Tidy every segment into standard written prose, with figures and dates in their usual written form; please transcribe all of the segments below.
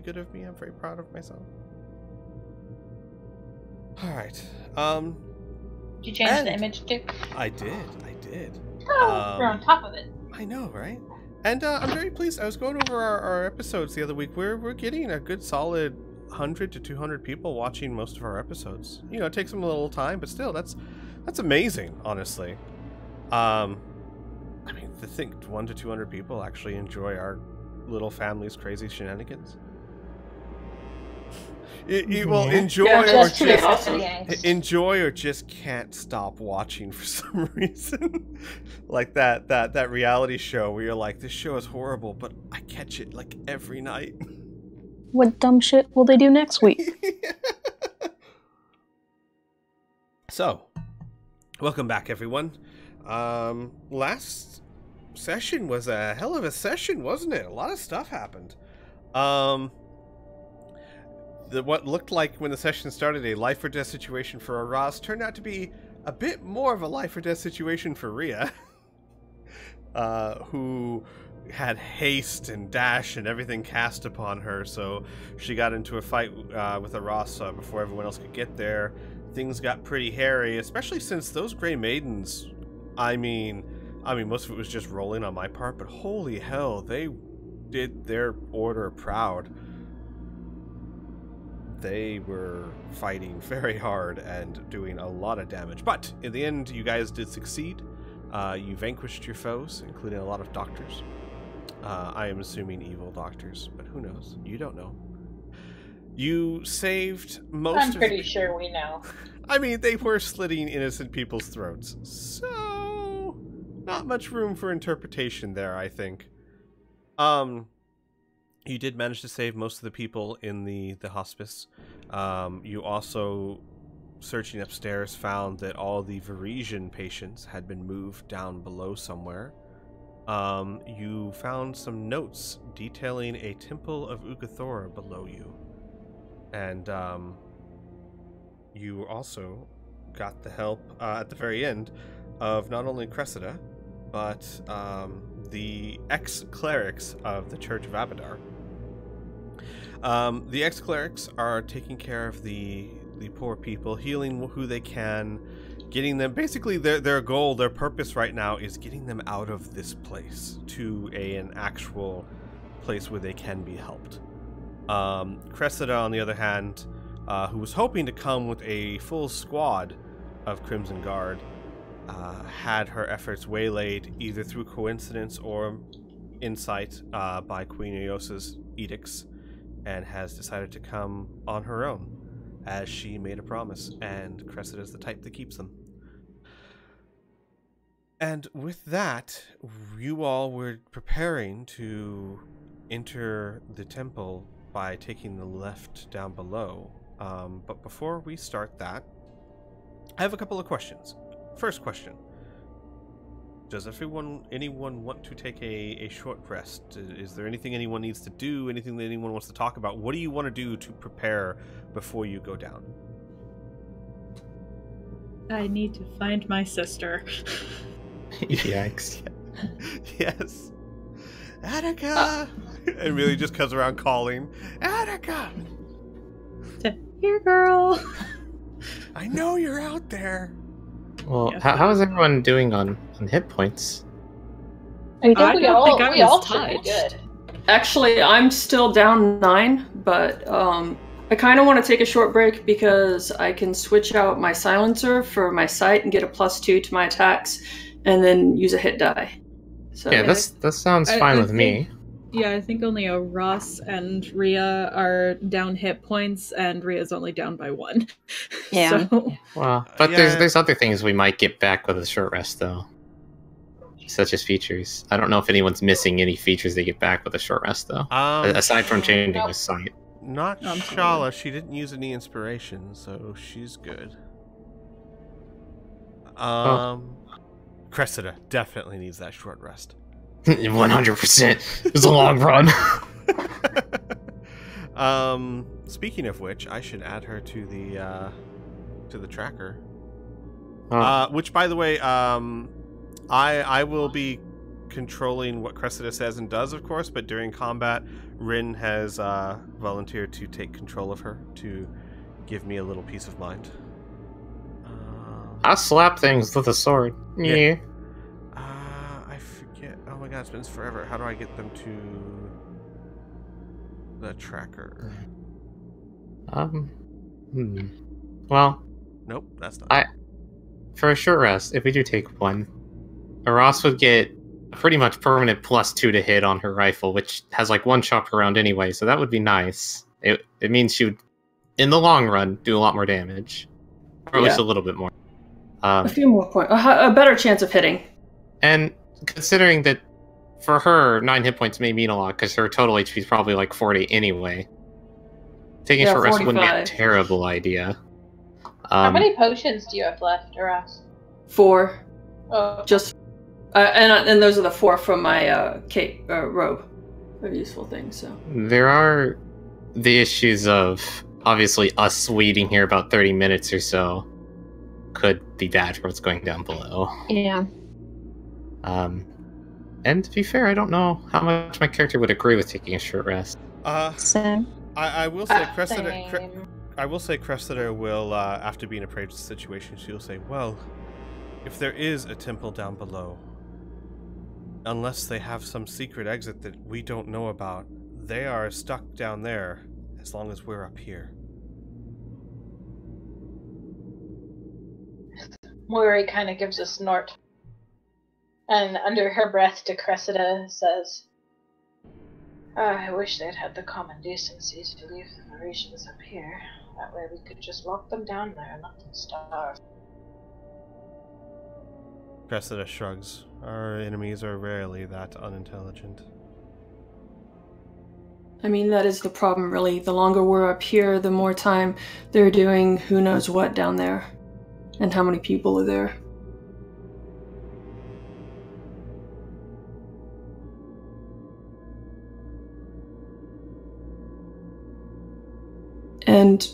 good of me. I'm very proud of myself. All right. Did you change the image too? I did. Oh, you're on top of it. I know, right? And I'm very pleased. I was going over our episodes the other week. We're getting a good solid 100 to 200 people watching most of our episodes. You know, it takes them a little time, but still, that's amazing, honestly. I mean, to think 1 to 200 people actually enjoy our little family's crazy shenanigans. You will enjoy, enjoy or just can't stop watching for some reason. Like that reality show where you're like, this show is horrible, but I catch it like every night. What dumb shit will they do next week? So, welcome back, everyone. Last session was a hell of a session, wasn't it? A lot of stuff happened. What looked like when the session started a life or death situation for Aras turned out to be a bit more of a life or death situation for Rhea, who had haste and dash and everything cast upon her, so she got into a fight with Aras before everyone else could get there. Things got pretty hairy, especially since those Grey Maidens, I mean, most of it was just rolling on my part, but holy hell, they did their order proud. They were fighting very hard and doing a lot of damage. But in the end, you guys did succeed. You vanquished your foes, including a lot of doctors. I am assuming evil doctors, but who knows? You don't know. You saved most I'm pretty sure we know. I mean, they were slitting innocent people's throats. So, not much room for interpretation there, I think. You did manage to save most of the people in the hospice. You also, searching upstairs, found that all the Varisian patients had been moved down below somewhere. You found some notes detailing a temple of Ugathora below you. And you also got the help at the very end of not only Cressida, but the ex-clerics of the Church of Abadar. The ex-clerics are taking care of the poor people, healing who they can, getting them, basically their goal, their purpose right now is getting them out of this place to an actual place where they can be helped. Cressida, on the other hand, who was hoping to come with a full squad of Crimson Guard, had her efforts waylaid either through coincidence or insight by Queen Eosa's edicts, and has decided to come on her own, as she made a promise, and Cressida is the type that keeps them. And with that, you all were preparing to enter the temple by taking the left down below. But before we start that, I have a couple of questions. First question. Does anyone want to take a short rest? Is there anything anyone needs to do? Anything that anyone wants to talk about? What do you want to do to prepare before you go down? I need to find my sister. Yikes. Yes. Attica! And really just comes around calling, Attica! Here, girl! I know you're out there! Well, Yeah. how is everyone doing on hit points? I think we all was should be touched. good. Actually, I'm still down 9, but I kind of want to take a short break because I can switch out my silencer for my sight and get a +2 to my attacks, and then use a hit die. So Yeah, that sounds fine with me. Yeah, I think only Ross and Rhea are down hit points, and Rhea's only down by 1. Yeah. So, Well, but Yeah. there's other things we might get back with a short rest, though. Such as features. I don't know if anyone's missing any features they get back with a short rest, though. Aside from changing Nope. his sight. Not I'm Shala. She didn't use any inspiration, so she's good. Cressida definitely needs that short rest. 100%. It's a long run. Speaking of which, I should add her to the tracker. Oh. Which, by the way, I will be controlling what Cressida says and does, of course, but during combat, Rin has volunteered to take control of her to give me a little peace of mind. I'll slap things with a sword. Yeah. I forget. Oh my god, it's been forever. How do I get them to the tracker? Well. Nope, that's not. For a short rest, if we do take one, Ross would get a pretty much permanent +2 to hit on her rifle, which has like 1 shot per round anyway, so that would be nice. It means she would, in the long run, do a lot more damage. Or at least a little bit more. A few more points. A better chance of hitting. And considering that for her, 9 hit points may mean a lot, because her total HP is probably like 40 anyway. Taking a short rest wouldn't be a terrible idea. How many potions do you have left, Aras? 4. Oh. Just, and those are the 4 from my cape robe. Very useful things. So there are the issues of obviously us waiting here about 30 minutes or so could be bad for what's going down below. Yeah. And to be fair, I don't know how much my character would agree with taking a short rest. Same. I will say Cressida. I will say Cressida will, after being appraised of the situation, she'll say, well, if there is a temple down below, unless they have some secret exit that we don't know about, they are stuck down there as long as we're up here. Moiri kind of gives a snort, and under her breath to Cressida says, I wish they'd had the common decency to leave the Parisians up here. That way we could just lock them down there and let them starve. Cressida shrugs. Our enemies are rarely that unintelligent. I mean, that is the problem, really. The longer we're up here, the more time they're doing who knows what down there. And how many people are there. And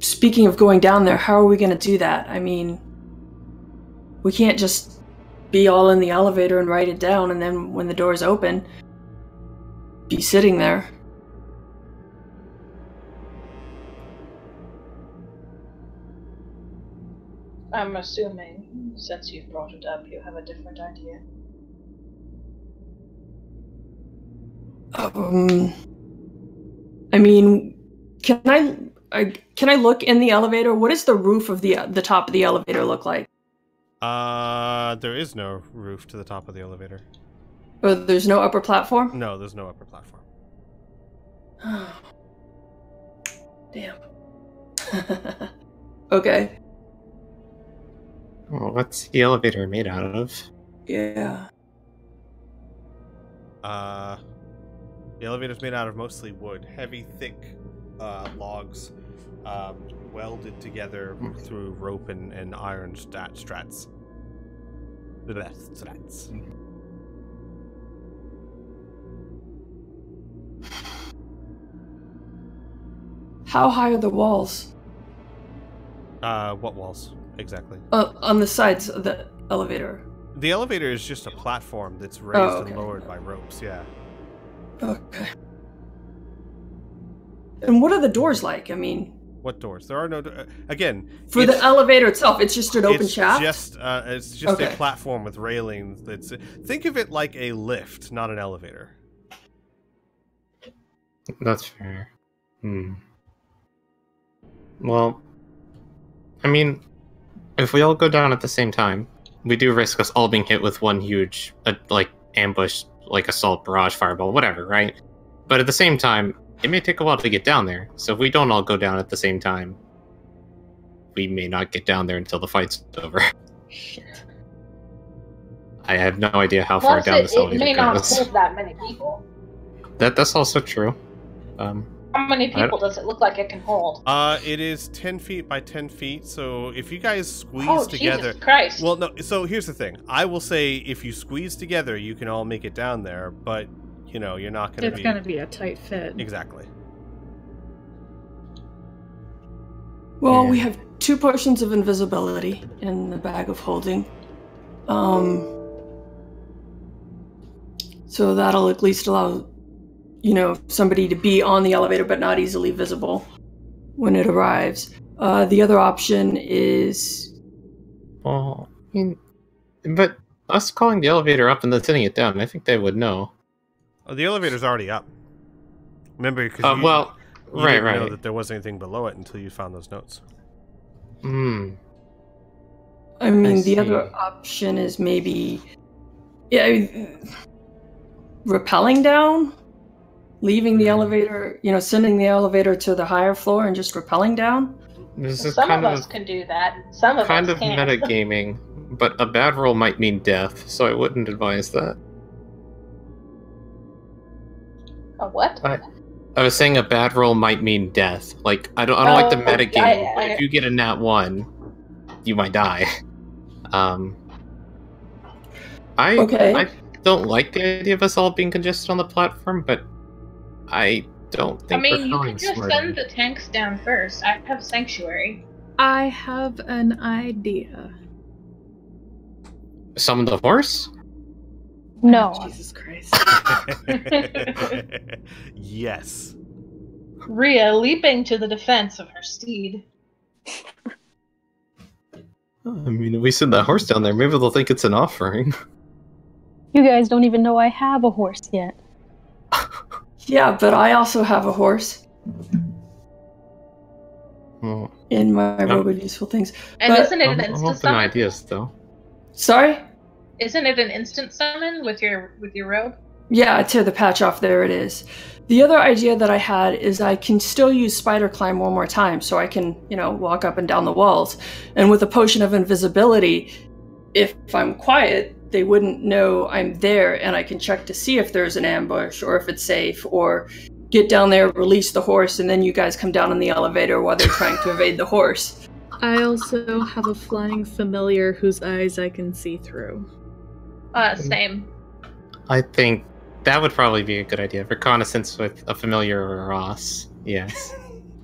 speaking of going down there, how are we going to do that? I mean, we can't just be all in the elevator and write it down, and then when the doors open, be sitting there. I'm assuming, since you've brought it up, you have a different idea. I mean, can I look in the elevator? What does the roof of the top of the elevator look like? There is no roof to the top of the elevator. Oh, there's no upper platform? No, there's no upper platform. Damn. Okay. Well, what's the elevator made out of? Yeah. The elevator's made out of mostly wood. Heavy, thick logs welded together through rope and iron strats. How high are the walls? What walls? Exactly. On the sides of the elevator. The elevator is just a platform that's raised and lowered by ropes, yeah. Okay. And what are the doors like? I mean... What doors? There are no... again... For the elevator itself, it's just an open shaft? It's just a platform with railings. Think of it like a lift, not an elevator. That's fair. Well, I mean, if we all go down at the same time, we do risk us all being hit with one huge, ambush, assault, barrage, fireball, whatever, right? But at the same time, it may take a while to get down there, so if we don't all go down at the same time, we may not get down there until the fight's over. Shit. I have no idea how far down this elevator goes. It may not hold that many people. That's also true. How many people does it look like it can hold? It is 10 feet by 10 feet, so if you guys squeeze together... Jesus Christ. Well, no, so here's the thing. I will say if you squeeze together, you can all make it down there, but, you're not going to be... It's going to be a tight fit. Exactly. Well, we have 2 potions of invisibility in the bag of holding. So that'll at least allow, somebody to be on the elevator but not easily visible when it arrives. The other option is... Well, but us calling the elevator up and then sending it down, I think they would know. Oh, the elevator's already up. Remember, because you didn't know that there wasn't anything below it until you found those notes. Hmm. I mean, the other option is maybe... rappelling down? Leaving the elevator, sending the elevator to the higher floor and just rappelling down? Some of us can do that. Some of us can't. Kind of metagaming, but a bad roll might mean death, so I wouldn't advise that. A what? I was saying a bad roll might mean death. Like, I don't like the metagame. If you get a nat 1, you might die. I don't like the idea of us all being congested on the platform, but I don't think we're you going can just send the tanks down first. I have Sanctuary. I have an idea. Summon the horse? No. Oh, Jesus Christ. Yes. Rhea leaping to the defense of her steed. I mean, if we send that horse down there, maybe they'll think it's an offering. You guys don't even know I have a horse yet. Yeah, but I also have a horse. Well, in my robe of useful things. And but, isn't it an instant summon? Ideas, though. Sorry? Isn't it an instant summon with your robe? Yeah, I tear the patch off. There it is. The other idea that I had is I can still use Spider Climb one more time, so I can, walk up and down the walls. And with a potion of invisibility, if I'm quiet, they wouldn't know I'm there, and I can check to see if there's an ambush or if it's safe, or get down there, release the horse, and then you guys come down in the elevator while they're trying to evade the horse. I also have a flying familiar whose eyes I can see through. Same. I think that would probably be a good idea. Reconnaissance with a familiar or a Ross. Yes.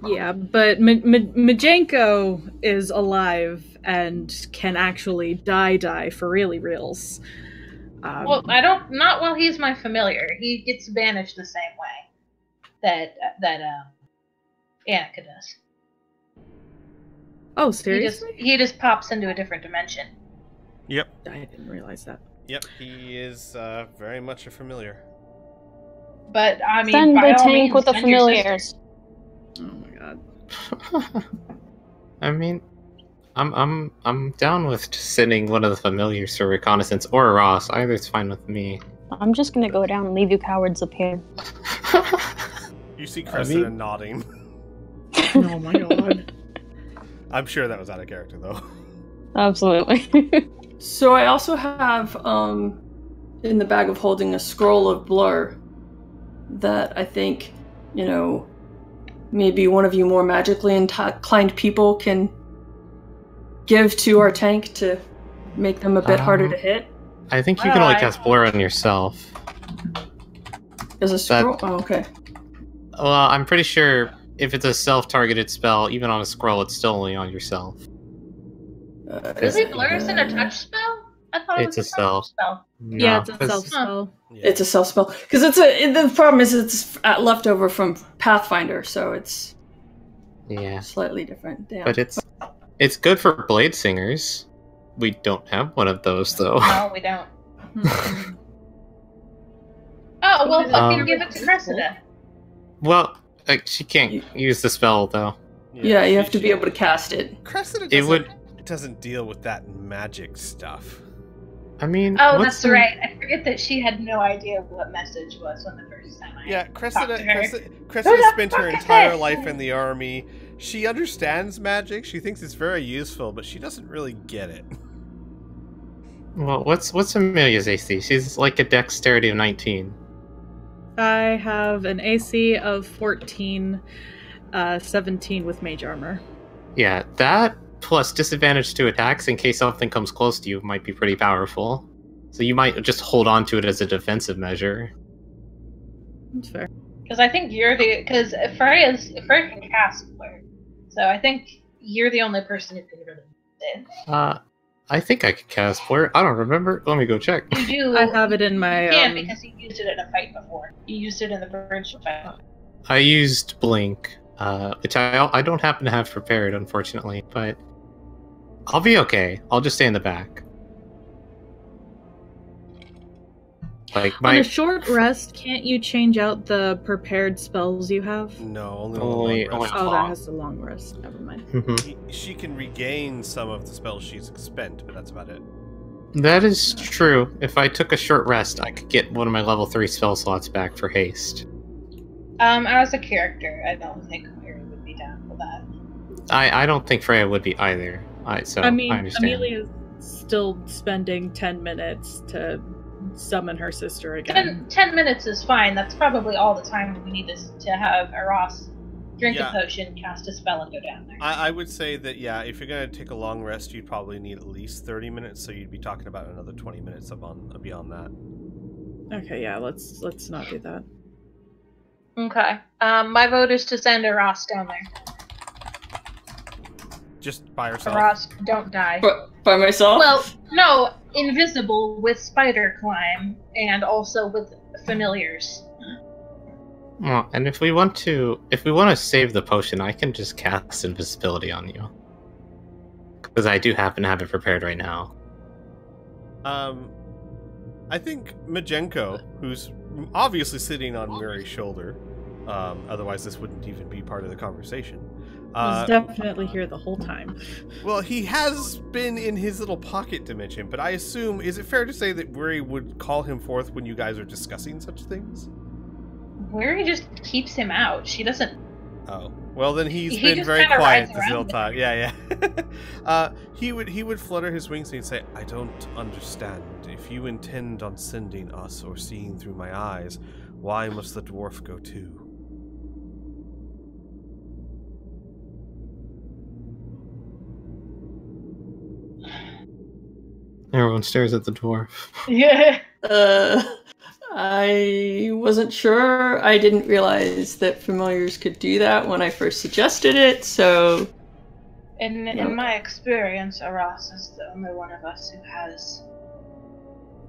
Yeah, but Majenko is alive and can actually die for really reals. Well, not while he's my familiar. He gets banished the same way that Annika does. Oh, seriously? He just pops into a different dimension. Yep. I didn't realize that. Yep, he is very much a familiar. But I mean, send by the all tank means, with the send your familiars. Oh my god. I mean, I'm down with just sending one of the familiars for reconnaissance or a Ross. Either's fine with me. I'm just gonna go down and leave you cowards up here. You see Cressida nodding. Oh my god. I'm sure that was out of character, though. Absolutely. So I also have, in the bag of holding, a scroll of blur that I think, maybe one of you more magically inclined people can give to our tank to make them a bit harder to hit. I think you can only cast blur on yourself. There's a scroll? Oh, okay. Well, I'm pretty sure if it's a self-targeted spell, even on a scroll, it's still only on yourself. Isn't blur isn't a touch spell? I thought it's it was a self spell. No, Yeah, it's a self spell. Yeah. It's a self spell because the problem is it's leftover from Pathfinder, so it's slightly different. Damn. But it's good for blade singers. We don't have one of those though. No, we don't. Oh well, fucking give it to Cressida. Well, she can't use the spell though. Yeah, you have to be able to cast it. Cressida doesn't deal with that magic stuff. I mean, oh, that's right. I forget that she had no idea what message was when the first time I Cressida Cressida spent her entire life in the army. She understands magic. She thinks it's very useful, but she doesn't really get it. Well, what's Amelia's AC? She's like a dexterity of 19. I have an AC of 14, 17 with mage armor. Yeah, that plus disadvantage to attacks in case something comes close to you might be pretty powerful. So you might just hold on to it as a defensive measure. That's fair. Because I think because Freya can cast blur, so I think you're the only person who can really do it. I think I could cast Flare. I don't remember. Let me go check. You do. I have it in my. Yeah, because you used it in a fight before. You used it in the bridge fight. I used Blink, which I don't happen to have prepared, unfortunately, but I'll be okay. I'll just stay in the back. Like On a short rest, can't you change out the prepared spells you have? No, only Only- on long rest. Oh, that has the long rest. Never mind. She can regain some of the spells she's spent, but that's about it. That is true. If I took a short rest, I could get one of my level 3 spell slots back for haste. As a character, I don't think Mary would be down for that. I don't think Freya would be either. I understand. Amelia's still spending 10 minutes to summon her sister again. 10 minutes is fine. That's probably all the time we need to have Eros drink a potion, cast a spell, and go down there. I would say that, yeah, if you're going to take a long rest, you'd probably need at least 30 minutes, so you'd be talking about another 20 minutes beyond that. Okay, yeah, let's not do that. Okay. My vote is to send Eros down there. Just by herself? Eros, don't die. By myself? Well, no, invisible with spider climb, and also with familiars. Well, and if we want to save the potion, I can just cast invisibility on you, because I do happen to have it prepared right now. I think Majenko, who's obviously sitting on Muri's shoulder, otherwise this wouldn't even be part of the conversation. He's definitely here the whole time. Well, he has been in his little pocket dimension, but I assume, is it fair to say that Muri would call him forth when you guys are discussing such things? Mary just keeps him out. She doesn't. Oh, well then he's He been just very kinda quiet rides this whole around time. Yeah. He would flutter his wings and say, "I don't understand. If you intend on sending us or seeing through my eyes, why must the dwarf go too?" Everyone stares at the dwarf. Yeah. I wasn't sure. I didn't realize that familiars could do that when I first suggested it, so... In my experience, Eros is the only one of us who has...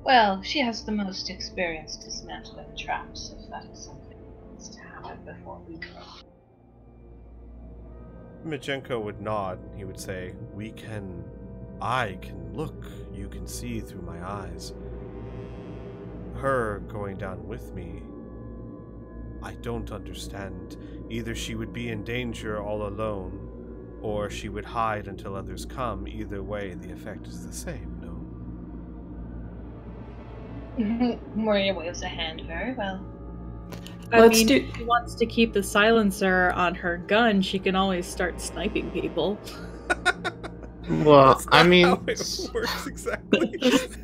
Well, she has the most experience dismantling traps, if that is something that needs to happen before we go. Majenko would nod. He would say, I can look. You can see through my eyes. Her going down with me, I don't understand. Either she would be in danger all alone, or she would hide until others come. Either way, the effect is the same, no? Moria waves a hand. Very well. If she wants to keep the silencer on her gun, she can always start sniping people. Well, I mean, how it works exactly.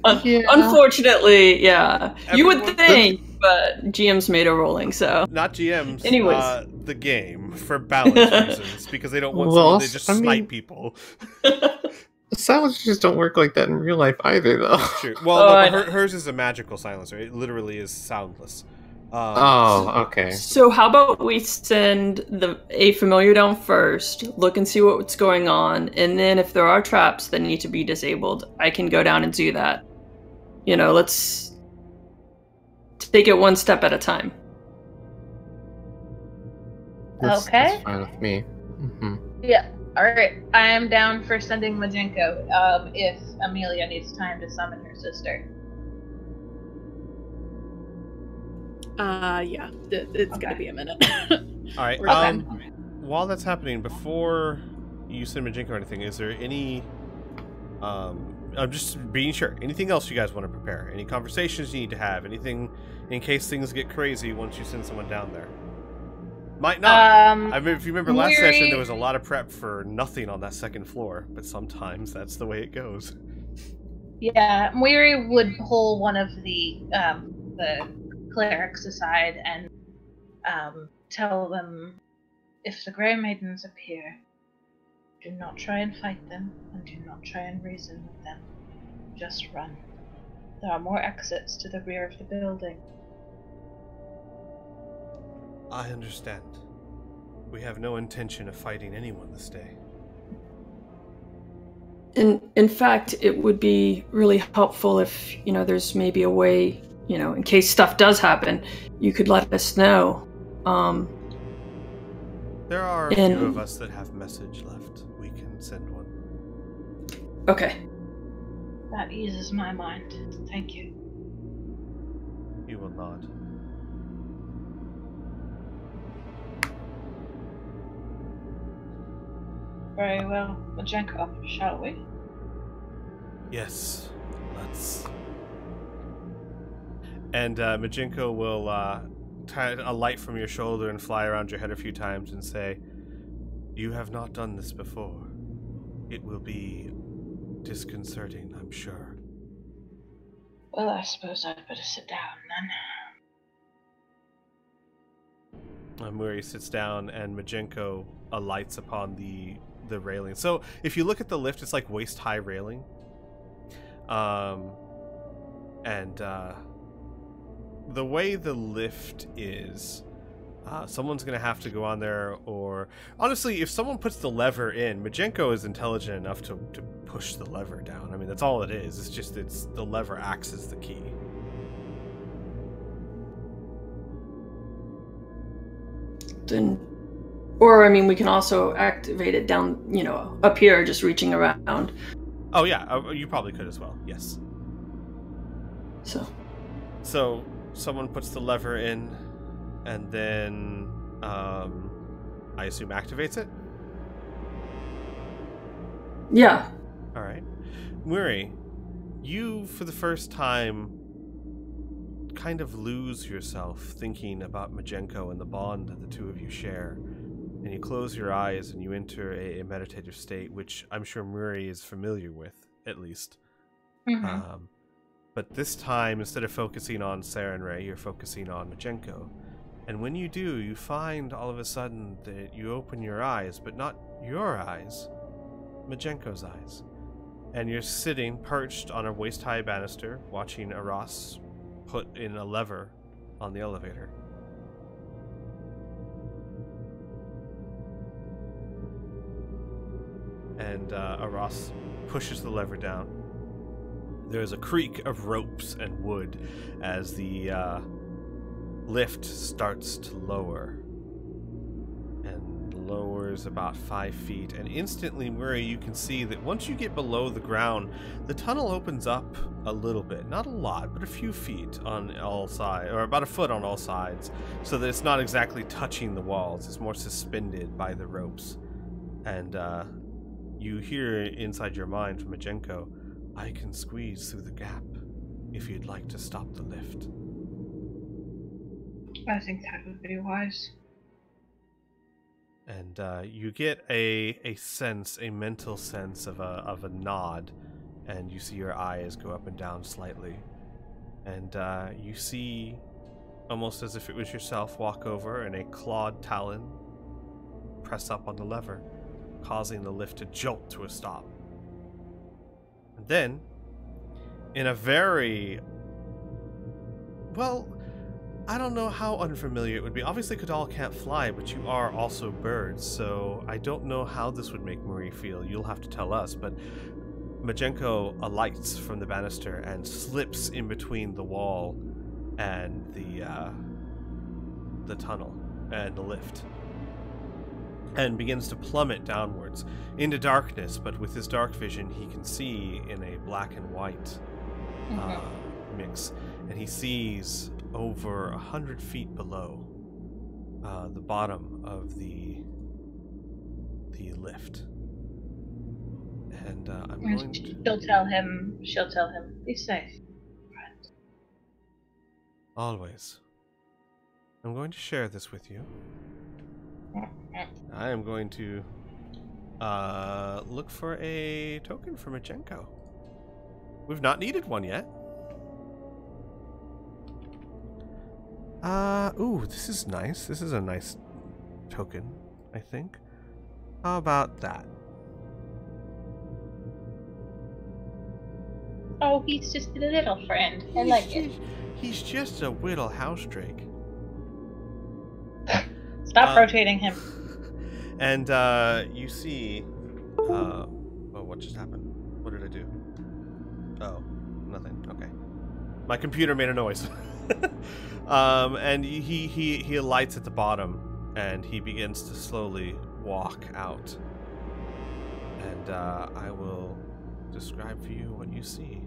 Unfortunately, yeah. You would Everyone- think, but GM's made a rolling, so... Not GMs. Anyways. The game for balance reasons, because they don't want someone to just snipe people. Silencers don't work like that in real life either, though. True. Well, no, hers is a magical silencer. It literally is soundless. Okay. So how about we send a familiar down first, look and see what's going on, and then if there are traps that need to be disabled, I can go down and do that. You know, let's take it one step at a time. That's Okay. fine with me. Mm-hmm. Yeah. Alright. I am down for sending Majenko, if Amelia needs time to summon her sister. Yeah. It's gonna be a minute. Alright, Okay. while that's happening, before you send Majenko or anything, is there any... I'm just being sure. Anything else you guys want to prepare? Any conversations you need to have? Anything in case things get crazy once you send someone down there? Might not. I mean, if you remember last session, there was a lot of prep for nothing on that second floor, but sometimes that's the way it goes. Yeah, Muiri would pull one of the clerics aside and tell them, if the Grey Maidens appear, do not try and fight them, and do not try and reason with them. Just run. There are more exits to the rear of the building. I understand. We have no intention of fighting anyone this day. In fact, it would be really helpful if, there's maybe a way, in case stuff does happen, you could let us know. There are a few of us that have message left. We can send one. Okay. That eases my mind. Thank you. You will nod. Very well. Majenko, shall we? Yes, let's. And Majenko will tie a light from your shoulder and fly around your head a few times and say, "You have not done this before. It will be disconcerting, I'm sure." Well, I suppose I'd better sit down then. Muri sits down and Majenko alights upon the railing. So if you look at the lift, it's like waist high railing. The way the lift is, someone's gonna have to go on there, or honestly, if someone puts the lever in, Majenko is intelligent enough to push the lever down. I mean, that's all it is. It's just the lever acts as the key. We can also activate it down, up here, just reaching around. Oh yeah, you probably could as well. Yes. So someone puts the lever in, and then I assume activates it. Yeah. All right, Muri, you for the first time kind of lose yourself thinking about Majenko and the bond that the two of you share, and you close your eyes and you enter a meditative state, which I'm sure Muri is familiar with, at least. Mm-hmm. But this time, instead of focusing on Sarenrae, you're focusing on Majenko. And when you do, you find all of a sudden that you open your eyes, but not your eyes, Majenko's eyes. And you're sitting, perched on a waist-high banister, watching Aras put in a lever on the elevator. And Aras pushes the lever down. There's a creak of ropes and wood as the lift starts to lower. And lowers about 5 feet. And instantly, Muri, you can see that once you get below the ground, the tunnel opens up a little bit. Not a lot, but a few feet on all sides, or about a foot on all sides. So that it's not exactly touching the walls. It's more suspended by the ropes. And you hear inside your mind from Majenko, "I can squeeze through the gap if you'd like to stop the lift." I think that would be wise. And you get a mental sense of a nod, and you see your eyes go up and down slightly. And you see, almost as if it was yourself, walk over and a clawed talon press up on the lever, causing the lift to jolt to a stop. And then, in a very, well, I don't know how unfamiliar it would be. Obviously, Kadal can't fly, but you are also birds, so I don't know how this would make Muri feel. You'll have to tell us, but Majenko alights from the banister and slips in between the wall and the tunnel and the lift, and begins to plummet downwards into darkness. But with his dark vision, he can see in a black and white mix, and he sees over 100 feet below the bottom of the lift. And I'm going to... She'll tell him, be safe, friend. Always. I'm going to share this with you. I am going to look for a token for Majenko. We've not needed one yet. Ooh, this is nice. This is a nice token, I think. How about that? Oh, he's just a little friend. I like it. He's just a little house drake. Stop rotating him. And you see, oh, what just happened? What did I do? Oh, nothing. Okay. My computer made a noise. And he alights at the bottom, and he begins to slowly walk out. And I will describe for you what you see.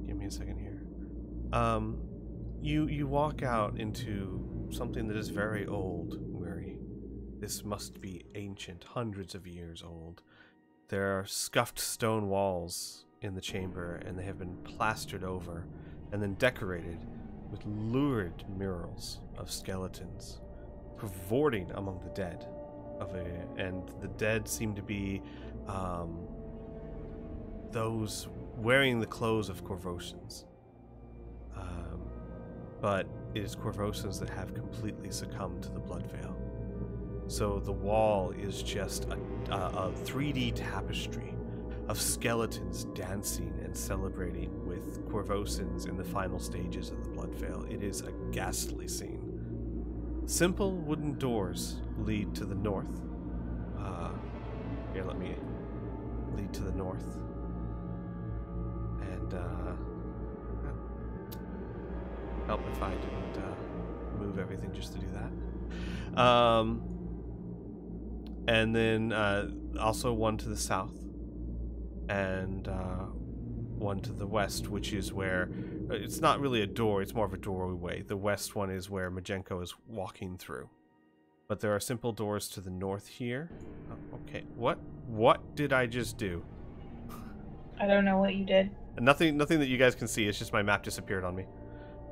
Give me a second here. You walk out into something that is very old, Murray. This must be ancient, hundreds of years old. There are scuffed stone walls in the chamber, and they have been plastered over and then decorated with lurid murals of skeletons cavorting among the dead. And the dead seem to be those wearing the clothes of Corvosians. But it is Corvosians that have completely succumbed to the blood veil. So the wall is just a 3D tapestry of skeletons dancing and celebrating with Corvosians in the final stages of the blood veil. It is a ghastly scene. Simple wooden doors lead to the north. Here, let me lead to the north. And help if I didn't move everything just to do that. And then also one to the south, and one to the west, which is where it's not really a door, it's more of a doorway. The west one is where Majenko is walking through. But there are simple doors to the north here. Oh, okay, what did I just do? I don't know what you did. Nothing that you guys can see. It's just my map disappeared on me.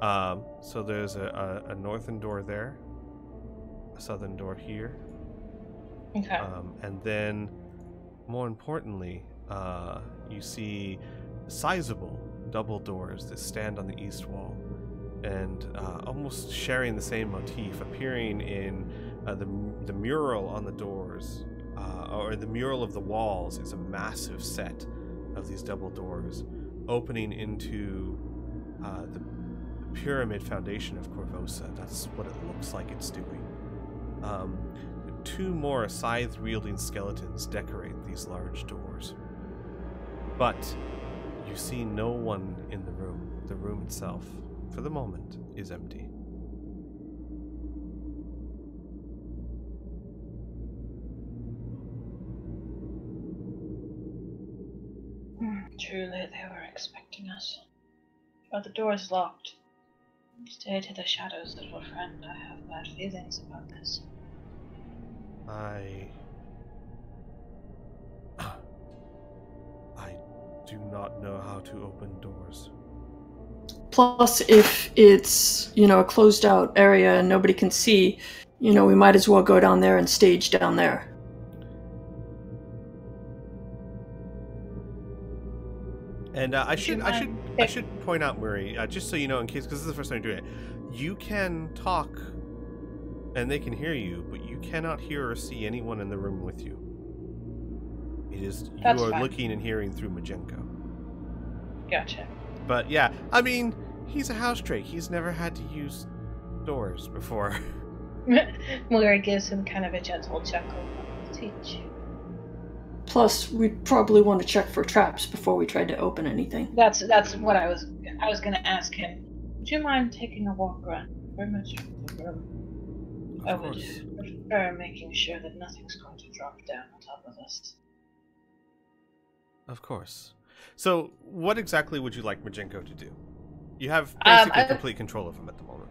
So there's a northern door there, a southern door here. Okay. And then, more importantly, you see sizable double doors that stand on the east wall, and almost sharing the same motif, appearing in the mural on the doors, or the mural of the walls, is a massive set of these double doors opening into the pyramid foundation of Corvosa. That's what it looks like it's doing. Two more scythe-wielding skeletons decorate these large doors. But you see no one in the room. The room itself, for the moment, is empty. Truly, they were expecting us. But the door is locked. Stay to the shadows, little friend. I have bad feelings about this. I do not know how to open doors. Plus, if it's, a closed out area and nobody can see, we might as well go down there and stage down there. And I should point out, Murray, just so you know, in case, because this is the first time you're doing it, you can talk and they can hear you, but you cannot hear or see anyone in the room with you. It is you are fine. Looking and hearing through Majenko. Gotcha. But yeah, I mean, he's a house drake. He's never had to use doors before. Murray gives him kind of a gentle chuckle. I'll teach you. Plus, we'd probably want to check for traps before we tried to open anything. That's what I was going to ask him. Would you mind taking a walk around perimeter of the room? I would prefer making sure that nothing's going to drop down on top of us. Of course. So, what exactly would you like Majenko to do? You have basically complete control of him at the moment.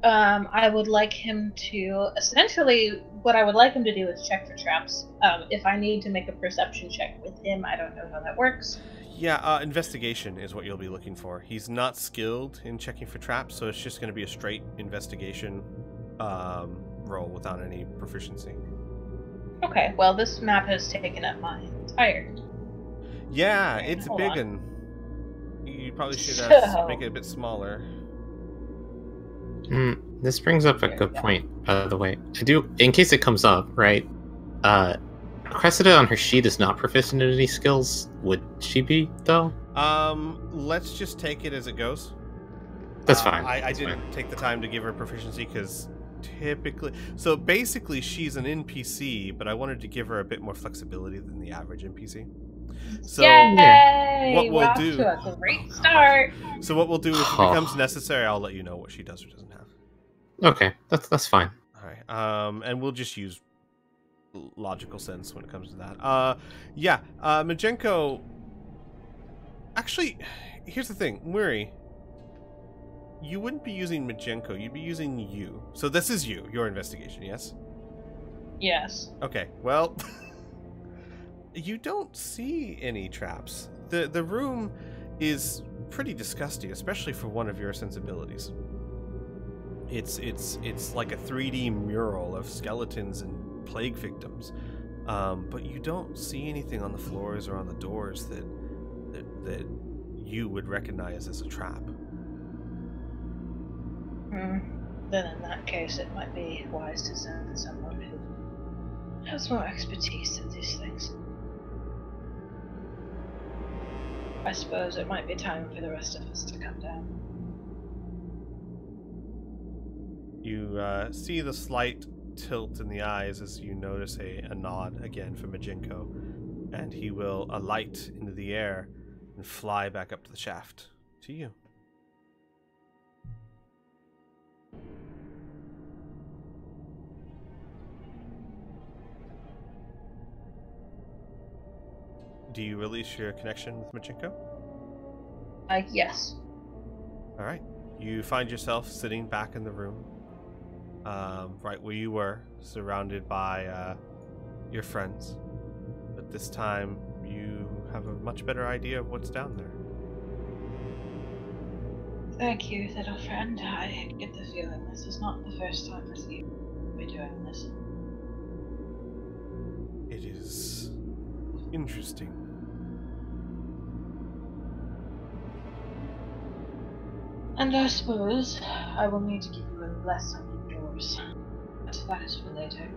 I would like him to... Essentially, what I would like him to do is check for traps. If I need to make a perception check with him, I don't know how that works. Yeah, investigation is what you'll be looking for. He's not skilled in checking for traps, so it's just going to be a straight investigation roll without any proficiency. Okay, well, this map has taken up my entire... Yeah, it's a big one. You probably should make it a bit smaller. This brings up a good point, by the way. In case it comes up, right? Cressida on her sheet is not proficient in any skills. Would she be, though? Let's just take it as it goes. That's fine. I didn't take the time to give her proficiency because typically... So basically, she's an NPC, but I wanted to give her a bit more flexibility than the average NPC. So Yay! what we'll We're off do... to a great Oh, start. So what we'll do, if it becomes necessary, I'll let you know what she does or doesn't have. Okay, that's fine. All right. And we'll just use logical sense when it comes to that. Yeah. Majenko... Actually, here's the thing. Muri, you wouldn't be using Majenko. You'd be using you. So this is you. Your investigation, yes? Yes. Okay. Well, you don't see any traps. The room is pretty disgusting, especially for one of your sensibilities. It's like a 3D mural of skeletons and plague victims. But you don't see anything on the floors or on the doors that you would recognize as a trap. Then in that case, it might be wise to send someone who has more expertise in these things. I suppose it might be time for the rest of us to come down. You see the slight tilt in the eyes as you notice a nod again from Majenko, and he will alight into the air and fly back up to the shaft to you. Do you release your connection with Majenko? Yes. All right. You find yourself sitting back in the room, right where you were, surrounded by your friends. But this time, you have a much better idea of what's down there. Thank you, little friend. I get the feeling this is not the first time with you we're doing this. It is interesting. And I suppose I will need to give you a lesson indoors. But that is for later.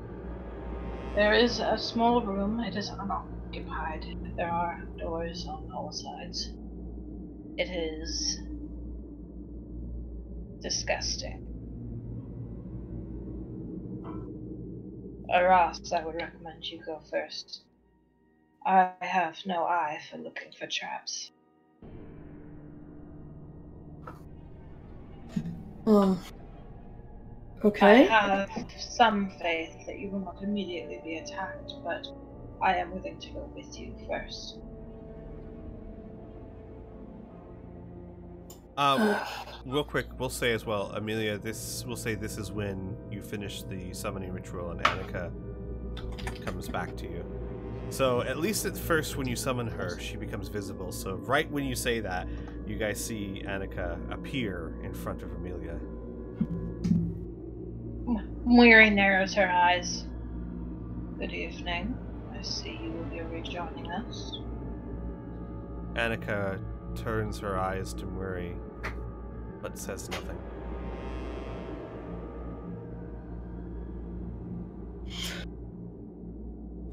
There is a small room. It is unoccupied. There are doors on all sides. It is disgusting. Ross, I would recommend you go first. I have no eye for looking for traps. Okay. I have some faith that you will not immediately be attacked, but I am willing to go with you first. Real quick, we'll say as well, Amelia, we'll say this is when you finish the summoning ritual and Annika comes back to you. So at least at first when you summon her, she becomes visible. So right when you say that, you guys see Annika appear in front of Amelia. Muiri narrows her eyes. Good evening. I see you will be rejoining us. Annika turns her eyes to Muiri, but says nothing.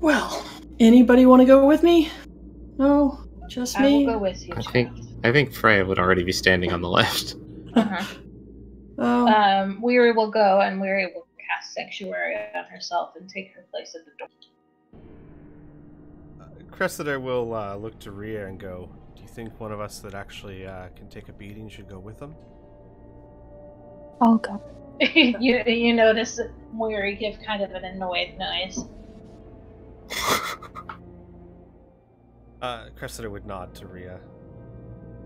Well, anybody want to go with me? No, just I me. will go with you. I think Freya would already be standing on the left. Muiri will go, and Muiri will cast Sanctuary on herself and take her place at the door. Cressida will look to Rhea and go, do you think one of us that actually can take a beating should go with them? I'll go. you notice Muiri give kind of an annoyed noise. Cressida would nod to Rhea.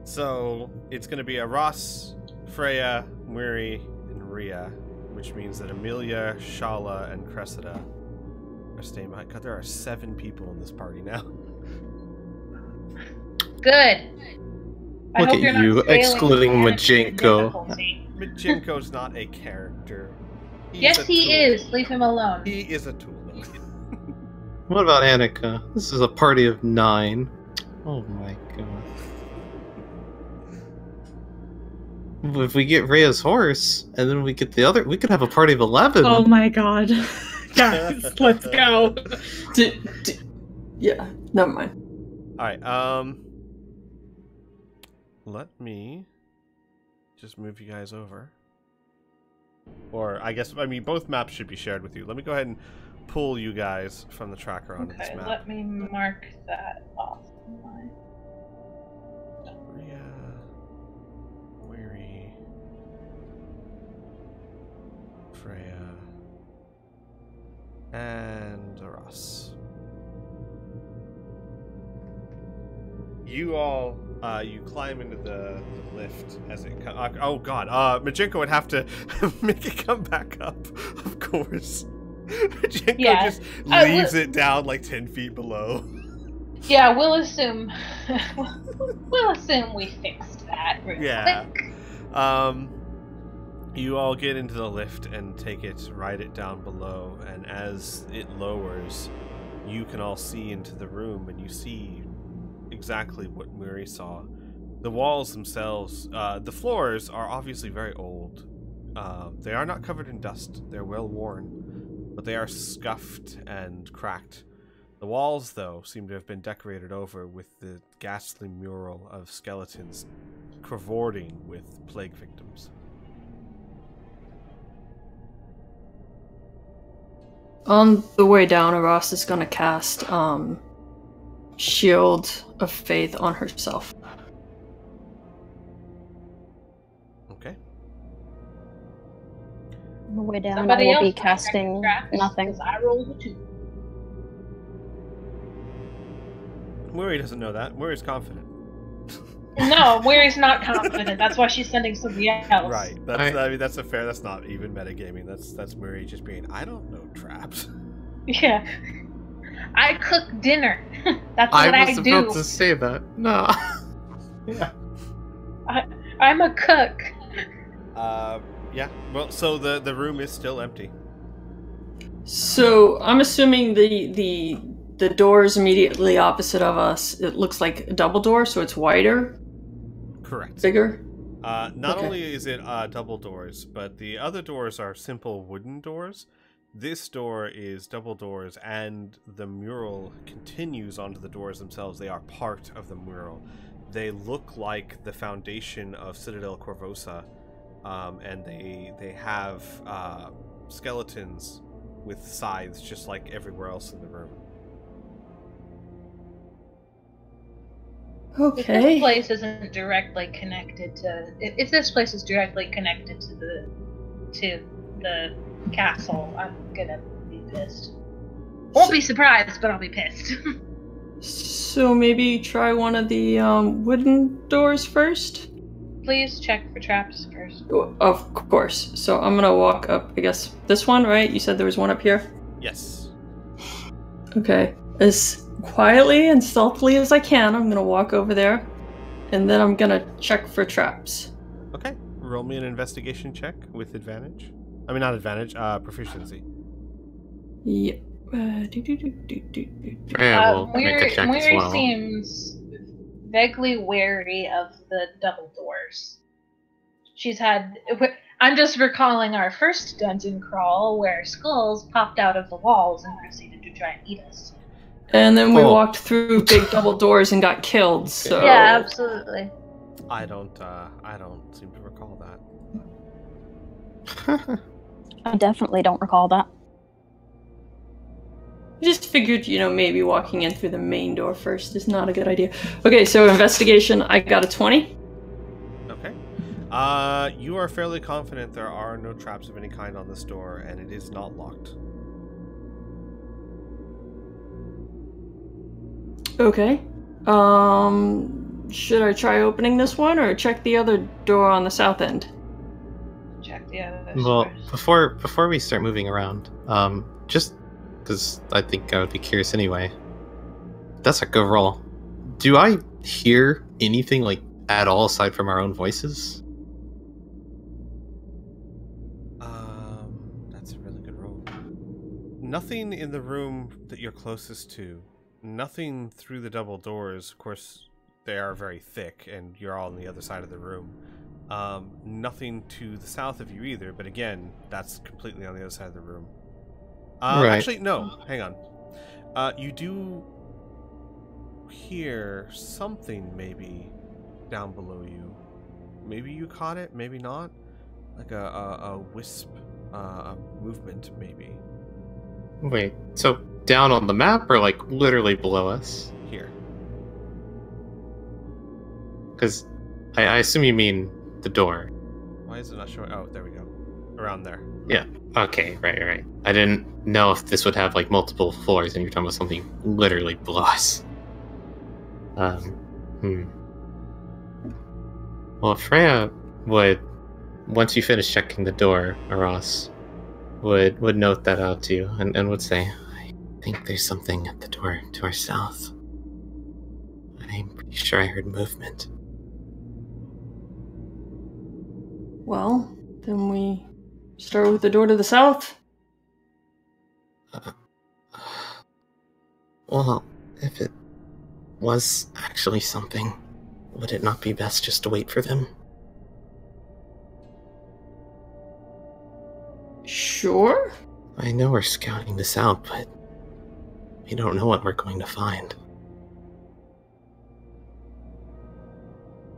So it's going to be a Ross, Freya, Muiri, and Rhea, which means that Amelia, Shala, and Cressida are staying behind. God, there are 7 people in this party now. Good. Look at you, excluding Majenko. Majenko's not a character. Yes, he is. Leave him alone. He is a tool. What about Annika? This is a party of 9. Oh my god. If we get Rhea's horse, and then we get the other, we could have a party of 11. Oh my god. Guys, let's go. Yeah, never mind. Alright, let me just move you guys over. Or I mean, both maps should be shared with you. Let me go ahead and pull you guys from the tracker onto this Okay, map. let me mark that off. Rhea, Weary, Freya, and Aras. You all, you climb into the lift as it comes. Oh god, Majenko would have to make it come back up, of course. Majenko just leaves it down like 10 feet below. Yeah, we'll assume we fixed that real quick. You all get into the lift and ride it down below, and as it lowers, you can all see into the room, and you see exactly what Muri saw. The walls themselves, the floors are obviously very old. They are not covered in dust. They're well worn, but they are scuffed and cracked. The walls, though, seem to have been decorated over with the ghastly mural of skeletons cavorting with plague victims. On the way down, Aras is going to cast Shield of Faith on herself. Okay. On the way down, Somebody I will else be casting nothing. because I rolled a 2. Muri doesn't know that. Muri's confident. No, Weary's not confident. That's why she's sending somebody else. Right. I mean, that's a fair. That's not even metagaming. That's Muri just being. I don't know traps. Yeah. I cook dinner. That's what I do. I was about to say that. No. Yeah. I'm a cook. Yeah. Well, so the room is still empty. So I'm assuming the doors immediately opposite of us, it looks like a double door, so it's wider. Correct. Bigger. Not only is it double doors, but the other doors are simple wooden doors. This door is double doors, and the mural continues onto the doors themselves. They are part of the mural. They look like the foundation of Citadel Corvosa, and they have skeletons with scythes, just like everywhere else in the room. If Okay. this place isn't directly connected to, if this place is directly connected to the castle, I'm gonna be pissed. Won't be surprised, but I'll be pissed. So maybe try one of the wooden doors first? Please check for traps first. Of course. So I'm gonna walk up, I guess, this one, right? You said there was one up here? Yes. Okay. As quietly and stealthily as I can, I'm gonna walk over there, and then I'm gonna check for traps. Okay. Roll me an investigation check with advantage. I mean, not advantage, proficiency. Yep. Yeah, we'll make a check as Muir well. seems vaguely wary of the double doors. She's had. I'm just recalling our first dungeon crawl where skulls popped out of the walls and proceeded to try and eat us. And then we Oh. walked through big double doors and got killed, so... Yeah, absolutely. I don't seem to recall that. I definitely don't recall that. I just figured, maybe walking in through the main door first is not a good idea. Okay, so investigation, I got a 20. Okay. You are fairly confident there are no traps of any kind on this door, and it is not locked. Okay. Should I try opening this one or check the other door on the south end? Check the other Well, doors. before we start moving around, just because I think I would be curious anyway. That's a good roll. Do I hear anything at all aside from our own voices? That's a really good roll. Nothing in the room that you're closest to. Nothing through the double doors. Of course, they are very thick, and you're all on the other side of the room. Nothing to the south of you either, but again, that's completely on the other side of the room. Right. Actually, no. Hang on. You do hear something maybe down below you. Maybe you caught it, maybe not. like a wisp, movement maybe. Wait, so down on the map or like literally below us? Here. Because I assume you mean the door. Why is it not showing? Oh, there we go. Around there. Yeah. Okay, right. I didn't know if this would have like multiple floors and you're talking about something literally below us. Well, Freya would, once you finish checking the door, Aras would note that out to you and would say, I think there's something at the door to our south. I'm pretty sure I heard movement. Well, then we start with the door to the south. Well, if it was actually something, would it not be best just to wait for them? Sure. I know we're scouting this out, but we don't know what we're going to find.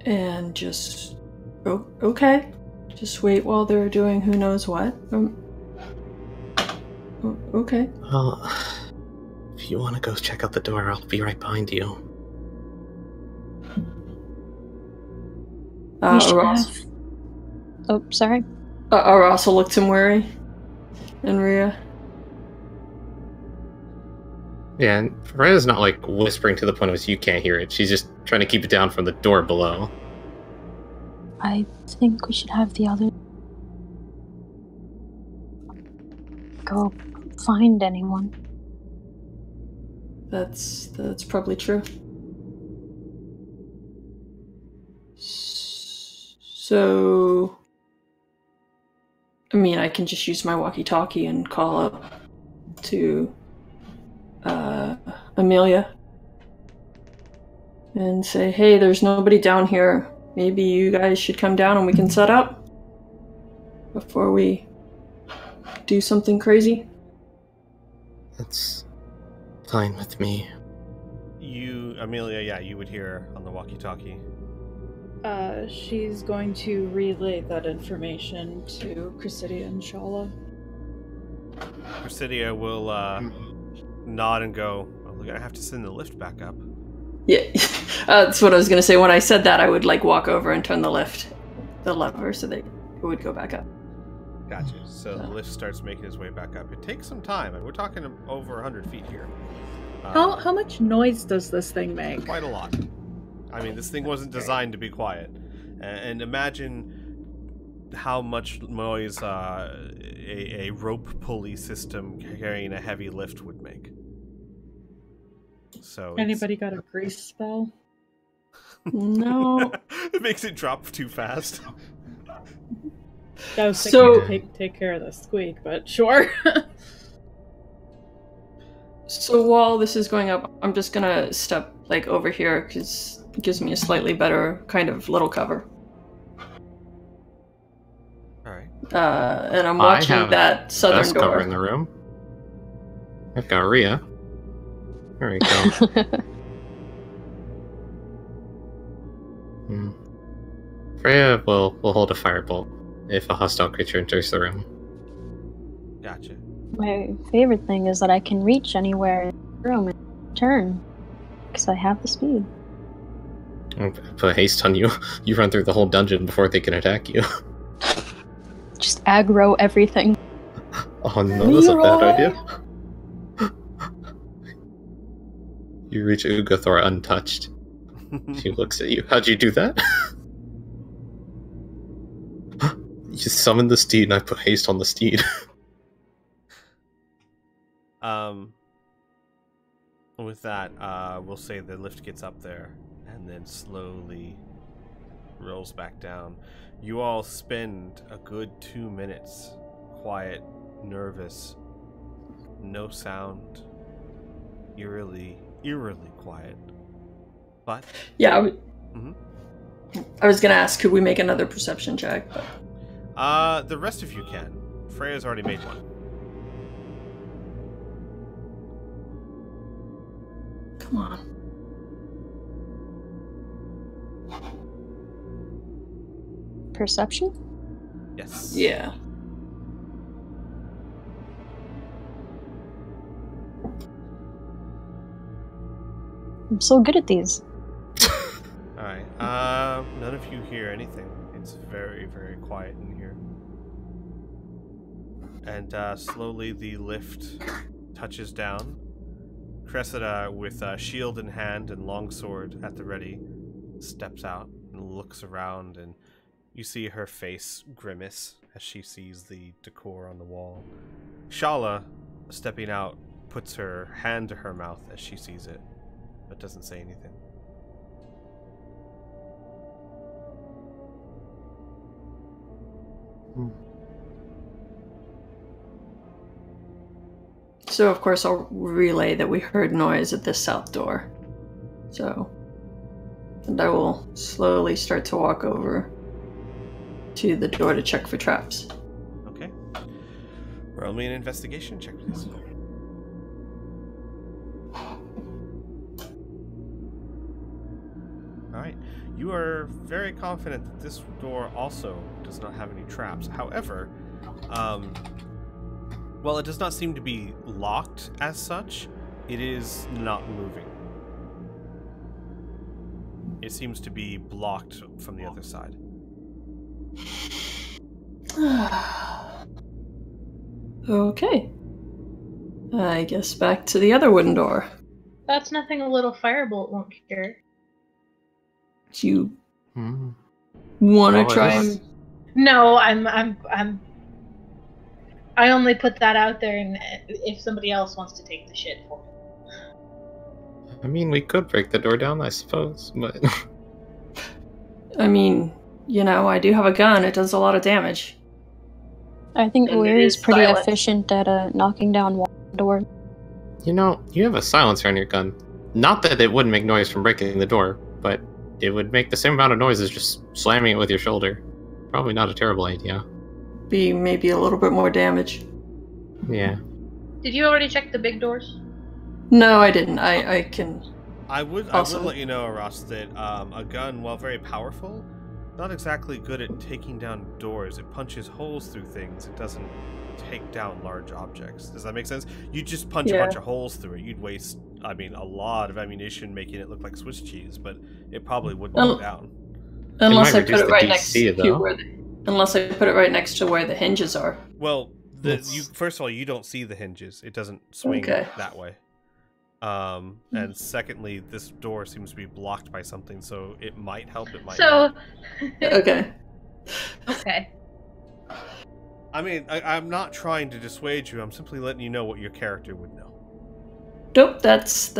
And just... okay. Just wait while they're doing who knows what. Okay. Well, if you want to go check out the door, I'll be right behind you. We should Aras. have... Oh, sorry. Aras looked him wary. And Rhea. Yeah, and Freya's not like whispering to the point of you can't hear it. She's just trying to keep it down from the door below. I think we should have the other go find anyone. That's probably true. So, I mean, I can just use my walkie-talkie and call up to Amelia and say, hey, there's nobody down here. Maybe you guys should come down and we can set up before we do something crazy. That's fine with me. Amelia, you would hear on the walkie-talkie. She's going to relay that information to Chrysidia and Shala. Chrysidia will nod and go, oh, we're gonna have to send the lift back up. Yeah, that's what I was going to say. When I said that, I would like walk over and turn the lever so that it would go back up. Gotcha. So the lift starts making its way back up. It takes some time, and we're talking over 100 feet here. How much noise does this thing make? Quite a lot. I mean, this thing wasn't designed to be quiet. And imagine how much noise a rope pulley system carrying a heavy lift would make. So Anybody got a grease spell? No. It makes it drop too fast. I was thinking to take care of the squeak, but sure. So while this is going up, I'm just gonna step like over here because it gives me a slightly better kind of little cover. All right. And I'm watching that southern best door. cover in the room. I've got Rhea. There we go. Freya will hold a firebolt if a hostile creature enters the room. Gotcha. My favorite thing is that I can reach anywhere in the room and turn, because I have the speed. I'll put haste on you. You run through the whole dungeon before they can attack you. Just aggro everything. Oh no, that's a bad idea. You reach Ugathor untouched. She looks at you. How'd you do that? You summon the steed and I put haste on the steed. With that, we'll say the lift gets up there and then slowly rolls back down. You all spend a good 2 minutes quiet, nervous, no sound, eerily quiet. But yeah, I was gonna ask, could we make another perception check? But... the rest of you can. Freya's already made one. Come on. Perception? Yes. Yeah. I'm so good at these. Alright. None of you hear anything. It's very, very quiet in here. And slowly the lift touches down. Cressida, with shield in hand and longsword at the ready, steps out and looks around, and you see her face grimace as she sees the decor on the wall. Shala, stepping out, puts her hand to her mouth as she sees it, but doesn't say anything. So, of course, I'll relay that we heard noise at this south door. So, and I will slowly start to walk over to the door to check for traps. Okay. Roll me an investigation check, please. Alright. You are very confident that this door also does not have any traps. However, well, it does not seem to be locked as such. It is not moving. It seems to be blocked from the other side. Okay. I guess back to the other wooden door. That's nothing a little firebolt won't cure. Do you want to try and... No, I only put that out there, and if somebody else wants to take the shit for me. I mean, we could break the door down, I suppose, but... I mean, you know, I do have a gun. It does a lot of damage. I think And it Weary's is pretty silent. efficient at knocking down one door. You know, you have a silencer on your gun. Not that it wouldn't make noise from breaking the door, but it would make the same amount of noise as just slamming it with your shoulder. Probably not a terrible idea. Be maybe a little bit more damage. Yeah. Did you already check the big doors? No, I didn't. I can... I would Also- let you know, Ross, that a gun, while very powerful, not exactly good at taking down doors. It punches holes through things. It doesn't take down large objects. Does that make sense? You just punch a Yeah. bunch of holes through it. You'd waste, I mean, a lot of ammunition making it look like Swiss cheese, but it probably wouldn't go down. Unless might I put reduce it the right DC, next to though. where unless I put it right next to where the hinges are. Well, Yes. you first of all, you don't see the hinges. It doesn't swing Okay. that way. And secondly, this door seems to be blocked by something, so it might help. It might not. Okay. Okay. I mean, I'm not trying to dissuade you. I'm simply letting you know what your character would know. Nope, that's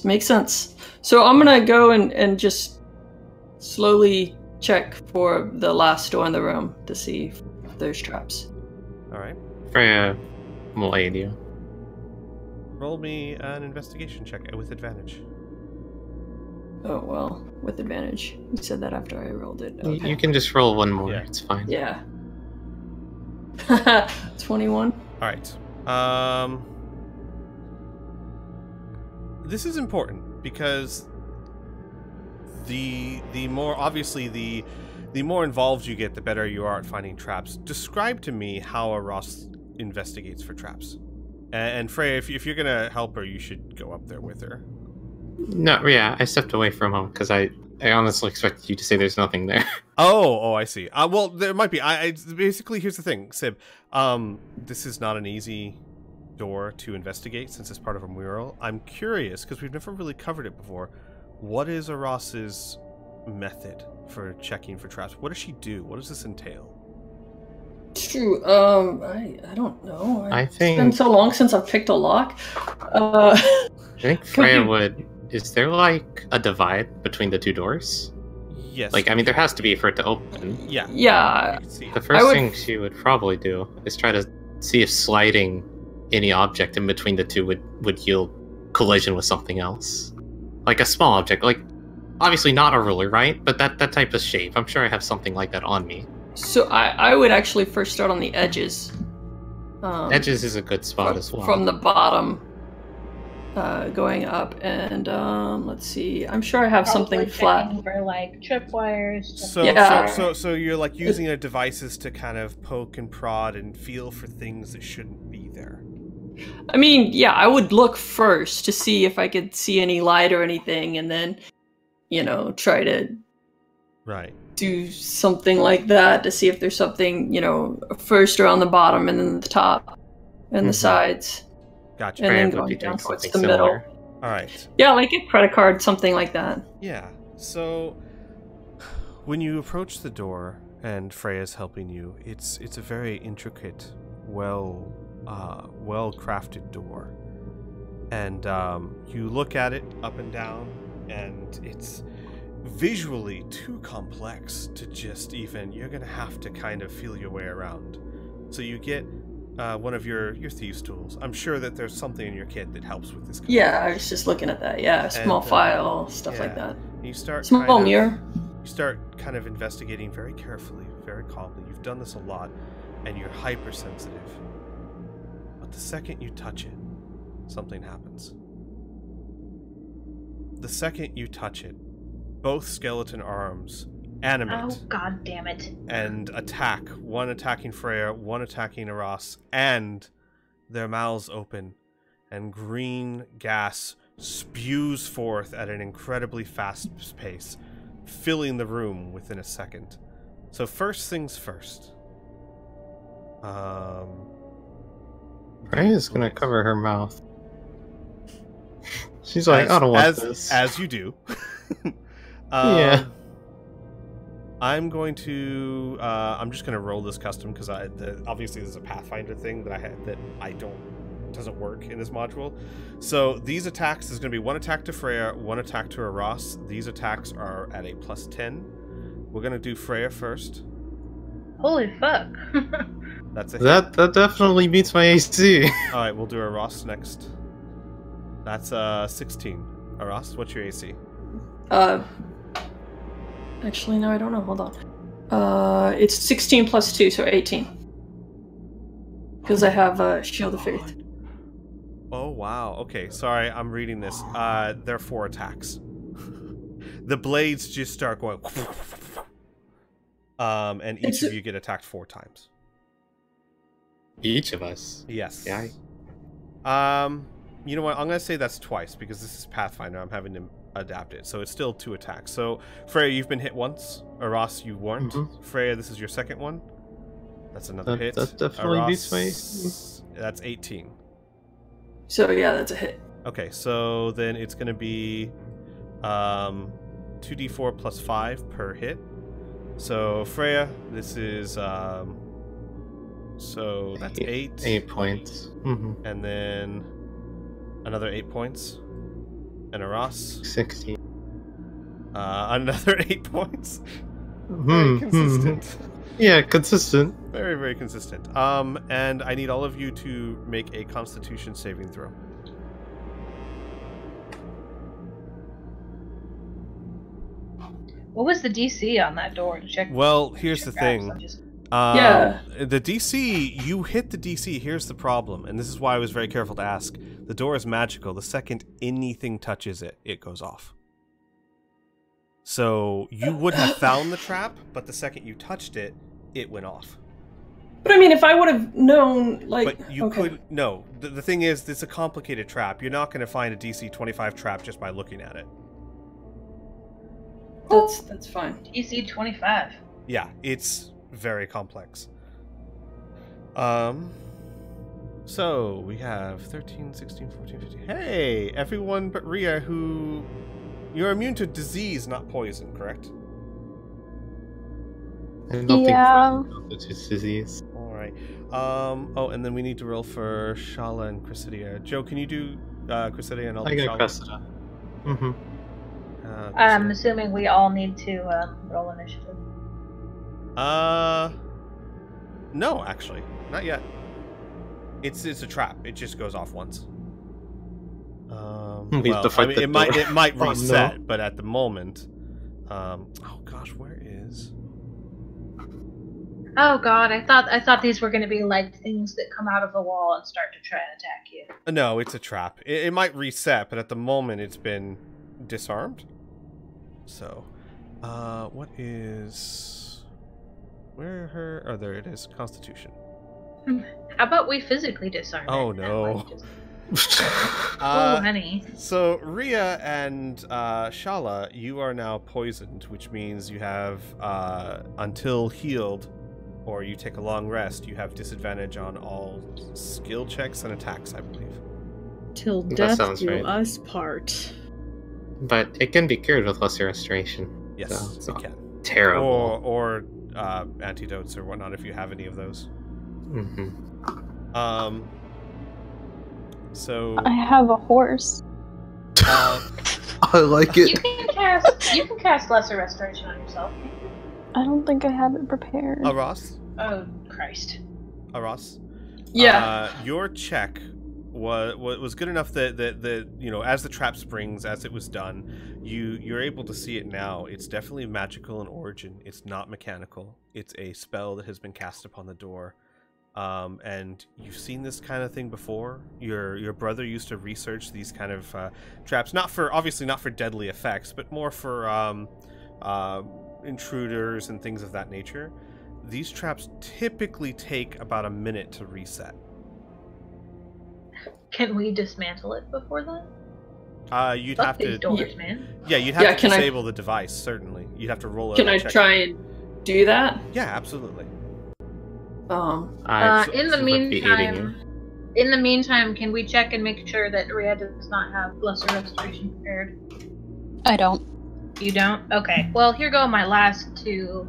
makes sense. So I'm gonna go and just slowly check for the last door in the room to see if there's traps. All right. Freya will aid you. Roll me an investigation check with advantage. Oh well, with advantage. You said that after I rolled it. Okay. You can just roll one more. Yeah. It's fine. Yeah. 21. All right. This is important because the more obviously the more involved you get, the better you are at finding traps. Describe to me how a Ross investigates for traps. And Freya, if you're gonna help her, you should go up there with her. No, yeah, I stepped away from him because I honestly expected you to say there's nothing there. Oh, I see. Well, there might be. I basically, here's the thing, Sib. This is not an easy door to investigate since it's part of a mural. I'm curious because we've never really covered it before. What is Aros's method for checking for traps? What does she do? What does this entail? True. I don't know. I It's been think so long since I've picked a lock. I think Freya would. Is there like a divide between the two doors? Yes. Like, I mean, there has to be for it to open. Yeah. Yeah. You can see it. The first would- thing she would probably do is try to see if sliding any object in between the two would yield collision with something else. Like a small object, like obviously not a ruler, right? But that type of shape. I'm sure I have something like that on me. So I would actually first start on the edges. Edges is a good spot as well. From the bottom going up, and let's see. I'm sure I have something Probably flat. checking for like tripwires. So you're like using your devices to kind of poke and prod and feel for things that shouldn't be there. I mean, yeah, I would look first to see if I could see any light or anything, and then, try to do something like that to see if there's something, first around the bottom and then the top and the sides. Gotcha. And then Would be going down doing towards the something middle. similar. All right. Yeah, like a credit card, something like that. Yeah. So when you approach the door and Freya's helping you, it's a very intricate, well-crafted door. And you look at it up and down, and it's visually too complex to just even... You're going to have to kind of feel your way around. So you get one of your thieves' tools. I'm sure that there's something in your kit that helps with this. Yeah, I was just looking at that. Yeah, small file, stuff like that. You start small mirror. You start kind of investigating very carefully, very calmly. You've done this a lot, and you're hypersensitive. But the second you touch it, something happens. The second you touch it, both skeleton arms animate. Oh, god damn it. And attack. One attacking Freya, one attacking Aras, and their mouths open, and green gas spews forth at an incredibly fast pace, filling the room within a second. So first things first. Freya's gonna cover her mouth. She's like, I don't want this. As you do. Yeah. I'm going to. I'm just going to roll this custom because obviously this is a Pathfinder thing that doesn't work in this module. So these attacks is going to be one attack to Freya, one attack to Aras. These attacks are at a +10. We're going to do Freya first. Holy fuck. That's a hit. That definitely beats my AC. All right, we'll do Aras next. That's 16. Aras, what's your AC? Actually, no, I don't know. Hold on. It's 16 plus 2, so 18. Because I have Shield of Faith. Oh, wow. Okay, sorry, I'm reading this. There are 4 attacks. The blades just start going... and each of you get attacked 4 times. Each of us? Yes. Yeah. You know what? I'm going to say that's twice, because this is Pathfinder. I'm having to adapt it. So it's still 2 attacks. So, Freya, you've been hit once. Aras, you weren't. Freya, this is your second one. That's another hit. That definitely beats my... That's 18. So, yeah, that's a hit. Okay, so then it's going to be 2d4 plus 5 per hit. So, Freya, this is... so that's 8. 8 points. And then another 8 points. And Aras? 16. Another 8 points. Very consistent. Yeah, consistent. Very, very consistent. And I need all of you to make a Constitution saving throw. What was the DC on that door to check? Well, here's the thing. The DC, you hit the DC. Here's the problem, and this is why I was very careful to ask. The door is magical. The second anything touches it, it goes off. So you would have found the trap, but the second you touched it, it went off. But I mean, if I would have known, like... But you couldn't... No. The thing is, it's a complicated trap. You're not going to find a DC 25 trap just by looking at it. That's fine. DC 25. Yeah, it's very complex. So, we have 13, 16, 14, 15... Hey! Everyone but Rhea who... You're immune to disease, not poison, correct? I don't think it's disease. Alright. Oh, and then we need to roll for Shala and Cressidia. Joe, can you do Cressidia and I'll do Shala? I got Cressida. I'm assuming we all need to roll initiative. No, actually. Not yet. It's a trap. It just goes off once. It might reset, but at the moment, oh gosh, where is? Oh God, I thought these were going to be like things that come out of the wall and start to try and attack you. No, it's a trap. It might reset, but at the moment it's been disarmed. So, what is... Where her... Oh, there it is. Constitution. How about we physically disarm Oh, it? no. Oh, honey. So, Rhea and Shala, you are now poisoned, which means you have, until healed, or you take a long rest, you have disadvantage on all skill checks and attacks, I believe. Till That death sounds do right. us part. But it can be cured with lesser restoration. Yes, So it's it not can. terrible. Or antidotes or whatnot if you have any of those. Mm-hmm. So... I have a horse. I like You it. can cast lesser restoration on yourself. I don't think I have it prepared. Ross? Oh Christ. Ross? Yeah. Your check was good enough that as the trap springs, as it was done, you're able to see it now. It's definitely magical in origin. It's not mechanical. It's a spell that has been cast upon the door. And you've seen this kind of thing before. Your brother used to research these kind of traps, obviously not for deadly effects, but more for intruders and things of that nature. These traps typically take about a minute to reset. Can we dismantle it before then? You'd Fuck have these to. doors, man. Yeah, you'd have to can I- disable the device. Certainly, you'd have to roll. Can I check. try and do that? Yeah, absolutely. In the meantime, can we check and make sure that Rhea does not have lesser restoration prepared? I don't. You don't? Okay. Well, here go my last two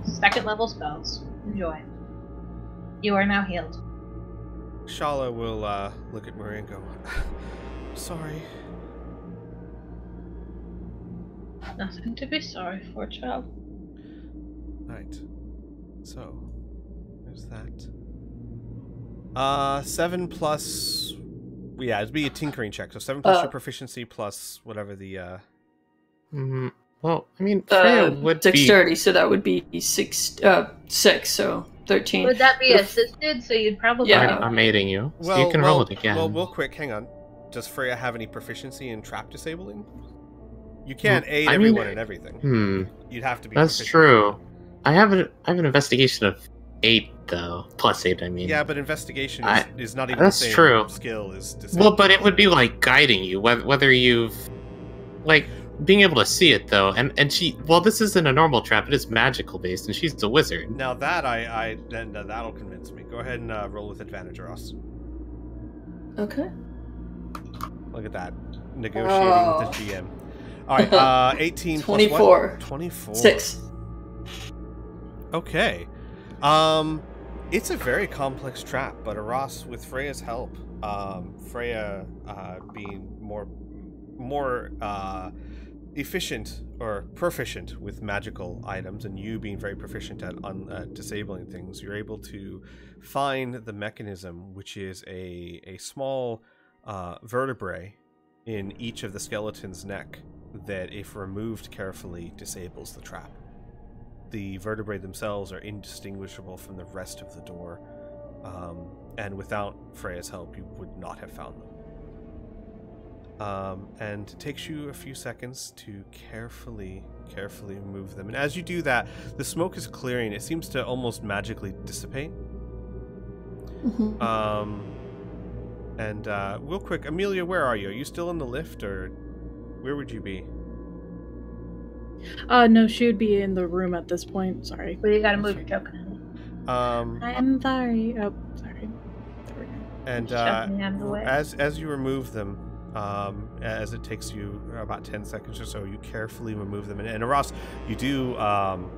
second level spells. Enjoy. You are now healed. Shala will look at Maria and go, "Sorry." Nothing to be sorry for, child. Right. So, there's that. 7 plus... Yeah, it'd be a tinkering check. So 7 plus your proficiency plus whatever the... Well, I mean, Freya would dexterity, so that would be 6, so 13. Would that be assisted? So you'd probably... Yeah. I'm aiding you, so you can roll it again. Well, real quick, hang on. Does Freya have any proficiency in trap disabling? You can't aid everyone in everything. You'd have to be That's proficient. true. I have an investigation of 8, though. Plus 8, I mean. Yeah, but investigation is not even that's the same true. skill as disabling. Well, but it would be like guiding you, whether you've like being able to see it though, and she. Well, this isn't a normal trap; it is magical based, and she's a wizard. Now that then that'll convince me. Go ahead and roll with advantage, Ross. Okay. Look at that, negotiating with the GM. All right, 18 plus 24. what? 24. 6. Okay. It's a very complex trap, but Ross, with Freya's help, Freya being more efficient or proficient with magical items, and you being very proficient at disabling things, you're able to find the mechanism, which is a small vertebrae in each of the skeleton's neck that, if removed carefully, disables the trap. The vertebrae themselves are indistinguishable from the rest of the door, and without Freya's help, you would not have found them. And it takes you a few seconds to carefully move them. And as you do that, the smoke is clearing. It seems to almost magically dissipate. And real quick, Amelia, where are you? Are you still in the lift, or where would you be? No, she would be in the room at this point. Sorry. Well, you gotta move your token. I'm sorry. Oh, sorry. There we go. And Shoving me out of the way. as you remove them, as it takes you about 10 seconds or so, you carefully remove them. And Ross, you do an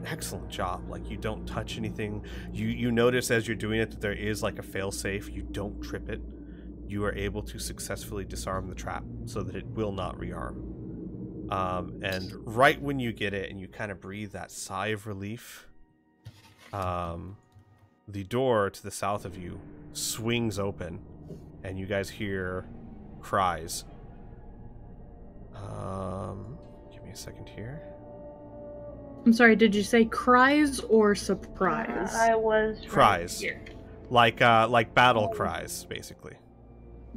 excellent job. Like, you don't touch anything. You notice as you're doing it that there is like a fail-safe. You don't trip it. You are able to successfully disarm the trap so that it will not rearm. And right when you get it and you kind of breathe that sigh of relief, the door to the south of you swings open and you guys hear cries. Give me a second here. I'm sorry, did you say cries or surprise? I was Cries. right here. Like battle cries, basically.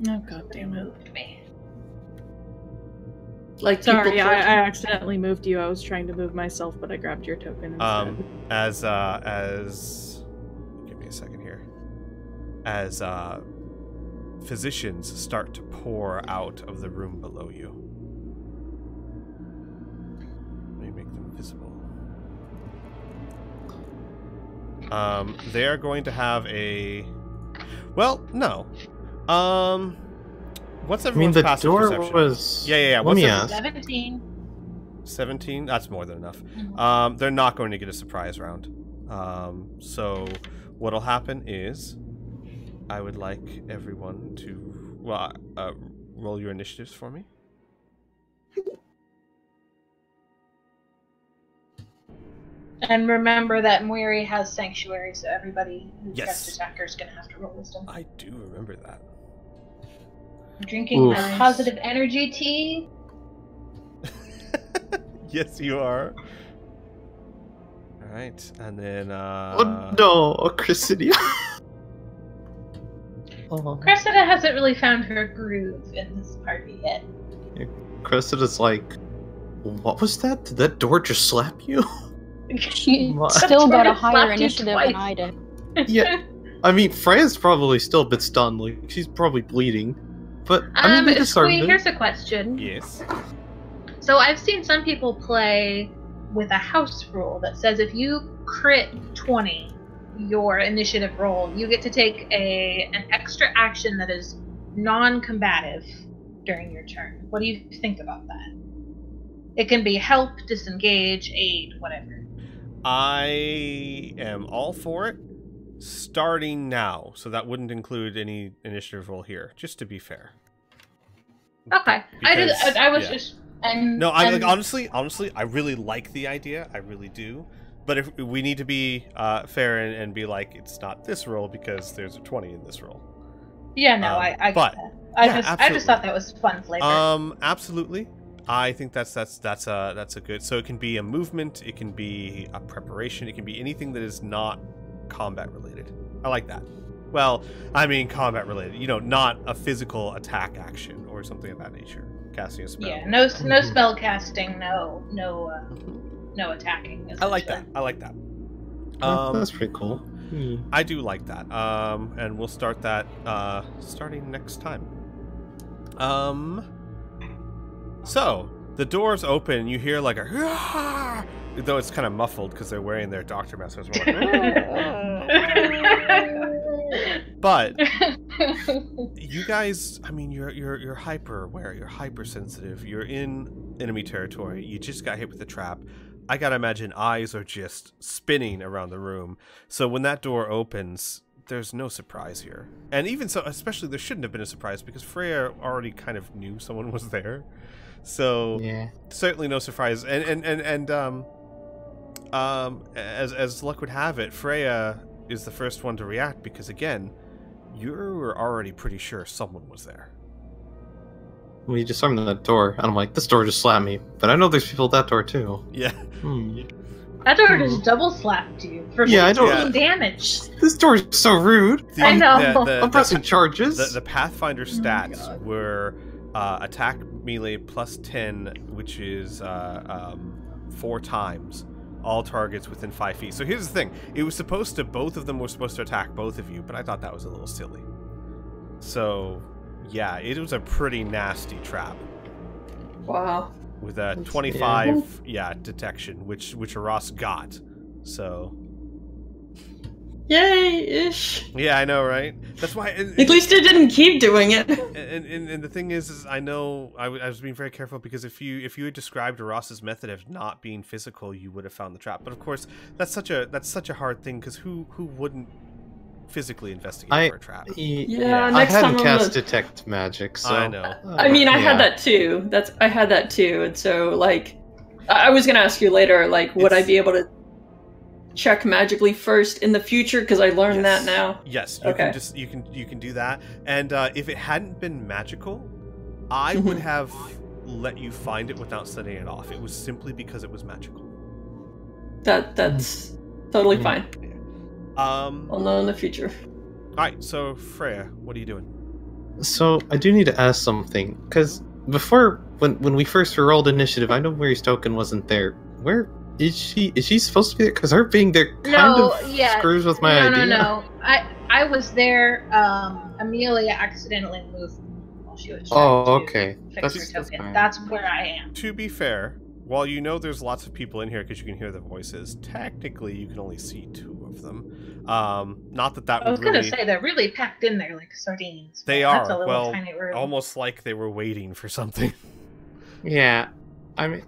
Oh, god damn it. Moved me. Like Sorry, people I accidentally moved you. I was trying to move myself, but I grabbed your token instead. As give me a second here. As physicians start to pour out of the room below you. Let me make them visible. They are going to have a... Well, no. What's everyone's the passive door perception? was... Yeah. Let What's me every- ask. 17. 17? That's more than enough. Mhm. They're not going to get a surprise round. So what'll happen is I would like everyone to roll your initiatives for me. And remember that Muiri has Sanctuary, so everybody who's Yes. guest attacker is going to have to roll wisdom. I do remember that. Drinking my Nice. positive energy tea. Yes, you are. All right, and then Oh no, Chrysidia. Oh. Cressida hasn't really found her groove in this party yet. Cressida's like, what was that? Did that door just slap you? She What? still got a That's why I higher slapped you initiative twice. than I did. Yeah. I mean, Freya's probably still a bit stunned. Like, she's probably bleeding. But, I mean, we disarmed Squee, it. here's a question. yes. So I've seen some people play with a house rule that says if you crit 20 your initiative roll, you get to take an extra action that is non-combative during your turn. What do you think about that? It can be help, disengage, aid, whatever. I am all for it. Starting now, so that wouldn't include any initiative roll here. Just to be fair. Okay. Because- I was yeah. just... I'm, No, I like I'm- honestly, I really like the idea. I really do. But if we need to be fair and be like, it's not this roll because there's a 20 in this roll. Yeah, no, I get but- that. I yeah, just absolutely. thought that was fun flavor. Absolutely. I think that's a good. So it can be a movement, it can be a preparation, it can be anything that is not combat related. I like that. Well, I mean combat related. You know, not a physical attack action or something of that nature. Casting a spell. Yeah, no spell casting, no attacking. I like that. essentially. I like that. That's pretty cool. I do like that. And we'll start that starting next time. So the doors open. You hear like a, though it's kind of muffled because they're wearing their doctor masks. So it's more like, but you guys, I mean, you're hyper aware. You're hypersensitive. You're in enemy territory. You just got hit with a trap. I gotta imagine eyes are just spinning around the room. So when that door opens, there's no surprise here. And even so, especially there shouldn't have been a surprise because Freya already kind of knew someone was there. So Yeah. certainly no surprise. And as luck would have it, Freya is the first one to react because again, you were already pretty sure someone was there. We disarmed that door, and I'm like, this door just slapped me. But I know there's people at that door too. Yeah. That door just double slapped you for Yeah, I 15 don't- damage. This door is so rude. I know. I'm pressing charges. The Pathfinder my stats God. were attack melee plus 10, which is 4 times all targets within 5 feet. So here's the thing: it was supposed to, both of them were supposed to attack both of you, but I thought that was a little silly. So yeah, it was a pretty nasty trap Wow. with a 25 detection, which Ross got. So Yay-ish. yeah, I know, right? That's why. At least it didn't keep doing it. And the thing is I know I was being very careful because if you had described Ross's method of not being physical, you would have found the trap. But of course, that's such a hard thing because who wouldn't physically investigate for a trap? Yeah, I next hadn't time I'm cast gonna- detect magic, so I know. I mean, I had Yeah. that too. I had that too, and so like, I was gonna ask you later, like, would I It's- be able to check magically first in the future? Because I learned Yes. that now. Yes, you Okay. can just you can do that. And if it hadn't been magical, I Mm-hmm. would have let you find it without setting it off. It was simply because it was magical. That's totally fine. I'll know in the future. Alright, so Freya, what are you doing? So I do need to ask something, because before, when we first rolled initiative, I know Mary's token wasn't there. Where is she? Is she supposed to be there? Because her being there kind of screws with my idea. No. I was there. Amelia accidentally moved while she was trying to fix her token. fine. That's where I am. To be fair, while you know there's lots of people in here because you can hear their voices, technically you can only see 2 of them. Not that I was gonna say they're really packed in there like sardines. They That's a are. little Well, tiny room. almost like they were waiting for something. Yeah, I mean,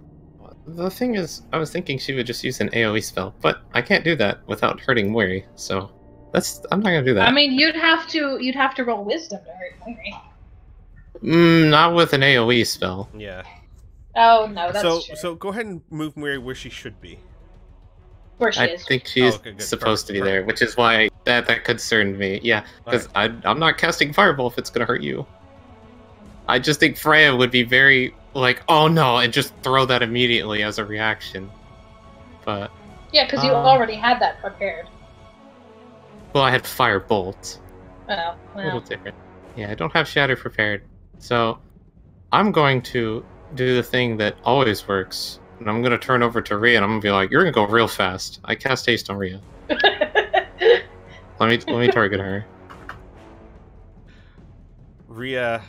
the thing is, I was thinking she would just use an AoE spell, but I can't do that without hurting Mori, so I'm not gonna do that. I mean, you'd have to roll wisdom to hurt Mary. Not with an AoE spell. Yeah. Oh no, that's true. So go ahead and move Miri where she should be. Where she I is. think she's okay, good. supposed to be Perfect. there, which is why that concerned me. Yeah, because I'm not casting Fireball if it's gonna hurt you. I just think Freya would be very like, oh no, and just throw that immediately as a reaction. But Yeah, because you already had that prepared. well, I had Firebolt. Oh, A little well. different. Yeah, I don't have Shatter prepared, so I'm going to do the thing that always works. And I'm gonna turn over to Rhea and I'm gonna be like, "You're gonna go real fast." I cast haste on Rhea. Let me target her. Rhea,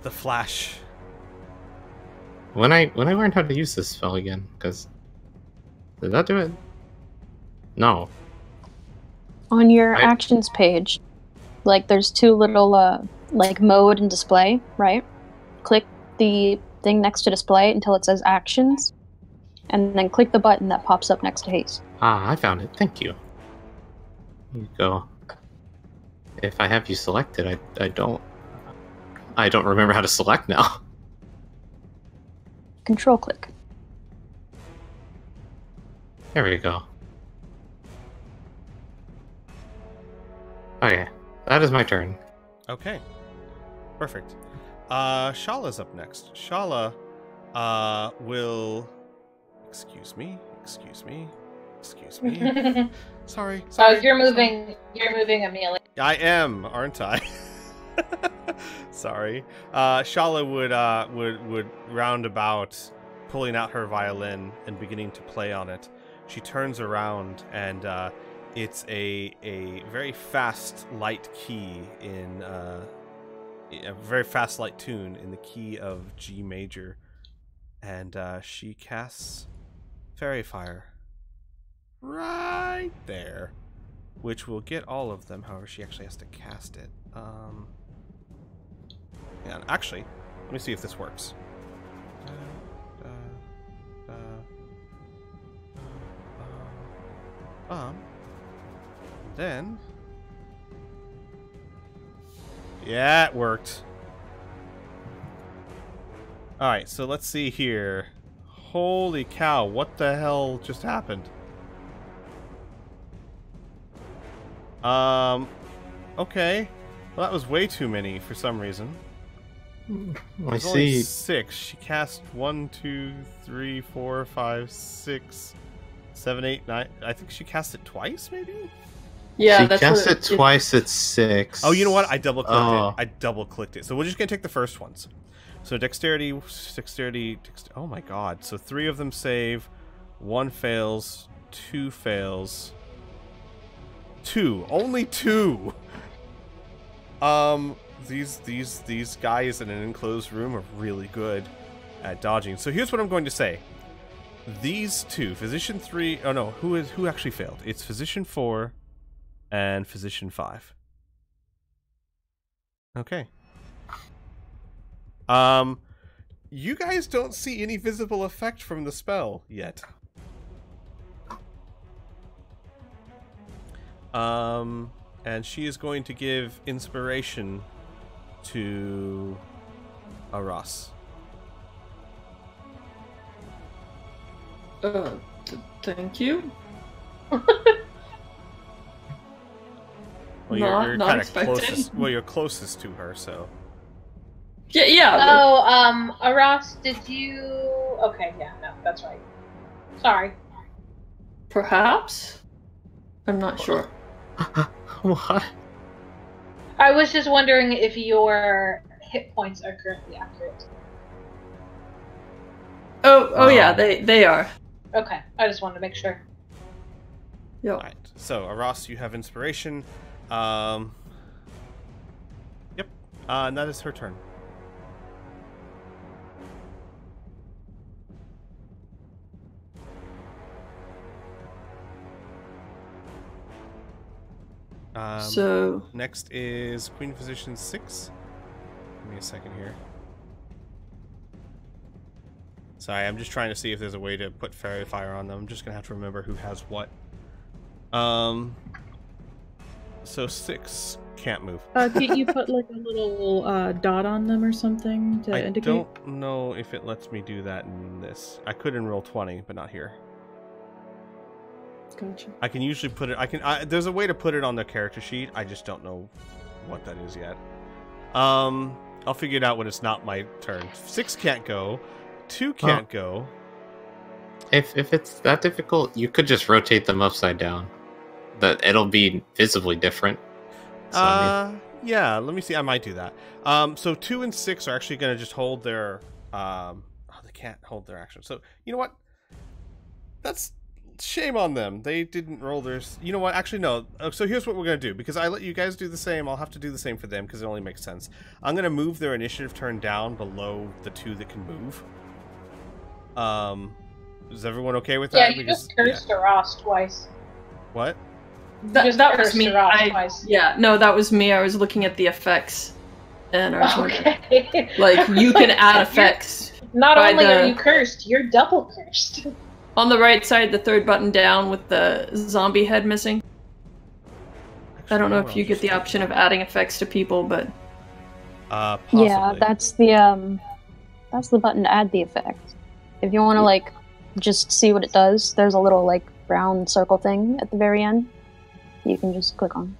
the Flash. When I learned how to use this spell again, because did that do it? No. On your I- actions page, like there's 2 little like mode and display, right? Click the thing next to display until it says actions, and then click the button that pops up next to haste. Ah, I found it. Thank you. Here you go. If I have you selected, I don't remember how to select now. Control click. There we go. Okay, that is my turn. Okay. Perfect. Shala's up next. Shala will Excuse me. Sorry. You're moving Amelia. I am, aren't I? Sorry. Shala would round about, pulling out her violin and beginning to play on it. She turns around and it's a very fast light key in a very fast light tune in the key of G major, and she casts Fairy Fire right there, which will get all of them. However, she actually has to cast it. Yeah, actually, let me see if this works. Then, yeah, it worked. All right, so let's see here. Holy cow! What the hell just happened? Okay. Well, that was way too many for some reason. I There's only see. 6. She cast 1, 2, 3, 4, 5, 6, 7, 8, 9. I think she cast it twice, maybe? Yeah, She that's cast what it twice at 6. Oh, you know what? I double clicked Oh. it. I double clicked it. So we're just gonna take the first ones. So dexterity. Oh my god. So 3 of them save, 1 fails, 2 fails. 2. Only 2. These guys in an enclosed room are really good at dodging. So here's what I'm going to say. These 2, Physician 3. Oh no, who actually failed? It's Physician 4 and Physician 5. Okay. You guys don't see any visible effect from the spell yet. And she is going to give inspiration to Aras. Thank you. Well, you're Not kind of expecting. closest. Well, you're closest to her, so. Yeah. Oh, Aras, did you... Okay, yeah, no, that's right. Sorry. Perhaps? I'm not sure. What? I was just wondering if your hit points are currently accurate. Oh yeah, they are. Okay, I just wanted to make sure. Yep. Alright, so Aras, you have inspiration. Yep, and that is her turn. So Next is Queen Physician 6. Give me a second here. Sorry, I'm just trying to see if there's a way to put Fairy Fire on them. I'm just gonna have to remember who has what. So 6 can't move. Can't you put like a little dot on them or something to indicate? I don't know if it lets me do that in this. I could in roll 20, but not here. Gotcha. I can usually put it. There's a way to put it on the character sheet. I just don't know what that is yet. I'll figure it out when it's not my turn. 6 can't go. 2 can't go. If it's that difficult, you could just rotate them upside down. That it'll be visibly different. So, yeah. Let me see. I might do that. So 2 and 6 are actually going to just hold their. They can't hold their action. So you know what? That's. Shame on them. They didn't roll theirs. You know what? Actually, no. So here's what we're going to do. Because I let you guys do the same, I'll have to do the same for them because it only makes sense. I'm going to move their initiative turn down below the 2 that can move. Is everyone okay with that? Yeah, you just cursed Aras twice. What? That was me. Twice. Yeah, no, that was me. I was looking at the effects. And I was okay. like, you can add effects. Not only are you cursed, you're double cursed. On the right side, the third button down with the zombie head missing. I don't know if you get the option of adding effects to people, but... Possibly. Yeah, that's the button to add the effect. If you want to, like, just see what it does, there's a little, like, brown circle thing at the very end. You can just click on.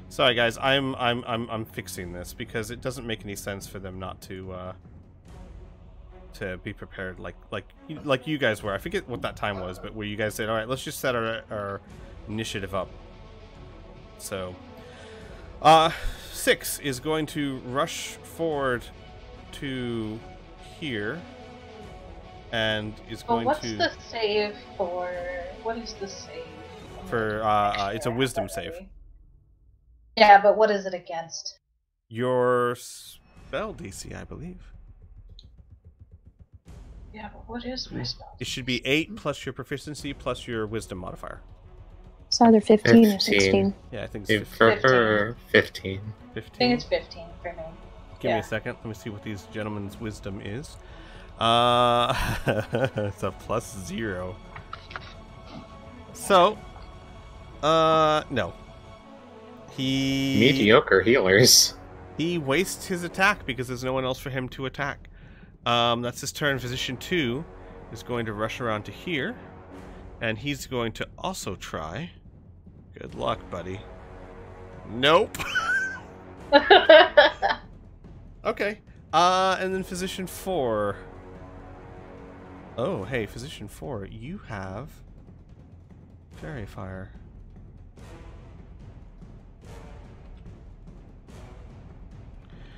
Sorry, guys. I'm fixing this because it doesn't make any sense for them not to be prepared like you guys were. I forget what that time was, but where you guys said, all right, let's just set our initiative up. So 6 is going to rush forward to here and is going what's to... the save for... What is the save? For, it's a wisdom save. Yeah, but what is it against? Your spell DC, I believe. Yeah, but what is my spell? It should be 8 plus your proficiency plus your wisdom modifier. It's either 15 or 16. Yeah, I think it's 15. For 15. 15. I think it's 15 for me. Give me a second. Let me see what these gentlemen's wisdom is. It's a +0. So, no. Mediocre healers. He wastes his attack because there's no one else for him to attack. That's his turn. Physician 2 is going to rush around to here. And he's going to also try. Good luck, buddy. Nope. Okay. And then Physician 4. Oh, hey, Physician 4, you have Fairy Fire.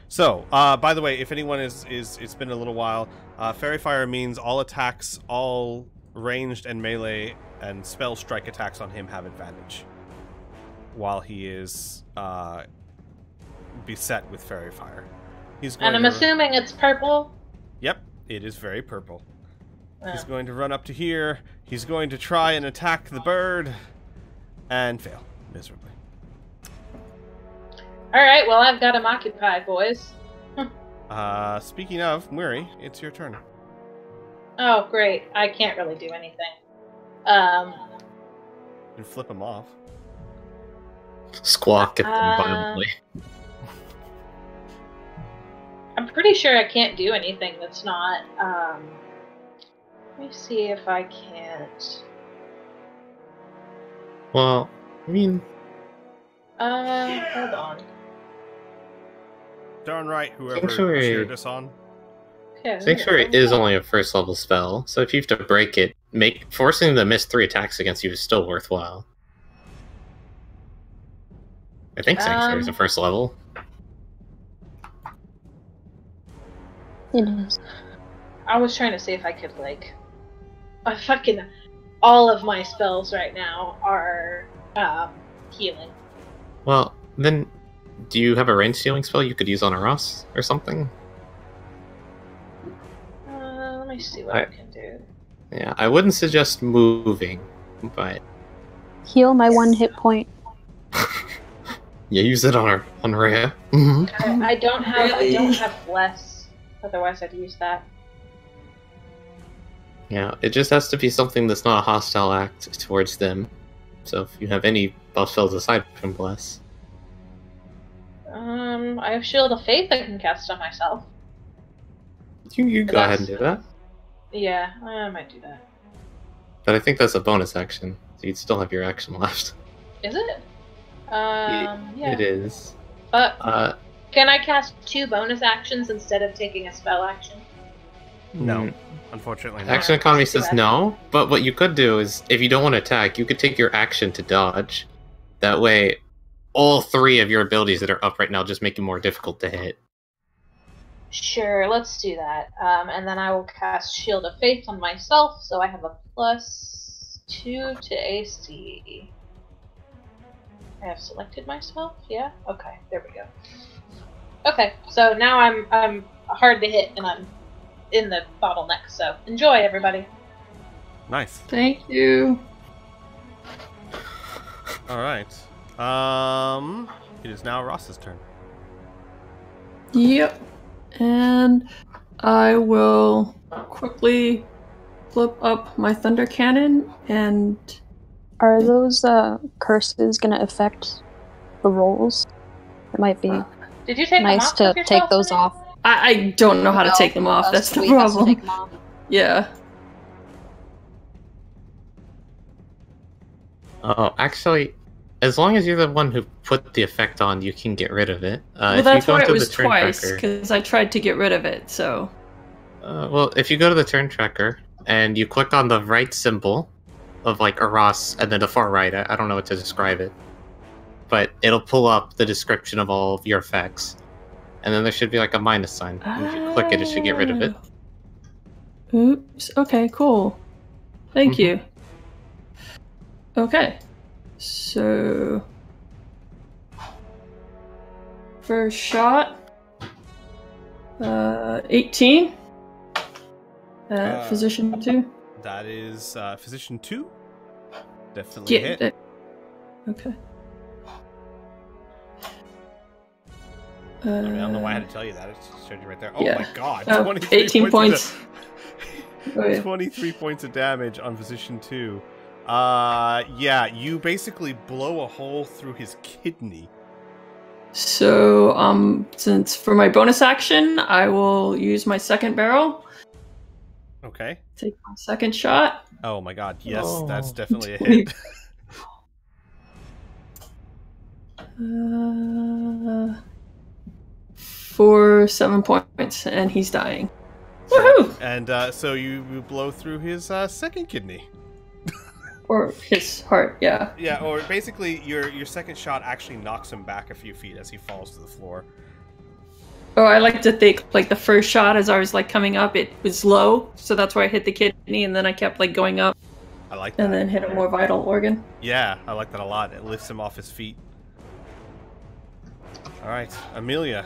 So, by the way, if anyone it's been a little while, Fairy Fire means all attacks, all ranged and melee and spell strike attacks on him have advantage while he is beset with Fairy Fire. He's going and I'm assuming it's purple? Yep, it is very purple. Oh. He's going to run up to here. He's going to try and attack the bird and fail miserably. Alright, well, I've got him occupied, boys. Speaking of, Muri, it's your turn. Oh, great. I can't really do anything. You can flip him off. Squawk at them violently. I'm pretty sure I can't do anything that's not, let me see if I can't. Well, I mean... hold on. Darn right, whoever Sanctuary... cheered us on. Okay, Sanctuary is only a first level spell, so if you have to break it forcing them to miss 3 attacks against you is still worthwhile. I think Sanctuary is the first level. It is. I was trying to see if I could, like... fucking... All of my spells right now are, healing. Well, then, do you have a ranged healing spell you could use on a Ross or something? Let me see what I can do. Yeah, I wouldn't suggest moving, but... Heal my 1 hit point. Yeah, use it on Rhea. I don't have bless. Otherwise, I'd use that. Yeah, it just has to be something that's not a hostile act towards them. So if you have any buff spells aside from bless. I have Shield of Faith I can cast on myself. You go ahead and do that. Yeah, I might do that. But I think that's a bonus action, so you'd still have your action left. Is it? Yeah. It is. Can I cast 2 bonus actions instead of taking a spell action? No, unfortunately not. Action economy says no, but what you could do is, if you don't want to attack, you could take your action to dodge. That way, all 3 of your abilities that are up right now just make it more difficult to hit. Sure, let's do that. And then I will cast Shield of Faith on myself, so I have a +2 to AC. I have selected myself? Yeah? Okay, there we go. Okay, so now I'm hard to hit and I'm in the bottleneck, so enjoy, everybody. Nice. Thank you. Alright. It is now Ross's turn. Yep. And I will quickly flip up my thunder cannon and... Are those curses going to affect the rolls? It might be Did you take nice them off to take those off. I don't know how to take them off. That's the problem. Yeah. Oh, actually, as long as you're the one who put the effect on, you can get rid of it. Well, that's why it was twice, because I tried to get rid of it, so... well, if you go to the turn tracker, and you click on the right symbol of, like, a Ross, and then the far right, I don't know what to describe it, but it'll pull up the description of all of your effects. And then there should be, like, a minus sign. And if you click it, it should get rid of it. Oops. Okay, cool. Thank you. Okay. So... First shot. 18. Physician 2. That is Physician 2. Definitely hit. Okay. I don't know why I had to tell you that. It showed you right there. Oh yeah. my god. 18 points. 23 points of damage on Physician 2. Yeah, you basically blow a hole through his kidney. So, since for my bonus action, I will use my second barrel. Okay. Take my second shot. Oh my god, yes, that's definitely a hit. For 7 points, and he's dying. Woohoo! And so you blow through his second kidney. Or his heart, yeah. Yeah, or basically your second shot actually knocks him back a few feet as he falls to the floor. Oh, I like to think, like, the first shot as I was, like, coming up, it was low, so that's why I hit the kidney, and then I kept, like, going up. I like that. And then hit a more vital organ. Yeah, I like that a lot. It lifts him off his feet. Alright, Amelia.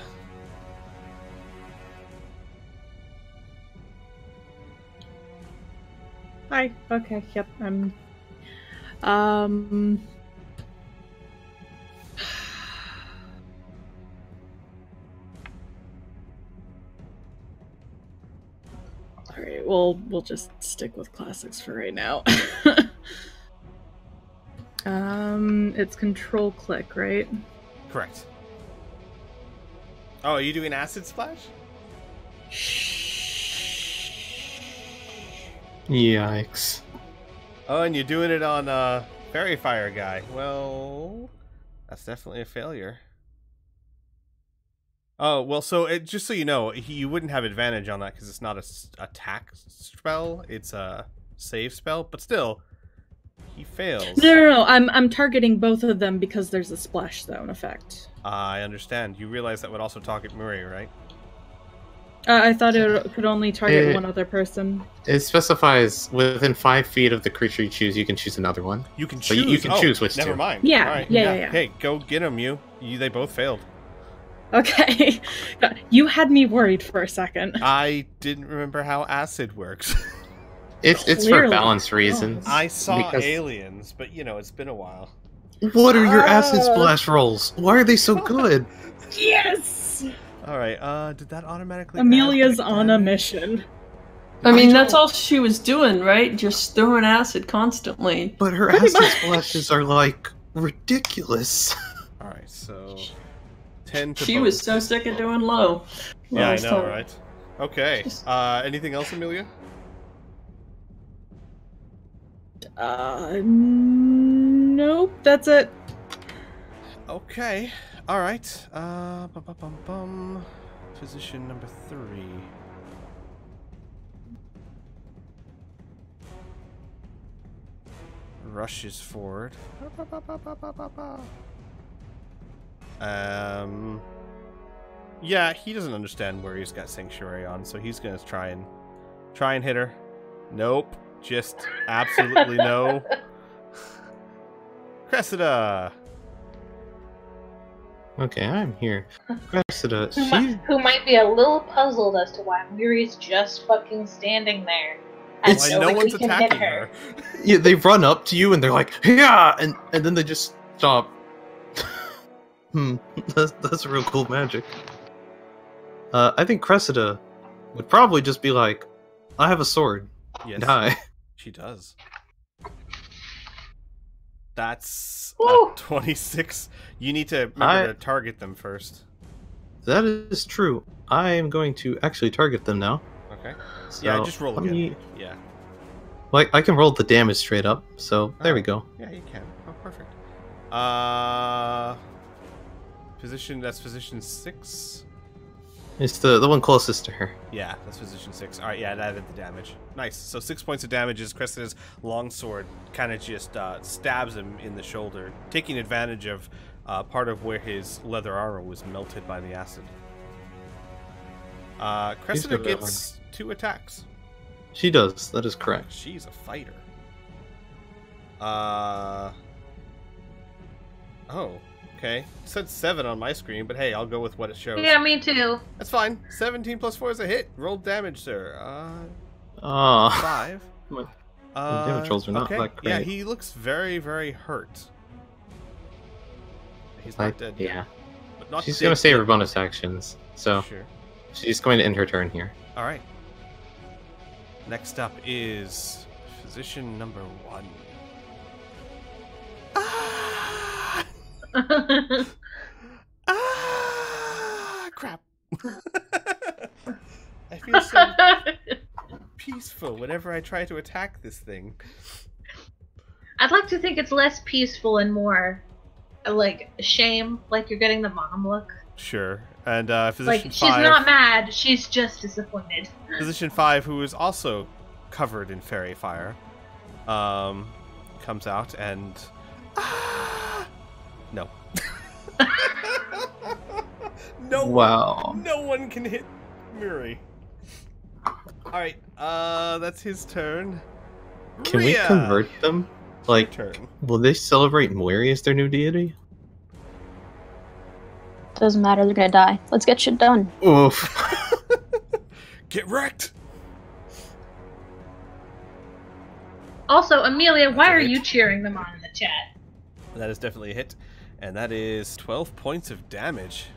Hi. Okay. Yep. Alright, we'll just stick with classics for right now. It's control click, right? Correct. Oh, are you doing acid splash? Yikes. Oh, and you're doing it on Fairy Fire guy. Well, that's definitely a failure. Oh, well, so just so you know, you wouldn't have advantage on that because it's not a attack spell. It's a save spell, but still, he fails. No. I'm targeting both of them because there's a splash zone effect. I understand. You realize that would also target Murray, right? I thought it could only target one other person. It specifies within 5 feet of the creature you choose, you can choose another one. You can So choose. you can choose which Never two. mind. Yeah, All right. yeah. Hey, go get them, you. They both failed. Okay. You had me worried for a second. I didn't remember how acid works. It's for Clearly. balance reasons. I saw because- aliens, but it's been a while. What are your acid splash rolls? Why are they so good? Yes! All right. Did that automatically? Amelia's add on a damage? mission. I mean, that's all she was doing, right? Just throwing acid constantly. But her acid splashes are like ridiculous. All right. So 10 to She both. was so sick of doing low. Yeah, I last know, time. right? Okay. Anything else, Amelia? Nope, that's it. Okay. All right. Position number 3. Rushes forward. Yeah, he doesn't understand where he's got Sanctuary on, so he's gonna try and hit her. Nope. Just absolutely no. Cressida! Okay, I'm here. Cressida, Who might be a little puzzled as to why Miri's just fucking standing there. And It's- Why no nobody one's can hit attacking her. her. Yeah, they run up to you and they're like, yeah, and then they just stop. That's real cool magic. I think Cressida would probably just be like, I have a sword. Yes, Die. she does. That's Woo! 26. You need to remember to target them first. That is true. I am going to actually target them now. Okay. So Yeah, just roll let again. me- Yeah. Like, I can roll the damage straight up, so there we go. Yeah, you can. Oh, perfect. That's position 6. It's the one closest to her. Yeah, that's position 6. All right, yeah, it added the damage. Nice. So 6 points of damage as Cressida's longsword kind of just stabs him in the shoulder, taking advantage of part of where his leather armor was melted by the acid. Cressida good at gets 2 attacks. She does. That is correct. She's a fighter. Oh, okay. It said 7 on my screen, but hey, I'll go with what it shows. Yeah, me too. That's fine. 17 plus 4 is a hit. Roll damage, sir. 5. My damage rolls are not okay. that great. Yeah, he looks very, very hurt. He's not dead yet, Yeah. but not She's dead gonna save yet. her bonus actions, so Sure. she's going to end her turn here. All right. Next up is physician number 1. Ah! Ah! Crap. I feel so peaceful whenever I try to attack this thing. I'd like to think it's less peaceful and more like shame, like you're getting the mom look. Sure. And physician Like 5. she's not mad, she's just disappointed. Physician 5, who is also covered in fairy fire, comes out and no. No. Wow. No one can hit Miri. All right. That's his turn. Can we Rhea, convert them? Like, your turn. will they celebrate Moiri as their new deity? Doesn't matter, they're gonna die. Let's get shit done. Oof. Get wrecked. Also, Amelia, why That's a are hit. you cheering them on in the chat? That is definitely a hit, and that is 12 points of damage.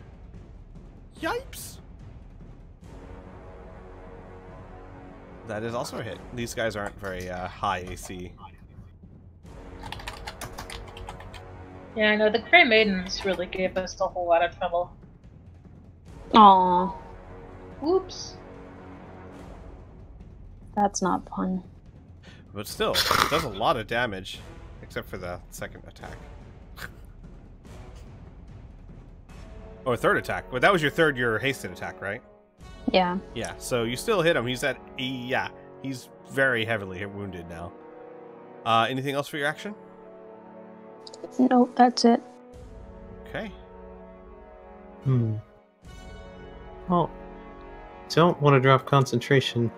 Yipes! That is also a hit. These guys aren't very high AC. Yeah, I know the Grey Maidens really gave us a whole lot of trouble. Aww, Whoops. that's not fun. But still, it does a lot of damage, except for the second attack. Or third attack. Well, that was your hasted attack, right? Yeah. Yeah, so you still hit him. He's at, yeah, he's very heavily wounded now. Anything else for your action? Nope, that's it. Okay. Well, don't want to drop concentration.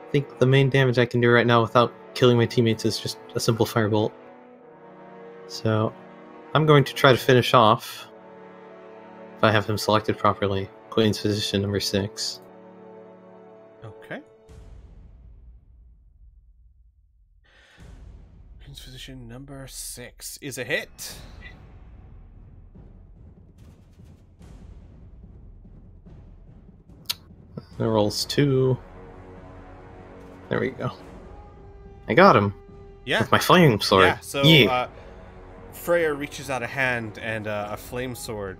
I think the main damage I can do right now without killing my teammates is just a simple firebolt. So, I'm going to try to finish off, if I have him selected properly, Queen's Physician number 6. Okay. Queen's Physician number 6 is a hit. It rolls 2. There we go. I got him. Yeah. With my flame sword. Yeah, so Freya reaches out a hand and a flame sword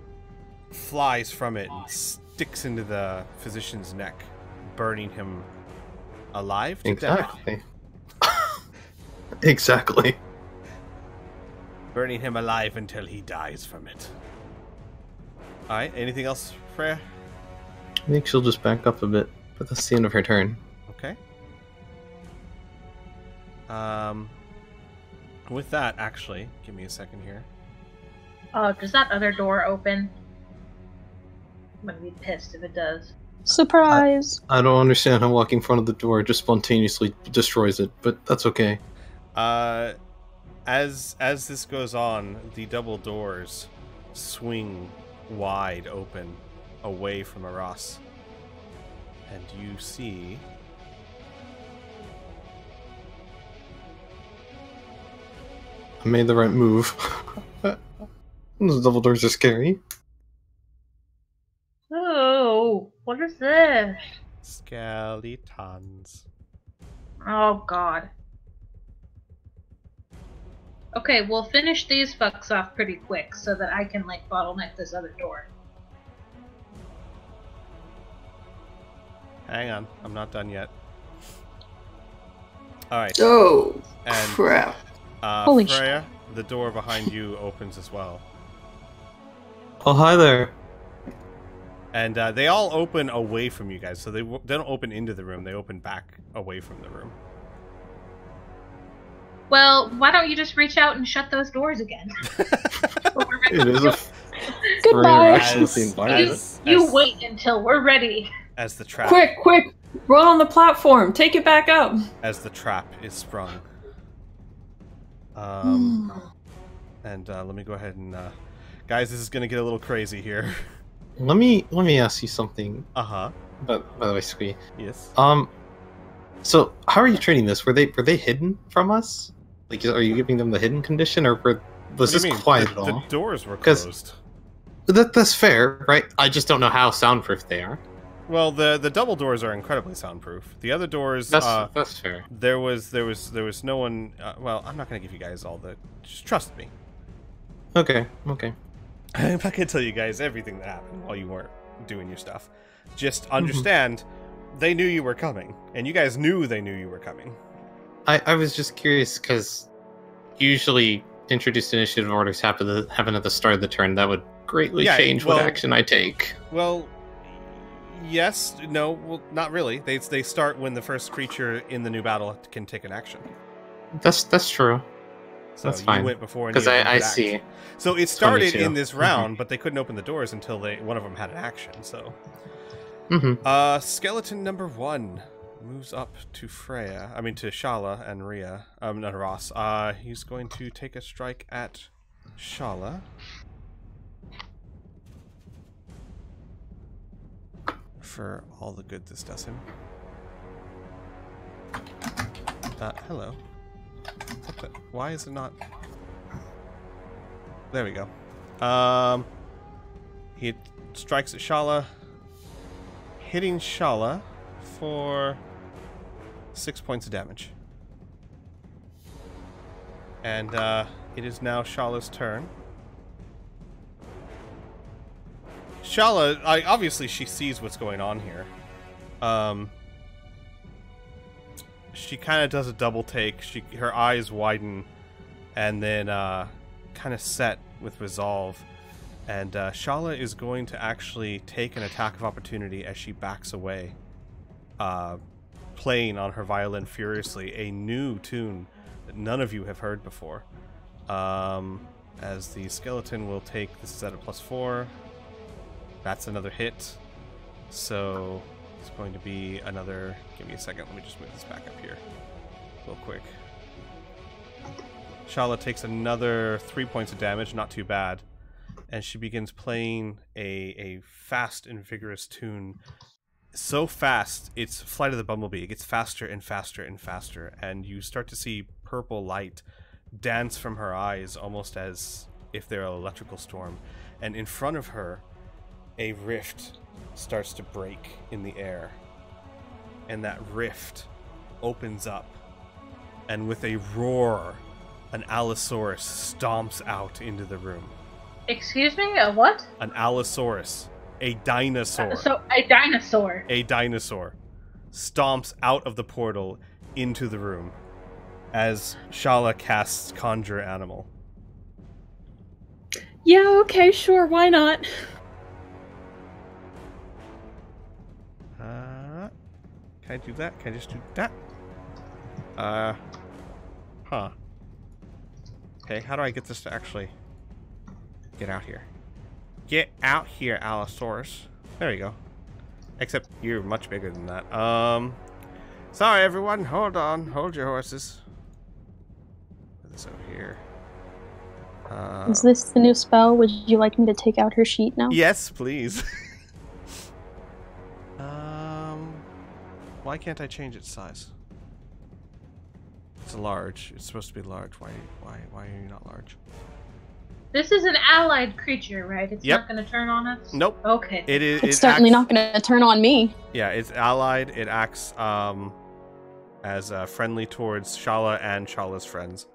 flies from it and sticks into the physician's neck, burning him alive to death. Exactly. Exactly. Burning him alive until he dies from it. Alright, anything else, Freya? I think she'll just back up a bit, but that's the end of her turn. Okay. With that, actually, give me a second here. Does that other door open? I'm gonna be pissed if it does. Surprise! I don't understand how walking in front of the door just spontaneously destroys it, but that's okay. As this goes on, the double doors swing wide open away from Aras. And you see I made the right move. Those double doors are scary. Oh, what is this? skeletons. Oh god. Okay, we'll finish these fucks off pretty quick so that I can, like, bottleneck this other door. Hang on, I'm not done yet. Alright. Oh, And crap. Holy Freya, the door behind you opens as well. Oh, hi there. And they all open away from you guys, so they don't open into the room, they open back away from the room. Well, why don't you just reach out and shut those doors again? It is a Goodbye. interaction with the environment. You wait until we're ready. As the trap Quick! Run on the platform! Take it back up! as the trap is sprung. And let me go ahead and guys, this is gonna get a little crazy here. Let me ask you something. Uh-huh. By the way, Squee. Yes. So how are you treating this? Were they hidden from us? Like, are you giving them the hidden condition, or was What do this you mean? quiet at The all? doors were 'Cause- closed. That's fair, right? I just don't know how soundproof they are. Well, the double doors are incredibly soundproof. The other doors, That's fair. there was no one. Well, I'm not gonna give you guys all the. Just trust me. Okay. I'm not gonna tell you guys everything that happened while you weren't doing your stuff. Just understand, they knew you were coming, and you guys knew they knew you were coming. I was just curious because Usually, introduced initiative orders happen at the start of the turn. That would greatly Yeah, change well- what action I take. Well, yes, no, well, not really. They start when the first creature in the new battle can take an action. That's true. So That's you fine. went before and Because you I didn't see. act. So it started 22. in this round, but they couldn't open the doors until one of them had an action. So, Mm-hmm. skeleton number 1 moves up to Freya. I mean to Shala and Rhea. Not Ross. He's going to take a strike at Shala. For all the good this does him. Hello. What the? Why is it not? There we go. He strikes at Shala, hitting Shala for 6 points of damage. And it is now Shala's turn. Shala, obviously she sees what's going on here. She kind of does a double take. Her eyes widen, and then kind of set with resolve. And Shala is going to actually take an attack of opportunity as she backs away playing on her violin furiously, a new tune that none of you have heard before. As the skeleton will take, this is at a +4. That's another hit. So it's going to be another, give me a second, let me just move this back up here real quick. Shala takes another 3 points of damage, not too bad. And she begins playing a fast and vigorous tune. So fast, it's Flight of the Bumblebee. It gets faster and faster and faster. And you start to see purple light dance from her eyes, almost as if they're an electrical storm. And in front of her, a rift starts to break in the air. And that rift opens up. And with a roar, an Allosaurus stomps out into the room. Excuse me? A what? An Allosaurus. A dinosaur. So, a dinosaur. A dinosaur stomps out of the portal into the room as Shala casts Conjure Animal. Yeah, okay, sure, why not? Can I do that? Can I just do that? Huh. Okay, how do I get this to actually get out here? Get out here, Allosaurus. There you go. Except you're much bigger than that. Sorry everyone, hold on. Hold your horses. Put this over here. Is this the new spell? Would you like me to take out her sheet now? Yes, please. Why can't I change its size? It's large. It's supposed to be large. Why are you not large? This is an allied creature, right? It's not going to turn on us? Nope. Okay. It is. It's certainly not going to turn on me. Yeah, it's allied. It acts as friendly towards Shala and Shala's friends.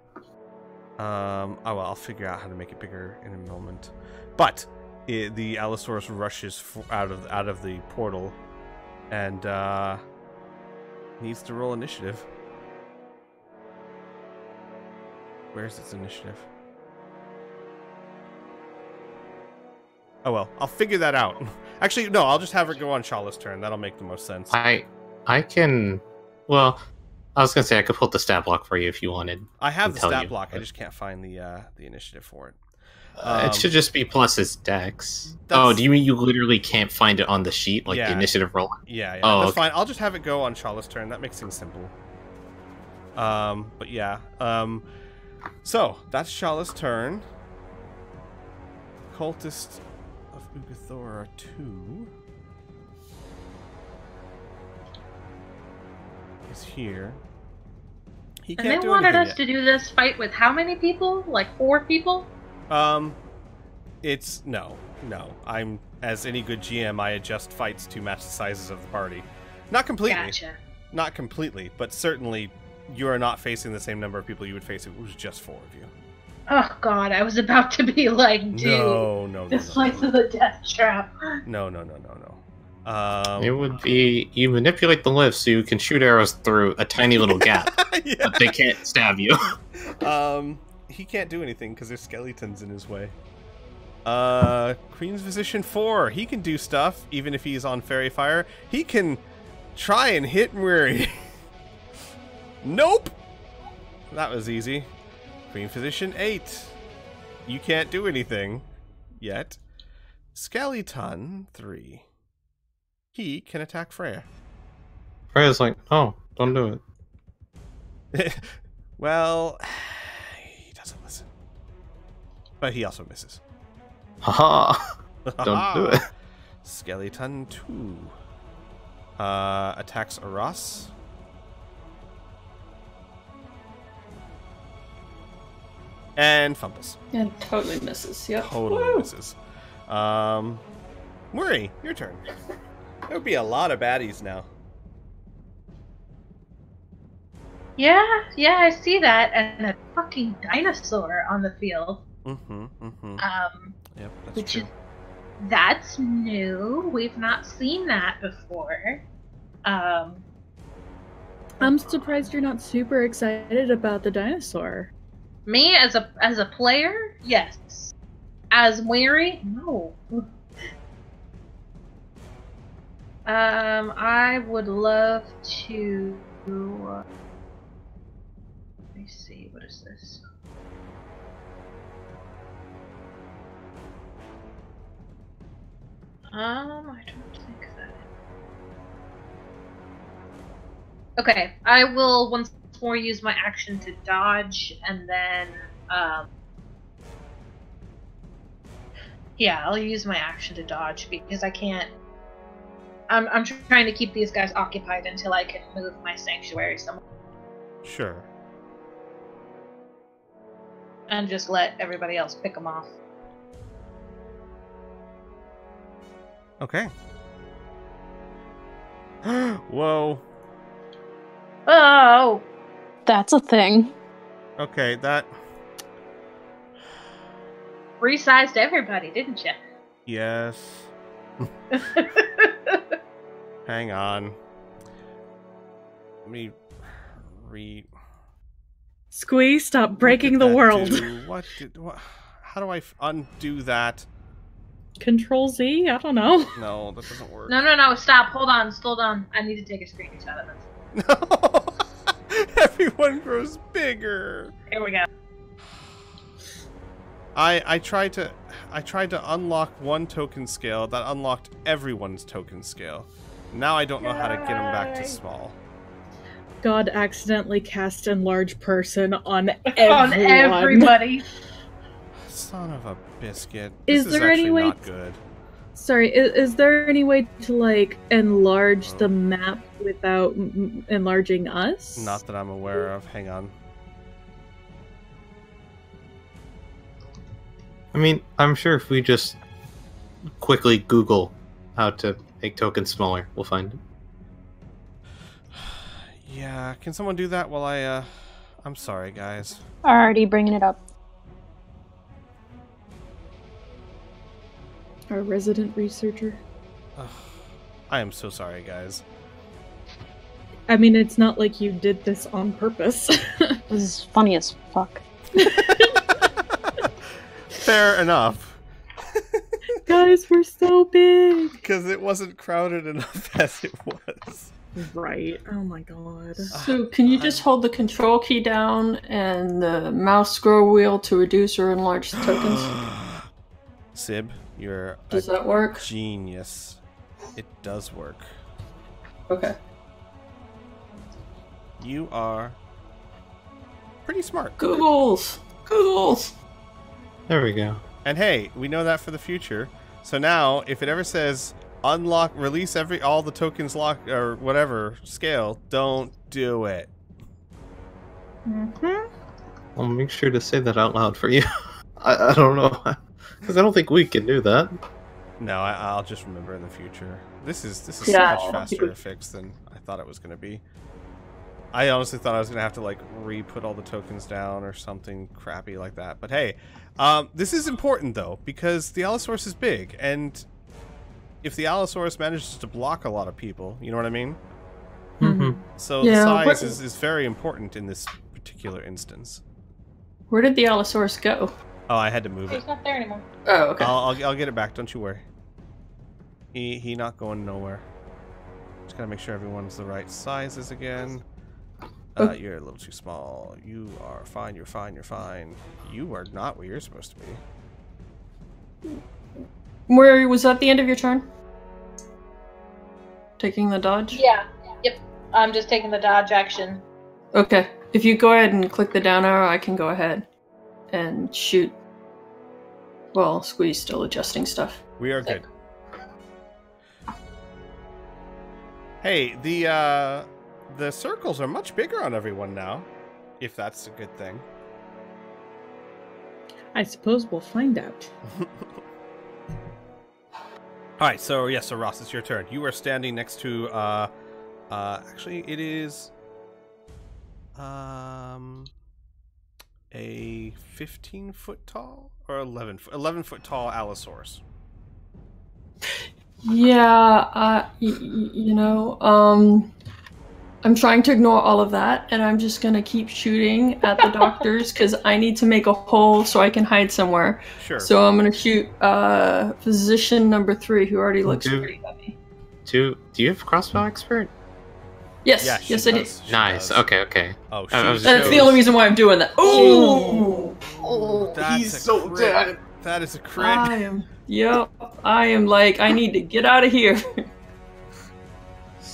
Oh well, I'll figure out how to make it bigger in a moment. But the Allosaurus rushes out of the portal, and needs to roll initiative. Where's its initiative? Oh well, I'll figure that out. Actually, no, I'll just have her go on Shala's turn. That'll make the most sense. I can. Well, I was gonna say I could pull the stat block for you if you wanted. I have the stat block. But... I just can't find the initiative for it. It should just be plus his dex. Oh, do you mean you literally can't find it on the sheet, like the initiative roll? Yeah, yeah. Oh, that's okay. fine. I'll just have it go on Shala's turn. That makes things simple. But yeah. So that's Shala's turn. Cultist of Ugathor are 2. Is here. He can't And they do wanted anything us to do this fight with how many people? Like 4 people? It's no. I'm, as any good GM, I adjust fights to match the sizes of the party. Not completely. Gotcha. Not completely, but certainly you are not facing the same number of people you would face if it was just 4 of you. Oh god, I was about to be like, dude, No. this place is a death trap. No. It would be you manipulate the lift so you can shoot arrows through a tiny little gap, yeah. but they can't stab you. He can't do anything because there's skeletons in his way. Queen's Physician 4. He can do stuff even if he's on Fairy Fire. He can try and hit Murray. Nope. That was easy. Queen Physician 8. You can't do anything yet. Skeleton 3. He can attack Freya. Freya's like, oh, don't do it. Well, he doesn't listen. But he also misses. Haha! Don't do it. Skeleton 2. Attacks Aras. And fumbles. And totally misses. Yep. Totally misses. Murray, your turn. There would be a lot of baddies now. Yeah, I see that, and a fucking dinosaur on the field. Yep, that's Which true. that's new. We've not seen that before. I'm surprised you're not super excited about the dinosaur. Me as a player, yes. As Mary, no. I would love to. Let me see. What is this? I don't think that. Okay, I will once more use my action to dodge, and then yeah, I'll use my action to dodge because I can't. I'm trying to keep these guys occupied until I can move my sanctuary somewhere. Sure. And just let everybody else pick them off. Okay. Whoa. Oh! That's a thing. Okay, that... Resized everybody, didn't you? Yes. Hang on. Let me read... Squeeze, stop breaking the world. How do I undo that? Control Z? I don't know. No, that doesn't work. No, stop. Hold on. I need to take a screenshot of this. No! Everyone grows bigger. Here we go. I tried to unlock one token scale that unlocked everyone's token scale. Now I don't know how to get them back to small. God accidentally cast enlarge person on On everybody. Son of a biscuit. Is This there actually any way not good. Sorry, is there any way to, like, enlarge the map without enlarging us? Not that I'm aware of. Hang on. I mean, I'm sure if we just quickly Google how to make tokens smaller, we'll find it. Yeah, can someone do that while I'm sorry, guys. Already bringing it up. Our resident researcher. Ugh. I am so sorry, guys. I mean, it's not like you did this on purpose. This is funny as fuck. Fair enough. Guys, we're so big! Because it wasn't crowded enough as it was. Right. Oh my god. So can you just hold the control key down and the mouse scroll wheel to reduce or enlarge the tokens? Sib, you're Does a that work? genius. It does work. Okay. You are pretty smart. Googles! There we go. And hey, we know that for the future. So now, if it ever says release all the tokens lock or whatever scale, don't do it. I'll make sure to say that out loud for you. I don't know, because I don't think we can do that. No, I'll just remember in the future. This is Yeah. so much faster to fix than I thought it was going to be. I honestly thought I was going to have to, like, re-put all the tokens down or something crappy like that. But hey, this is important, though, because the Allosaurus is big, and if the Allosaurus manages to block a lot of people, you know what I mean? Mm-hmm. So Yeah, the size is very important in this particular instance. Where did the Allosaurus go? Oh, I had to move it. He's not there anymore. Oh, okay. I'll get it back, don't you worry. He not going nowhere. Just gotta make sure everyone's the right sizes again. Okay. You're a little too small. You are fine, you're fine, you're fine. You are not where you're supposed to be. Where was that the end of your turn? Taking the dodge? Yeah. Yep. I'm just taking the dodge action. Okay. If you go ahead and click the down arrow, I can go ahead and shoot. Well, Squeeze still adjusting stuff. We are good. Hey, the circles are much bigger on everyone now, if that's a good thing. I suppose we'll find out. Alright, so Ross, it's your turn. You are standing next to, actually, it is, a 15-foot tall, or 11-foot tall Allosaurus. Yeah, I'm trying to ignore all of that, and I'm just gonna keep shooting at the doctors, because I need to make a hole so I can hide somewhere. Sure. So I'm gonna shoot physician number 3, who already looks Okay. pretty heavy. Do you have crossbow expert? Yes, Yeah, yes, she I did. does. She Nice. does. Okay. Oh, I was That's just- the only reason why I'm doing that. Ooh! That's he's a so crit. dead. That is a crit. I am like, I need to get out of here.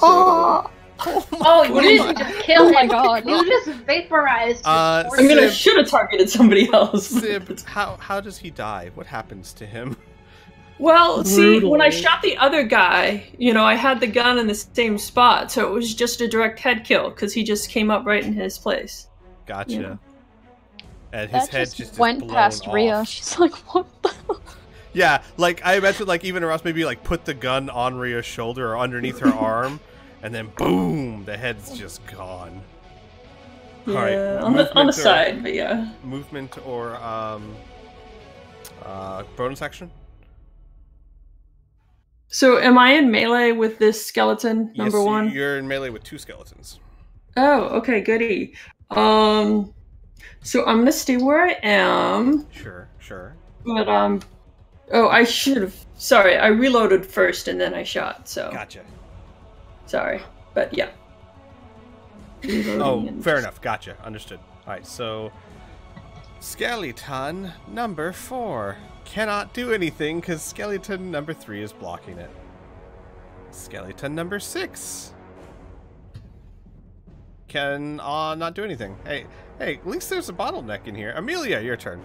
Oh! Oh, you didn't just kill Oh my him. God. You just vaporized his I'm I'm gonna Sib- should have targeted somebody else. Sib, how does he die? What happens to him? Well, see, when I Brutally. shot the other guy, I had the gun in the same spot, so it was just a direct head kill because he just came up right in his place. Gotcha. Yeah. And his That head just is went blown past off. Rhea. She's like, what the? Yeah, like I imagine, like even Ross maybe like put the gun on Rhea's shoulder or underneath her arm, and then boom, the head's just gone. Yeah, All right, on the movement or- side, but yeah. Movement or bonus action. So, am I in melee with this skeleton number Yes, one? You're in melee with 2 skeletons. Oh, okay, goody. So I'm gonna stay where I am, Sure. but oh, I should have. Sorry, I reloaded first and then I shot. So Gotcha. sorry, but yeah. Reloading Oh, and- fair enough. Gotcha. Understood. All right, so skeleton number 4 cannot do anything because skeleton number 3 is blocking it. Skeleton number 6 can not do anything. Hey, at least there's a bottleneck in here. Amelia, your turn.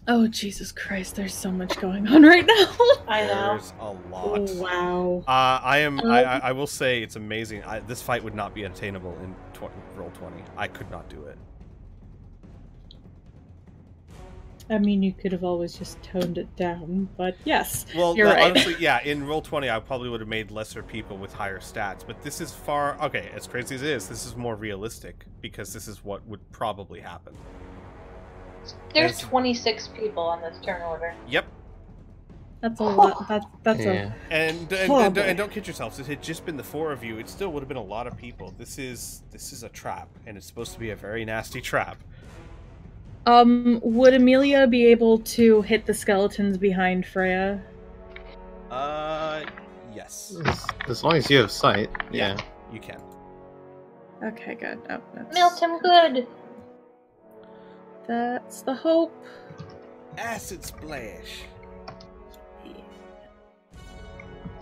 Oh, Jesus Christ, there's so much going on right now. I know. There's a lot. Oh, wow. I will say it's amazing. This fight would not be attainable in roll 20. I could not do it. I mean, you could have always just toned it down, but yes, Well, you're right. honestly, yeah, in roll 20, I probably would have made lesser people with higher stats, but this is far... Okay, as crazy as it is, this is more realistic, because this is what would probably happen. There's It's- 26 people on this turn order. Yep. That's a lot. That's Yeah. And Horrible. don't kid yourselves, if it had just been the 4 of you, it still would have been a lot of people. This is a trap, and it's supposed to be a very nasty trap. Would Amelia be able to hit the skeletons behind Freya? Yes. As long as you have sight, yeah. You can. Okay, good. Oh, Melt him good. That's the hope. Acid splash.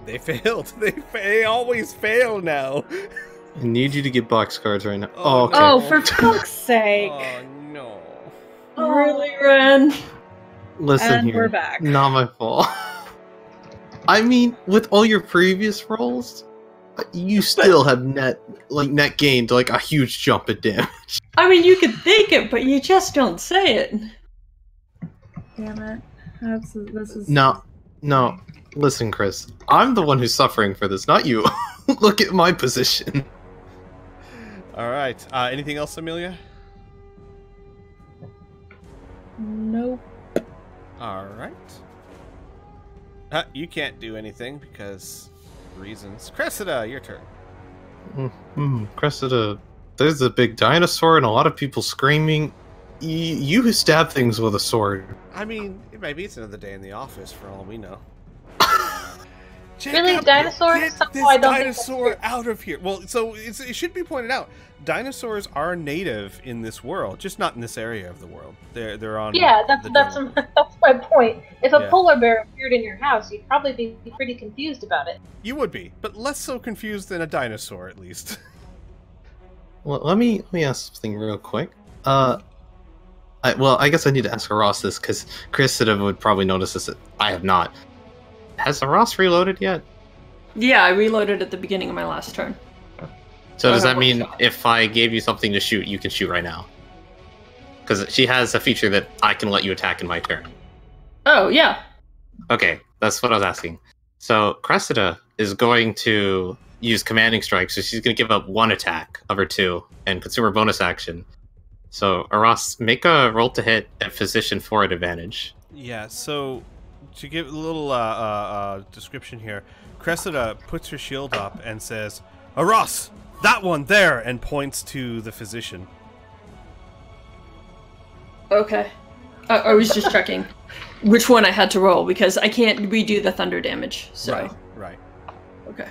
They failed. They always fail now. I need you to get box cards right now. Oh, Oh, okay. Oh, for fuck's sake! Oh no. Really, Ren? Listen and here. we're back. Not my fault. I mean, with all your previous rolls, you still have net gained like a huge jump in damage. I mean, you could think it, but you just don't say it. Damn it! This is No. Listen, Chris. I'm the one who's suffering for this, not you. Look at my position. All right. Anything else, Amelia? Nope. All right. You can't do anything because reasons. Cressida, your turn. Cressida, there's a big dinosaur and a lot of people screaming. You stab things with a sword. I mean, maybe it's another day in the office for all we know. Really, Jacob, dinosaurs? Get Somehow this I don't think that's dinosaur true. out of here. Well, so it should be pointed out, dinosaurs are native in this world, just not in this area of the world. They're on. Yeah, the that's general- that's my point. If a Yeah. polar bear appeared in your house, you'd probably be pretty confused about it. You would be, but less so confused than a dinosaur, at least. Well, let me ask something real quick. I guess I need to ask Ross this because Cressida would probably notice this. I have not. Has Ross reloaded yet? Yeah, I reloaded at the beginning of my last turn. So does I that have one mean shot. if I gave you something to shoot, you can shoot right now? Because she has a feature that I can let you attack in my turn. Oh, yeah. Okay, that's what I was asking. So Cressida is going to use commanding strike, so she's going to give up 1 attack of her 2 and consume her bonus action. So Ross, make a roll to hit at Physician 4 at advantage. Yeah, so to give a little description here, Cressida puts her shield up and says, "Ross, that one there," and points to the physician. Okay. I was just checking which one I had to roll because I can't redo the thunder damage. So Right. okay.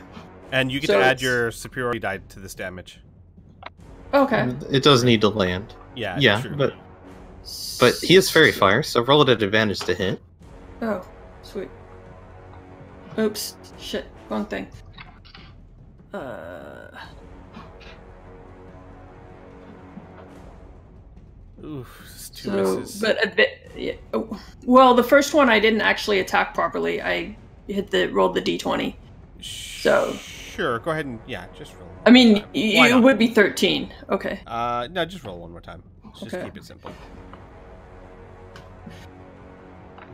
And you get to add your superiority die to this damage. Okay. It does need to land. Yeah, true. But he is fairy fire, so roll it at advantage to hit. Oh, sweet. Oops. Shit. Wrong thing. Oof, it's two misses. But yeah. Well, the first one I didn't actually attack properly. I rolled the d20. So sure, go ahead and just roll. I mean, it would be 13. Okay. No, just roll one more time. Let's just keep it simple.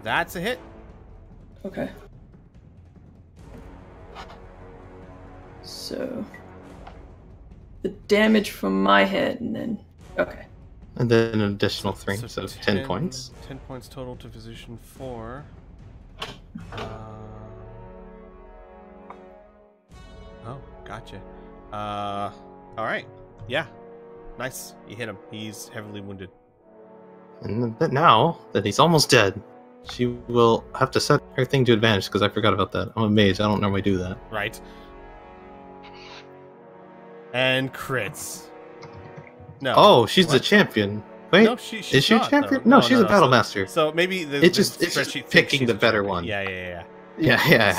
That's a hit. Okay. So the damage from my hit, and then and then an additional 3, so 10 points. 10 points total to Physician 4. Oh, gotcha. Alright. Yeah. Nice. You hit him. He's heavily wounded. And now that he's almost dead, she will have to set her thing to advantage, because I forgot about that. I'm a mage, I don't normally do that. Right. And crits. No. Oh, she's a champion. Wait, no, she's is she not, a champion? though. No, she's a battle master. So maybe it's just picking the better one. Yeah.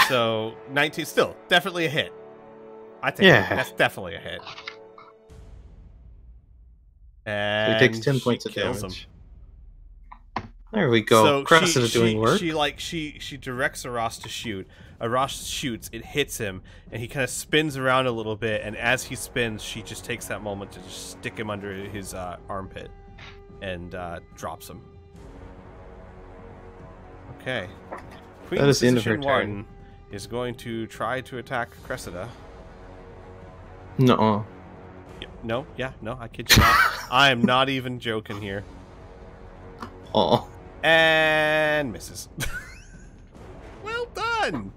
So 19, still definitely a hit. I think that's definitely a hit. And so he takes 10 points of damage. There we go. So Cressida doing work. She directs Aras to shoot. Aras shoots, it hits him, and he kind of spins around a little bit, and as he spins, she just takes that moment to just stick him under his armpit and drops him. Okay. Queen that is the end of her Warden turn. Is going to try to attack Cressida. No. No, I kid you not. I am not even joking here. Oh. And misses. Well done.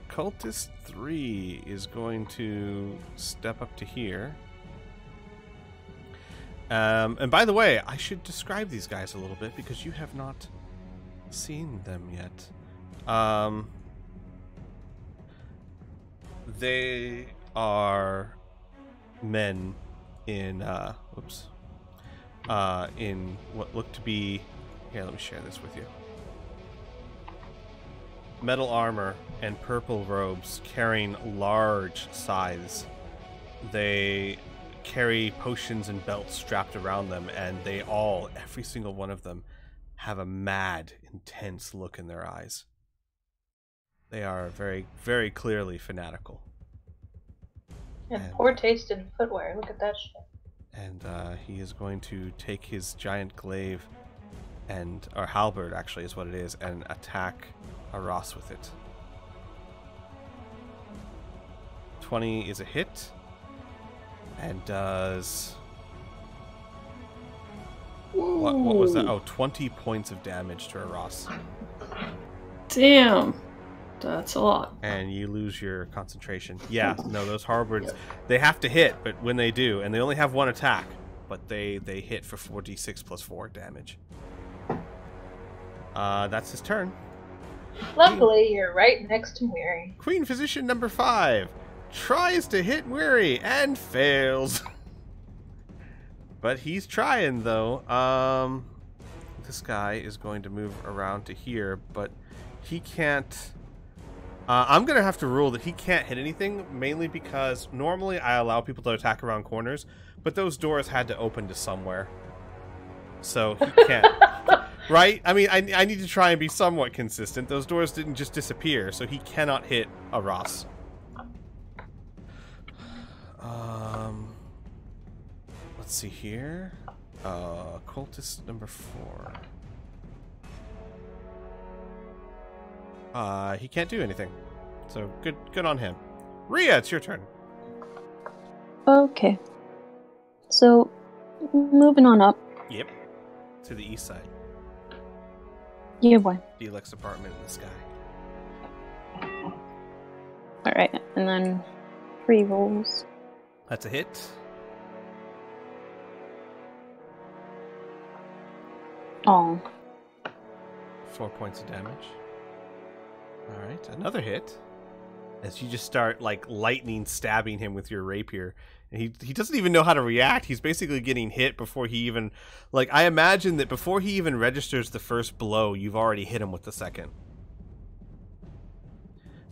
Cultist 3 is going to step up to here. And by the way, I should describe these guys a little bit because you have not seen them yet. They are men in in what look to be, here, let me share this with you. Metal armor and purple robes carrying large scythes. They carry potions and belts strapped around them, and they all, every single one of them, have a mad, intense look in their eyes. They are very, very clearly fanatical. And poor taste in footwear. Look at that shit. And he is going to take his giant glaive or halberd actually is what it is, and attack Aras with it. 20 is a hit, and does what was that? Oh, 20 points of damage to Aras. Damn. That's a lot. And you lose your concentration. Yeah, no, those halberds, they have to hit, but when they do, and they only have one attack, but they hit for 4d6 plus 4 damage. That's his turn. Luckily, you're right next to Weary. Queen Physician number 5 tries to hit Weary and fails. But he's trying, though. This guy is going to move around to here, but he can't... I'm going to have to rule that he can't hit anything, mainly because normally I allow people to attack around corners, but those doors had to open to somewhere. So he can't. Right? I mean, I need to try and be somewhat consistent. Those doors didn't just disappear, so he cannot hit Aras. Let's see here. Cultist number 4. He can't do anything. So good on him. Rhea, it's your turn. Okay. So, moving on up. Yep. To the east side. Yeah, boy. Felix apartment in the sky. Alright, and then 3 rolls. That's a hit. Oh. 4 points of damage. Alright, another hit. As you just start, like, lightning stabbing him with your rapier. And he doesn't even know how to react. He's basically getting hit before he even... Like, I imagine that before he even registers the first blow, you've already hit him with the second.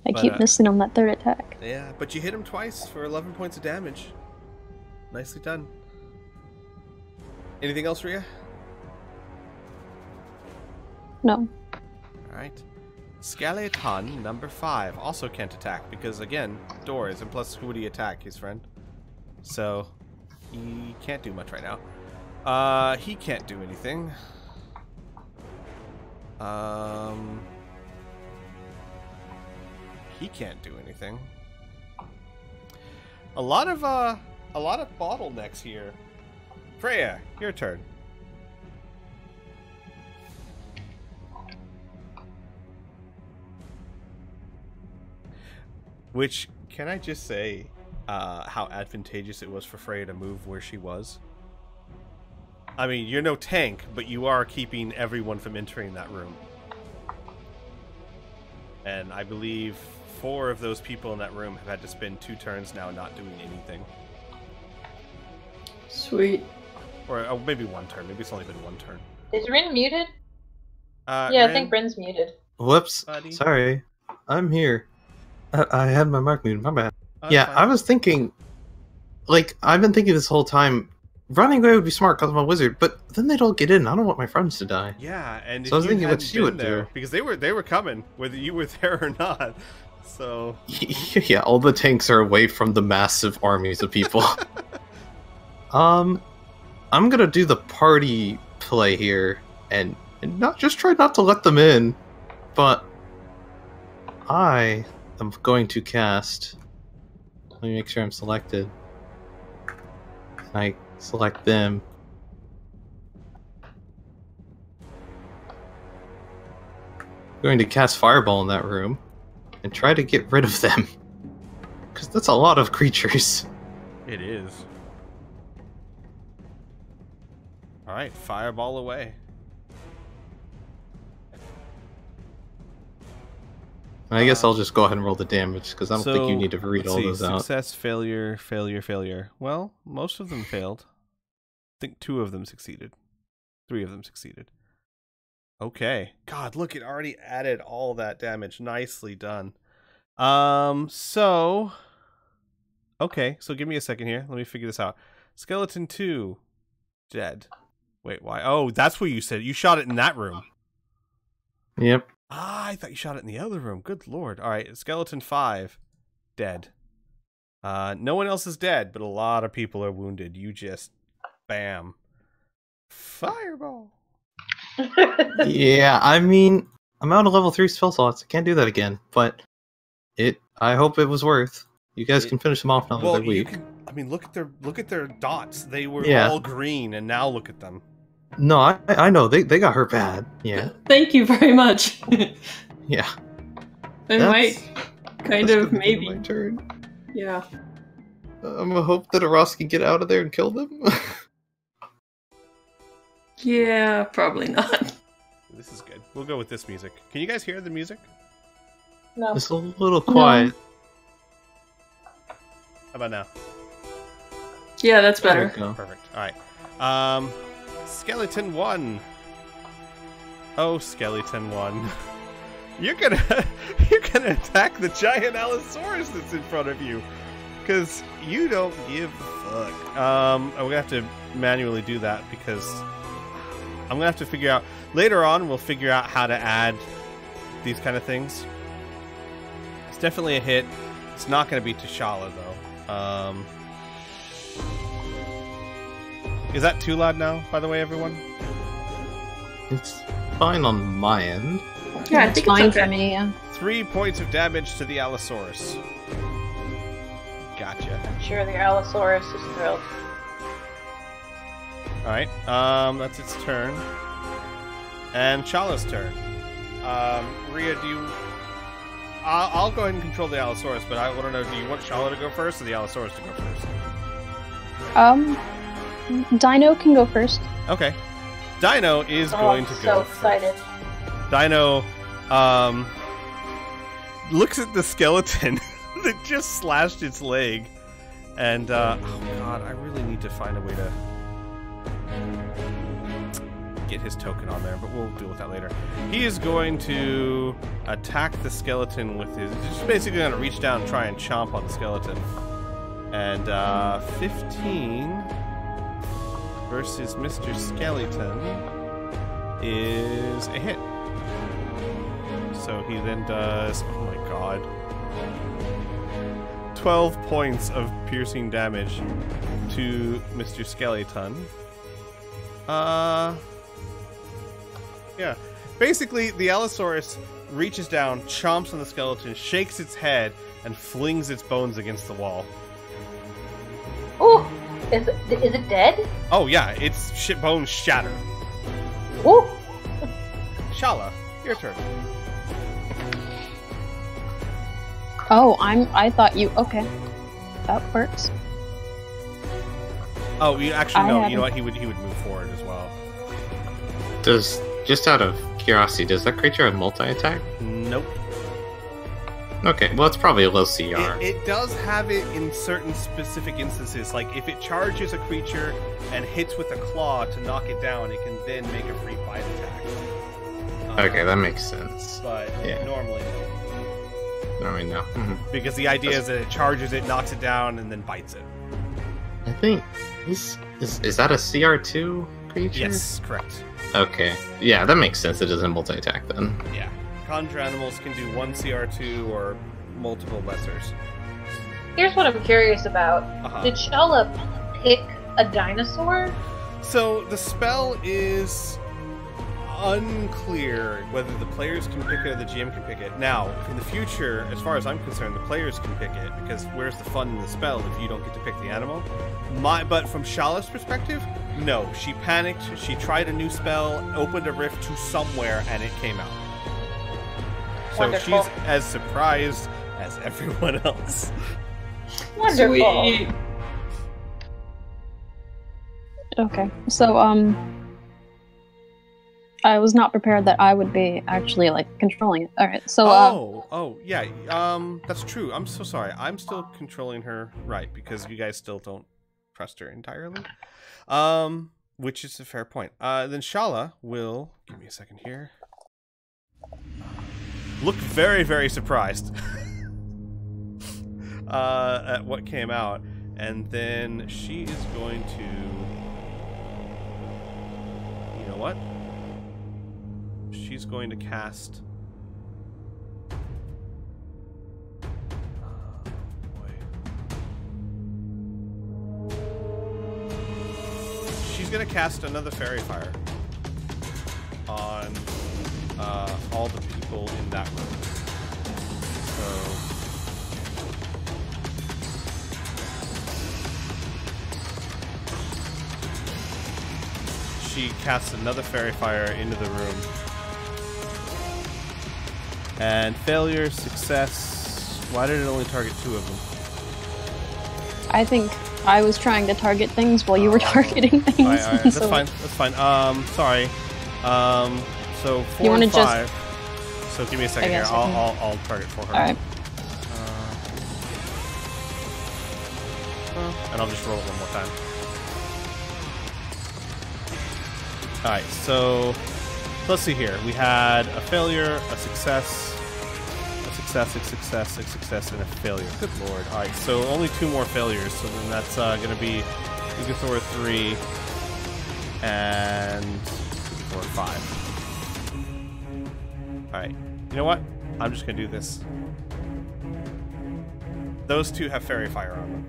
I keep missing on that third attack. Yeah, but you hit him twice for 11 points of damage. Nicely done. Anything else, Rhea? No. Alright. Skeleton number 5 also can't attack because, again, doors, and plus who would he attack? His friend. So, he can't do much right now. He can't do anything. He can't do anything. A lot of bottlenecks here. Freya, your turn. Which, can I just say how advantageous it was for Freya to move where she was? I mean, you're no tank, but you are keeping everyone from entering that room. And I believe 4 of those people in that room have had to spend 2 turns now not doing anything. Sweet. Or maybe 1 turn. Maybe it's only been 1 turn. Is Rin muted? Yeah, Rin? I think Rin's muted. Whoops. Buddy? Sorry. I'm here. I had my mark muted. My bad. Yeah, I was thinking... Like, I've been thinking this whole time, running away would be smart because I'm a wizard, but then they'd all get in. I don't want my friends to die. Yeah, and So I was if thinking you what hadn't she would been there, do. because they were coming, whether you were there or not. So Yeah, all the tanks are away from the massive armies of people. I'm gonna do the party play here and not just try not to let them in, but I am going to cast. Let me make sure I'm selected. I select them. I'm going to cast Fireball in that room and try to get rid of them. Because that's a lot of creatures. it is. Alright, fireball away. I guess I'll just go ahead and roll the damage, because I don't think you need to read all those out. Success, failure, failure, failure. Well, most of them failed. I think 2 of them succeeded. 3 of them succeeded. Okay. God, look, it already added all that damage. Nicely done. So... Okay, so give me a second here. Let me figure this out. Skeleton 2. Dead. Wait, why? Oh, that's where you said it. You shot it in that room. Yep. Ah, I thought you shot it in the other room. Good lord. Alright, Skeleton 5. Dead. No one else is dead, but a lot of people are wounded. You just... Bam. Fireball. Yeah, I mean, I'm out of level 3 spell slots. I can't do that again, but I hope it was worth. You guys can finish them off now that they're weak. I mean, look at their dots. They were all green, and now look at them. No, I know. They got hurt bad. Yeah. Thank you very much. Yeah. I might kind of gonna be maybe. my turn. Yeah. I'm gonna hope that Aros can get out of there and kill them. Yeah, probably not. This is good. We'll go with this music. Can you guys hear the music? No. It's a little quiet. How about now? Yeah, that's There better. we go. Perfect. Alright. Skeleton 1. Oh, Skeleton 1. You're gonna attack the giant Allosaurus that's in front of you. Because you don't give a fuck. We're gonna have to manually do that because I'm gonna have to figure out later on we'll figure out how to add these kind of things. It's definitely a hit. It's not gonna be T'Challa though. Is that too loud now, by the way, everyone? It's fine on my end. Yeah, I It's think fine it's okay. for me, yeah. 3 points of damage to the Allosaurus. Gotcha. I'm sure the Allosaurus is thrilled. Alright, that's its turn. And Chala's turn. Rhea, do you... I'll go ahead and control the Allosaurus, but I want to know, do you want Chala to go first or the Allosaurus to go first? Dino can go first. Okay. Dino is going to go. So excited. Dino looks at the skeleton that just slashed its leg, and oh god, I really need to find a way to get his token on there, but we'll deal with that later. He is going to attack the skeleton with his... He's just basically going to reach down and try and chomp on the skeleton. And 15 versus Mr. Skeleton is a hit. So he then does... Oh my god. 12 points of piercing damage to Mr. Skeleton. Yeah. Basically, the Allosaurus reaches down, chomps on the skeleton, shakes its head, and flings its bones against the wall. Oh, is it dead? Oh yeah, its bones shatter. Oh, Shala, your turn. Oh, I thought you... Okay. That works. Oh, you actually no. You know what? He would move forward as well. Just out of curiosity, does that creature have multi-attack? Nope. Okay, well, it's probably a low CR. It does have it in certain specific instances. Like, if it charges a creature and hits with a claw to knock it down, it can then make a free bite attack. Okay, that makes sense. But normally no. Normally no. Because the idea is that it charges it, knocks it down, and then bites it. I think... Is that a CR2 creature? Yes, correct. Okay. Yeah, that makes sense. It doesn't multi-attack then. Yeah. Conjure animals can do one CR2 or multiple lessers. here's what I'm curious about. Did Shala pick a dinosaur? So the spell is unclear whether the players can pick it or the GM can pick it. Now, in the future, as far as I'm concerned, the players can pick it, because where's the fun in the spell if you don't get to pick the animal? But from Shala's perspective, no. She panicked, she tried a new spell, opened a rift to somewhere, and it came out. So Wonderful. she's as surprised as everyone else. Wonderful. Sweet. Okay, so I was not prepared that I would be actually like controlling it. All right, so yeah, that's true. I'm so sorry. I'm still controlling her, right? Because you guys still don't trust her entirely. Which is a fair point. Then Shala will give me a second here. Look very, very surprised at what came out, and then she is going to. You know what? She's going to cast. She's going to cast another fairy fire on all the people in that room. So. She casts another fairy fire into the room. And failure, success. Why did it only target 2 of them? I think I was trying to target things while you were targeting things. All right, that's fine. That's fine. Sorry. So 4 and 5. So give me a second here. I'll target for her. All right. And I'll just roll it one more time. Alright, so let's see here. We had a failure, a success, and a failure. Good lord. Alright, so only 2 more failures. So then that's going to be Ugathor 3 and Ugathor 5. Alright, you know what? I'm just going to do this. Those 2 have fairy fire on them.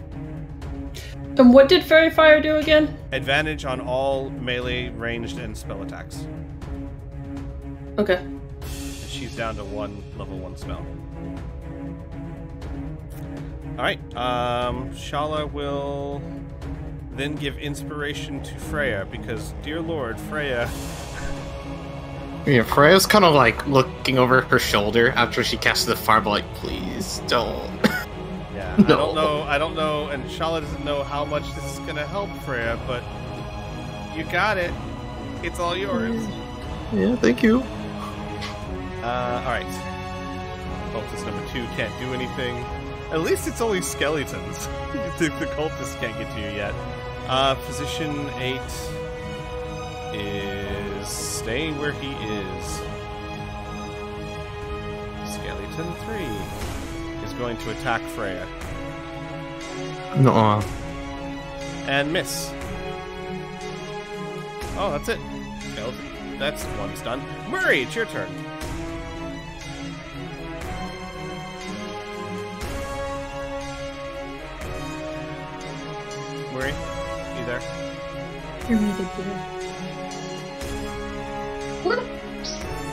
And what did Fairy Fire do again? Advantage on all melee, ranged, and spell attacks. Okay. And she's down to 1 level 1 spell. Alright, Shala will then give inspiration to Freya, because, dear lord, Freya... Yeah, Freya's kind of like looking over her shoulder after she casts the fireball, like, please don't. Yeah, No. I don't know, and Shala doesn't know how much this is gonna help Freya, but you got it. It's all yours. Yeah, thank you. Alright. Cultist number 2 can't do anything. At least it's only skeletons. The cultist can't get to you yet. Physician 8 is staying where he is. Skeleton 3 is going to attack Freya. No. And miss. Oh, that's it. Skeleton. That's one's done. Murray, it's your turn. Murray, you there? You're muted, Peter. Whoops.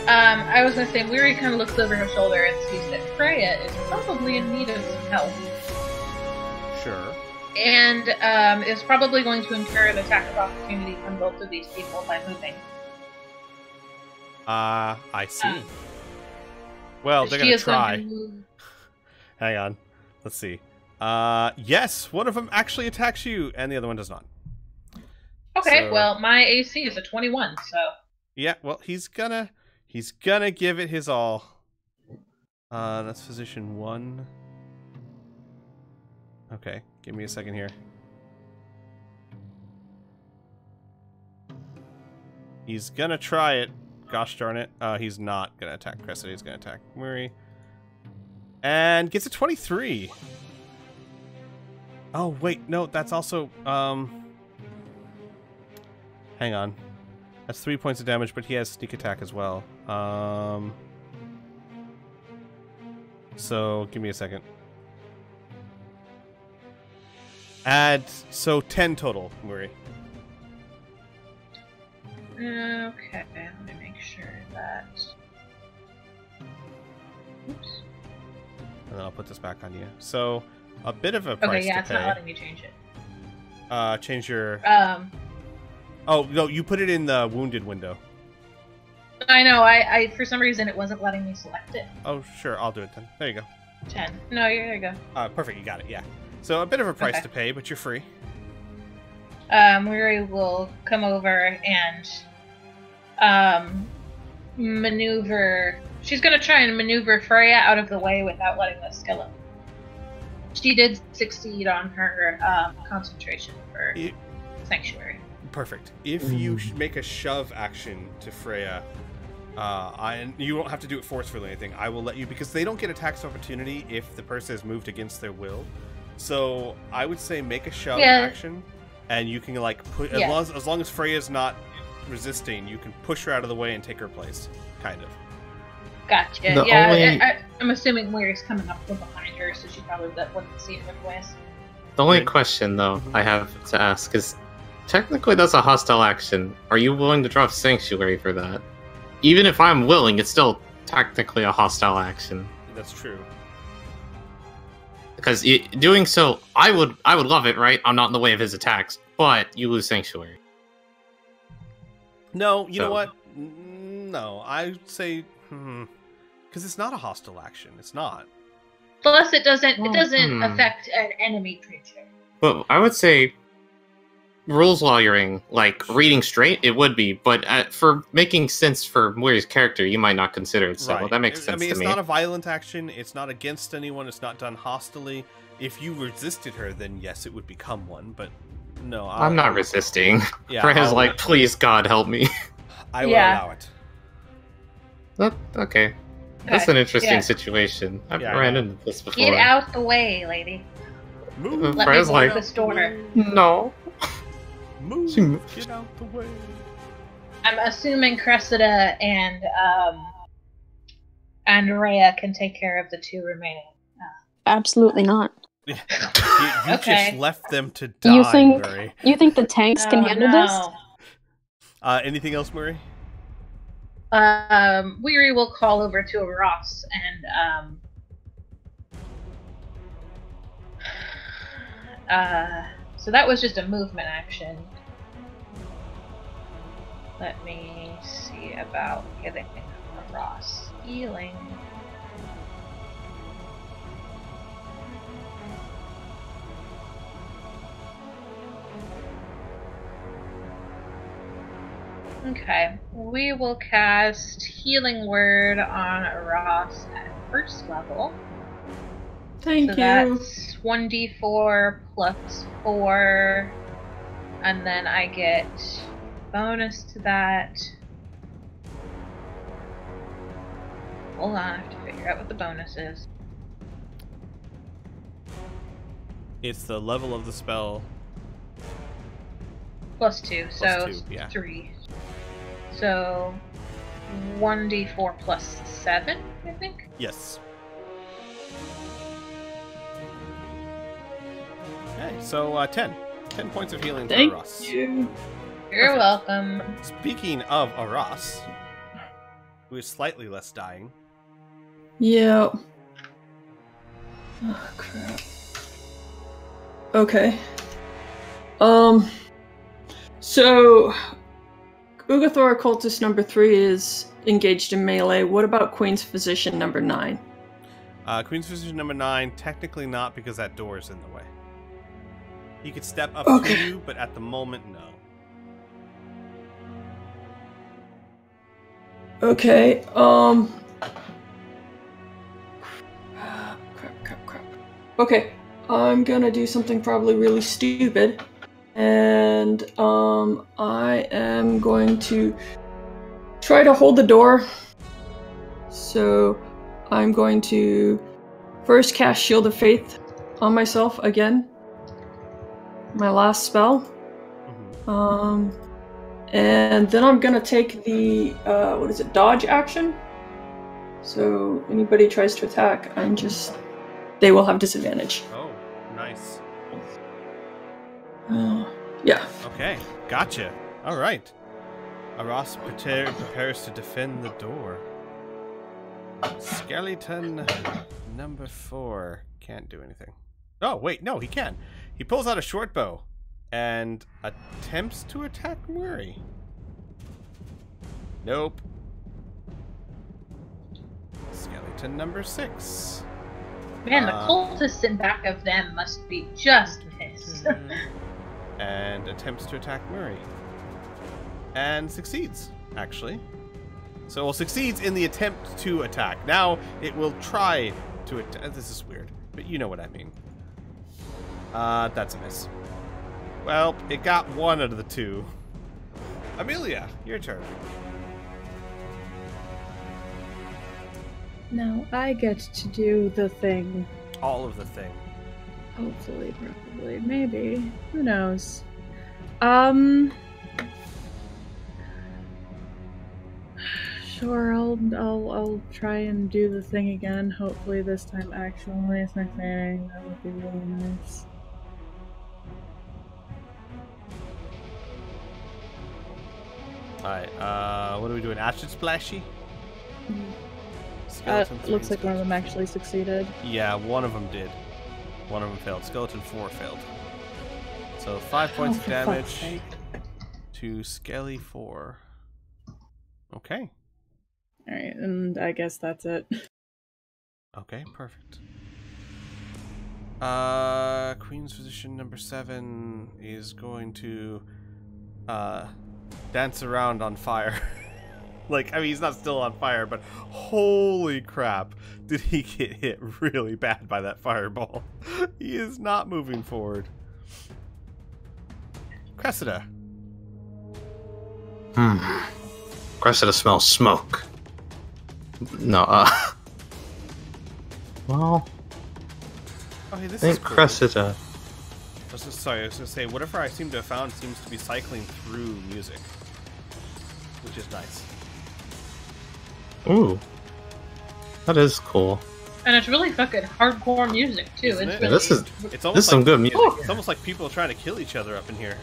I was gonna say, Weary kind of looks over her shoulder and sees that Freya is probably in need of some help. Sure. And is probably going to incur an attack of opportunity from both of these people by moving. I see. Well, they're gonna try. Hang on. Let's see. Yes, one of them actually attacks you, and the other one does not. Okay, So- well, my AC is a 21, so... Yeah, well, he's gonna give it his all. That's Physician 1. Okay, give me a second here. He's gonna try it. Gosh darn it. He's not gonna attack Cressida, he's gonna attack Murray. And gets a 23. Oh, wait, no, that's also, hang on. That's 3 points of damage, but he has sneak attack as well. So, give me a second. So 10 total, Murray. Okay, let me make sure that... Oops. And then I'll put this back on you. So, a bit of a price Okay, yeah, to it's pay. not letting me change it. Change your... Oh, no, you put it in the wounded window. I know, I for some reason it wasn't letting me select it. Oh, sure, I'll do it then. There you go. 10. No, there you go. Perfect, you got it, yeah. So, a bit of a price Okay. to pay, but you're free. Muri will come over and maneuver. She's gonna try and maneuver Freya out of the way without letting the skeleton. She did succeed on her concentration for Sanctuary. Perfect. If you make a shove action to Freya, and you don't have to do it forcefully or anything, I will let you, because they don't get attacks of opportunity if the person has moved against their will. So I would say make a shove action, and you can like put as long as Freya's not resisting, you can push her out of the way and take her place, kind of. Gotcha. I'm assuming Muri's coming up from behind her, so she probably wouldn't see it anyways. The only question, though, I have to ask is, technically that's a hostile action. Are you willing to drop Sanctuary for that? Even if I'm willing, it's still technically a hostile action. That's true. Because doing so, I would love it, right? I'm not in the way of his attacks, but you lose Sanctuary. No, you know what? No, I'd say, because it's not a hostile action. It's not. Plus, it doesn't affect an enemy creature. Well, I would say, rules lawyering, like reading straight, it would be, but for making sense for Muri's character, you might not consider it. So that makes sense to me. It's not a violent action. It's not against anyone. It's not done hostily. If you resisted her, then yes, it would become one. But no, I'm not resisting. Yeah, Freya's like, please, God, help me. I will allow it. Okay. That's an interesting situation. I've ran into this before. Get out the way, lady. Move. Let Freya's me like, this door. No. Move. Get out the way. I'm assuming Cressida and Rhea can take care of the two remaining. Absolutely not. You Okay. just left them to die, Murray. You think the tanks can handle this? Anything else, Murray? Weary will call over to Ross and so that was just a movement action. Let me see about getting Ross healing. Okay. We will cast Healing Word on Ross at first level. Thank So you. that's 1d4 plus 4. And then I get bonus to that. Hold on, I have to figure out what the bonus is. It's the level of the spell. Plus 2, so Plus 2, yeah. 3. So 1d4 plus 7, I think? Yes. Okay, so 10. 10 points of healing for Thank Ross. you. You're Perfect. welcome. Speaking of Aras, who is slightly less dying. Yeah. Oh, crap. Okay. So Ugathor Cultist number 3 is engaged in melee. What about Queen's Physician number 9? Queen's Physician number 9, technically not because that door is in the way. He could step up Okay. to you, but at the moment, no. Okay, crap. Okay, I'm gonna do something probably really stupid. And, I am going to try to hold the door. So, I'm going to first cast Shield of Faith on myself again. My last spell. Mhm. And then I'm gonna take the, dodge action? So, anybody tries to attack, they will have disadvantage. Oh, nice. Yeah. Okay, gotcha. All right. Aras prepares to defend the door. Skeleton number 4 can't do anything. Oh, wait, no, he can. He pulls out a short bow and attempts to attack Murray. Nope. Skeleton number 6. Man, the cultists in back of them must be just pissed. And attempts to attack Murray. And succeeds, actually. So it succeeds in the attempt to attack. Now it will try to attack. This is weird, but you know what I mean. That's a miss. Well, it got 1 out of the 2. Amelia, your turn. Now I get to do the thing. All of the thing. Hopefully, probably, maybe. Who knows? Sure, I'll try and do the thing again. Hopefully this time actually succeeding. That would be really nice. Alright, what are we doing? Acid splashy? Skeleton 3 Looks and like one of them Skeleton actually succeeded. 4. Yeah, one of them did. One of them failed. Skeleton 4 failed. So 5 points of for fuck's damage sake. to Skelly 4. Okay. Alright, and I guess that's it. Okay, perfect. Queen's Physician number 7 is going to dance around on fire. Like, I mean, he's not still on fire, but holy crap, did he get hit really bad by that fireball. He is not moving forward. Cressida. Cressida smells smoke. No, well, Oh, hey, this I is think cool. Cressida. I was going to say, whatever I seem to have found seems to be cycling through music, which is nice. Ooh, that is cool. And it's really fucking hardcore music too. Isn't It's it? really This is It's this almost is some like good music. It's almost like people are trying to kill each other up in here.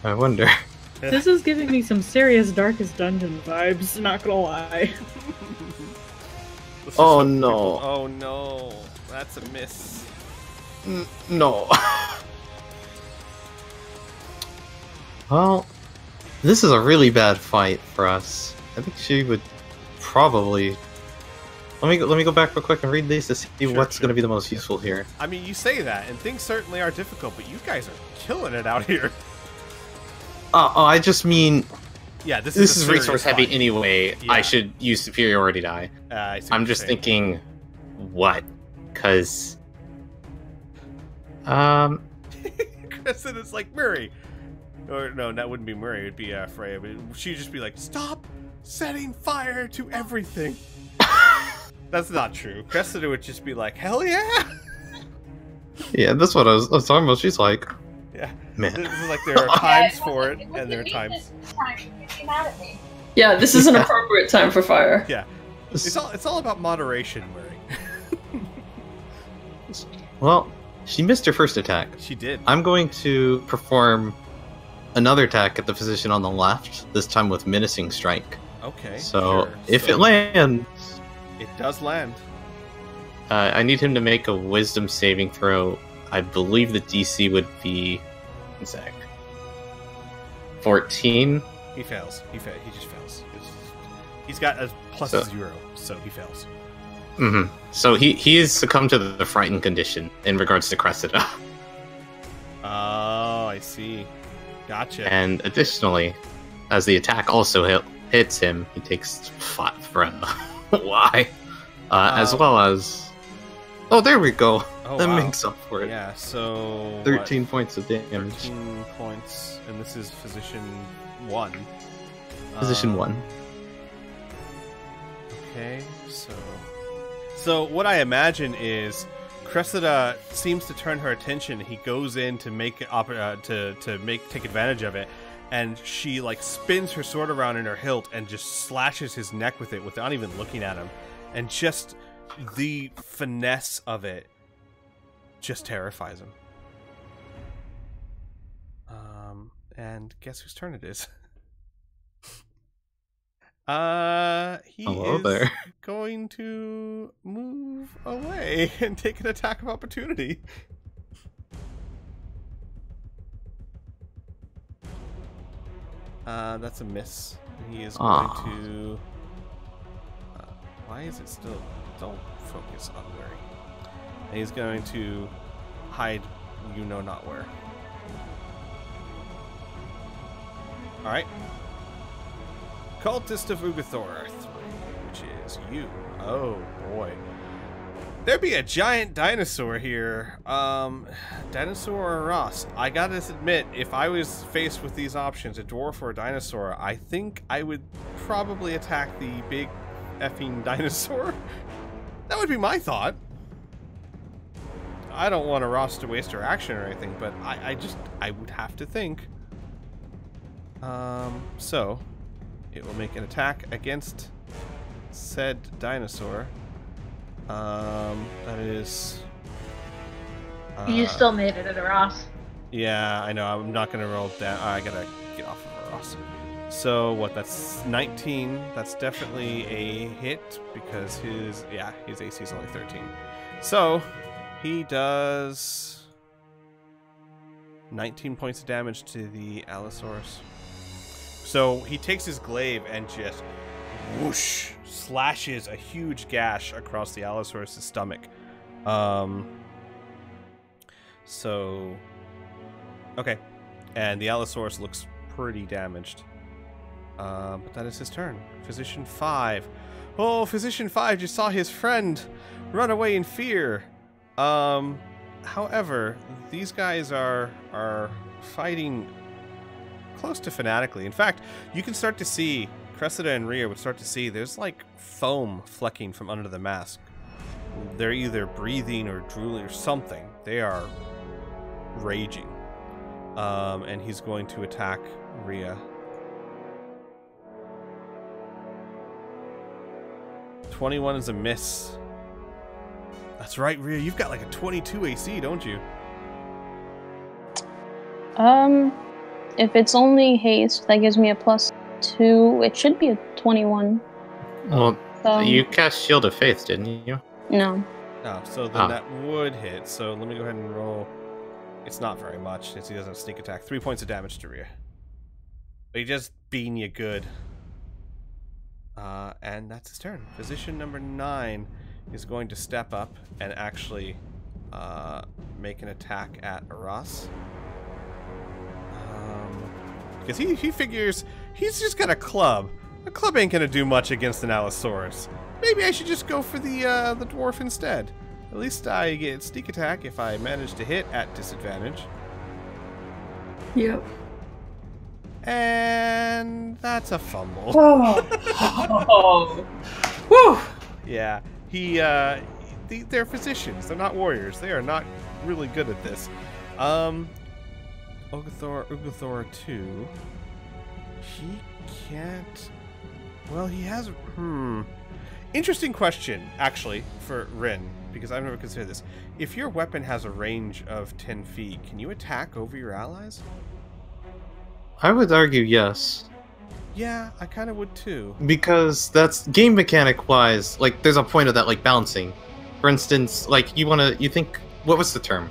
I wonder. This is giving me some serious Darkest Dungeon vibes, not gonna lie. Let's just Oh hope no. people- oh no, that's a miss. No. Well, this is a really bad fight for us. I think she would probably. Let me go back real quick and read these to see what's Sure. going to be the most useful here. I mean, you say that, and things certainly are difficult, but you guys are killing it out here. I just mean Yeah, this this is is a serious resource heavy fight. anyway. Yeah. I should use superiority die. I see what I'm you're just saying. thinking, what? Because, Kristen is like, Murray. Or no, that wouldn't be Murray. It'd be Freya. But she'd just be like, stop setting fire to everything. That's not true. Cressida would just be like, hell yeah. yeah, that's what I was talking about. She's like, Yeah. man. This is like there are times for it, and there are times. Yeah, this is an appropriate time for fire. Yeah. It's all about moderation, Murray. Well, she missed her first attack. She did. I'm going to perform another attack at the physician on the left, this time with menacing strike. Okay. So, sure. if So it lands, it does land. I need him to make a wisdom saving throw. I believe the DC would be... one sec. 14? He fails. He just fails. He's got a plus So- 0, so he fails. Mm-hmm. So he has succumbed to the frightened condition in regards to Cressida. Oh, I see. Gotcha. And additionally, as the attack also hits him, he takes 5 Why? As well as... Oh, there we go. Oh, That wow. makes up for it. Yeah, so 13 points of damage. 13 points, and this is Physician 1. Position 1. Okay, so what I imagine is Cressida seems to turn her attention. He goes in to make take advantage of it, and she like spins her sword around in her hilt and just slashes his neck with it without even looking at him, and just the finesse of it just terrifies him. And guess whose turn it is? He Hello is there. going to move away and take an attack of opportunity. That's a miss. He is going to... why is it still... Don't focus on Murray. And he's going to hide you know not where. Alright. Cultist of Ugathor, which is you. Oh boy. There'd be a giant dinosaur here. Dinosaur or Ross? I gotta admit, if I was faced with these options, a dwarf or a dinosaur, I think I would probably attack the big effing dinosaur. That would be my thought. I don't want a Ross to waste her action or anything, but I would have to think. So it will make an attack against said dinosaur. That is... You still made it at a Ross. Yeah, I know. I'm not going to roll down. I got to get off of a Ross. So, what? That's 19. That's definitely a hit because his AC is only 13. So, he does 19 points of damage to the Allosaurus. So, he takes his glaive and just whoosh, slashes a huge gash across the Allosaurus' stomach. So, okay. And the Allosaurus looks pretty damaged. But that is his turn. Physician 5. Oh, Physician 5 just saw his friend run away in fear. However, these guys are fighting close to fanatically. In fact, you can start to see, Cressida and Rhea would start to see, there's like foam flecking from under the mask. They're either breathing or drooling or something. They are raging. And he's going to attack Rhea. 21 is a miss. That's right, Rhea. You've got like a 22 AC, don't you? If it's only haste, that gives me a +2. It should be a 21. Well, So, you cast Shield of Faith, didn't you? no. Oh, so then that would hit. So let me go ahead and roll. It's not very much since he doesn't have sneak attack. 3 points of damage to Rhea. But he just beating you good. And that's his turn. Physician number 9 is going to step up and actually make an attack at Aras. because he figures he's just got a club. A club ain't gonna do much against an Allosaurus. Maybe I should just go for the dwarf instead. At least I get sneak attack if I manage to hit at disadvantage. Yep. And that's a fumble. Oh. Woo! Yeah, they're physicians. They're not warriors. They are not really good at this. Ugathor 2. He can't. Well, he has. Interesting question, actually, for Rin, because I've never considered this. If your weapon has a range of 10 feet, can you attack over your allies? I would argue yes. Yeah, I kind of would too. Because that's game mechanic wise, like there's a point of that, like balancing. For instance, like you think, what was the term?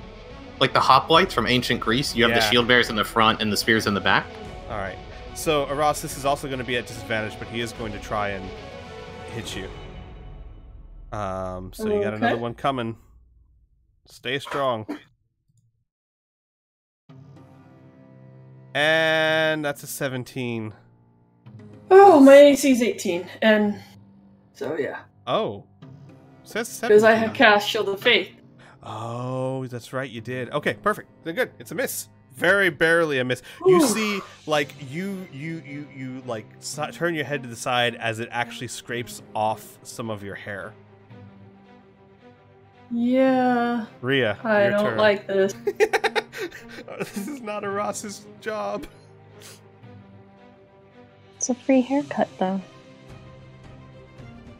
Like the hoplites from ancient Greece, you have the shield bearers in the front and the spears in the back. Alright. So Aras, this is also going to be at disadvantage, but he is going to try and hit you. So you got another one coming. Stay strong. And that's a 17. Oh, my AC's 18, and so yeah. Oh. Says 17. Because I have cast Shield of Faith. Oh, that's right, you did. Okay, perfect. Then good. It's a miss. Very barely a miss. You see, like, you like, turn your head to the side as it actually scrapes off some of your hair. Yeah. Rhea, I your don't turn. like this. This is not Aras's job. It's a free haircut, though.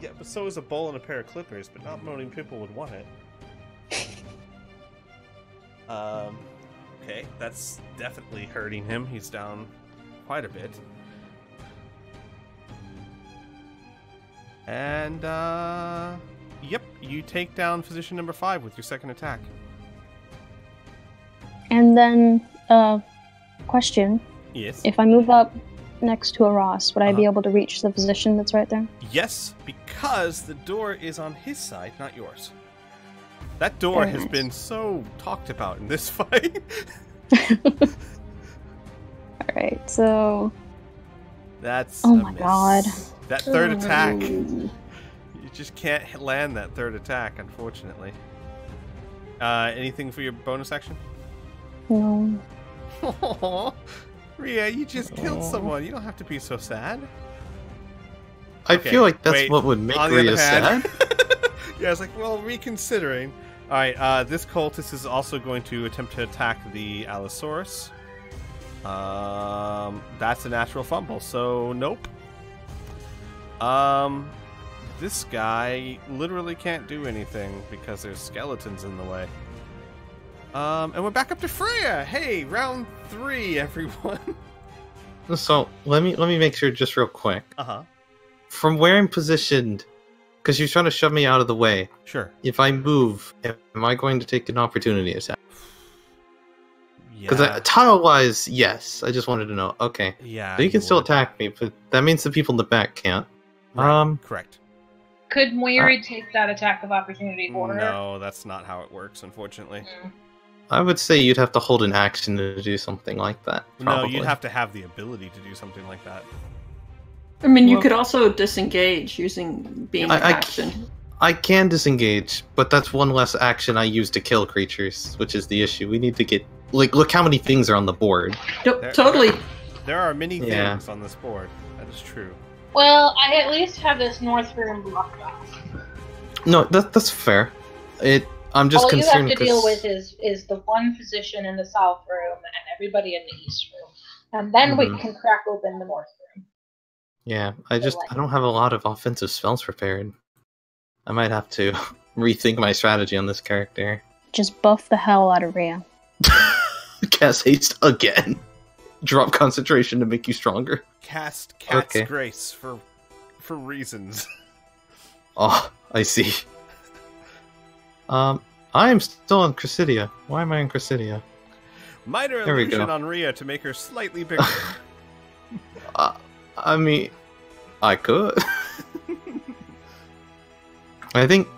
Yeah, but so is a bowl and a pair of clippers, but not many people would want it. Okay, that's definitely hurting him. He's down quite a bit. And, yep, you take down physician number 5 with your second attack. And then, question. Yes. If I move up next to Aras, would I be able to reach the position that's right there? Yes, because the door is on his side, not yours. That door has been so talked about in this fight. Alright, so... That's Oh a my miss. god. That third attack. You just can't land that third attack, unfortunately. Anything for your bonus action? No. Aww. Rhea, you just killed someone. You don't have to be so sad. I feel like that's what would make Rhea sad. Yeah, I was like, well, reconsidering. Alright, this cultist is also going to attempt to attack the Allosaurus. That's a natural fumble, so nope. This guy literally can't do anything because there's skeletons in the way. And we're back up to Freya! Hey, round 3, everyone! So, let me make sure just real quick. Uh-huh. From where I'm positioned, because you're trying to shove me out of the way. Sure. If I move, am I going to take an opportunity attack? Because tile-wise, yes. I just wanted to know. Okay. Yeah. So you can still attack me, but that means the people in the back can't. Right. Correct. Could Moiri take that attack of opportunity for her? No, that's not how it works, unfortunately. I would say you'd have to hold an action to do something like that. Probably. No, you'd have to have the ability to do something like that. I mean, you could also disengage using being an action. I can disengage, but that's one less action I use to kill creatures, which is the issue. We need to get... Like, look how many things are on the board. Totally. There are many things on this board. That is true. Well, I at least have this north room blocked off. No, that's fair. I'm just concerned. All you have to deal with is the one physician in the south room and everybody in the east room. And then we can crack open the north room. Yeah, I don't have a lot of offensive spells prepared. I might have to rethink my strategy on this character. Just buff the hell out of Rhea. Cast haste again. Drop concentration to make you stronger. Cast Cat's Grace for reasons. Oh, I see. I am still in Chrysidia. Why am I in Chrysidia? Minor illusion on Rhea to make her slightly bigger. I mean, I could. I think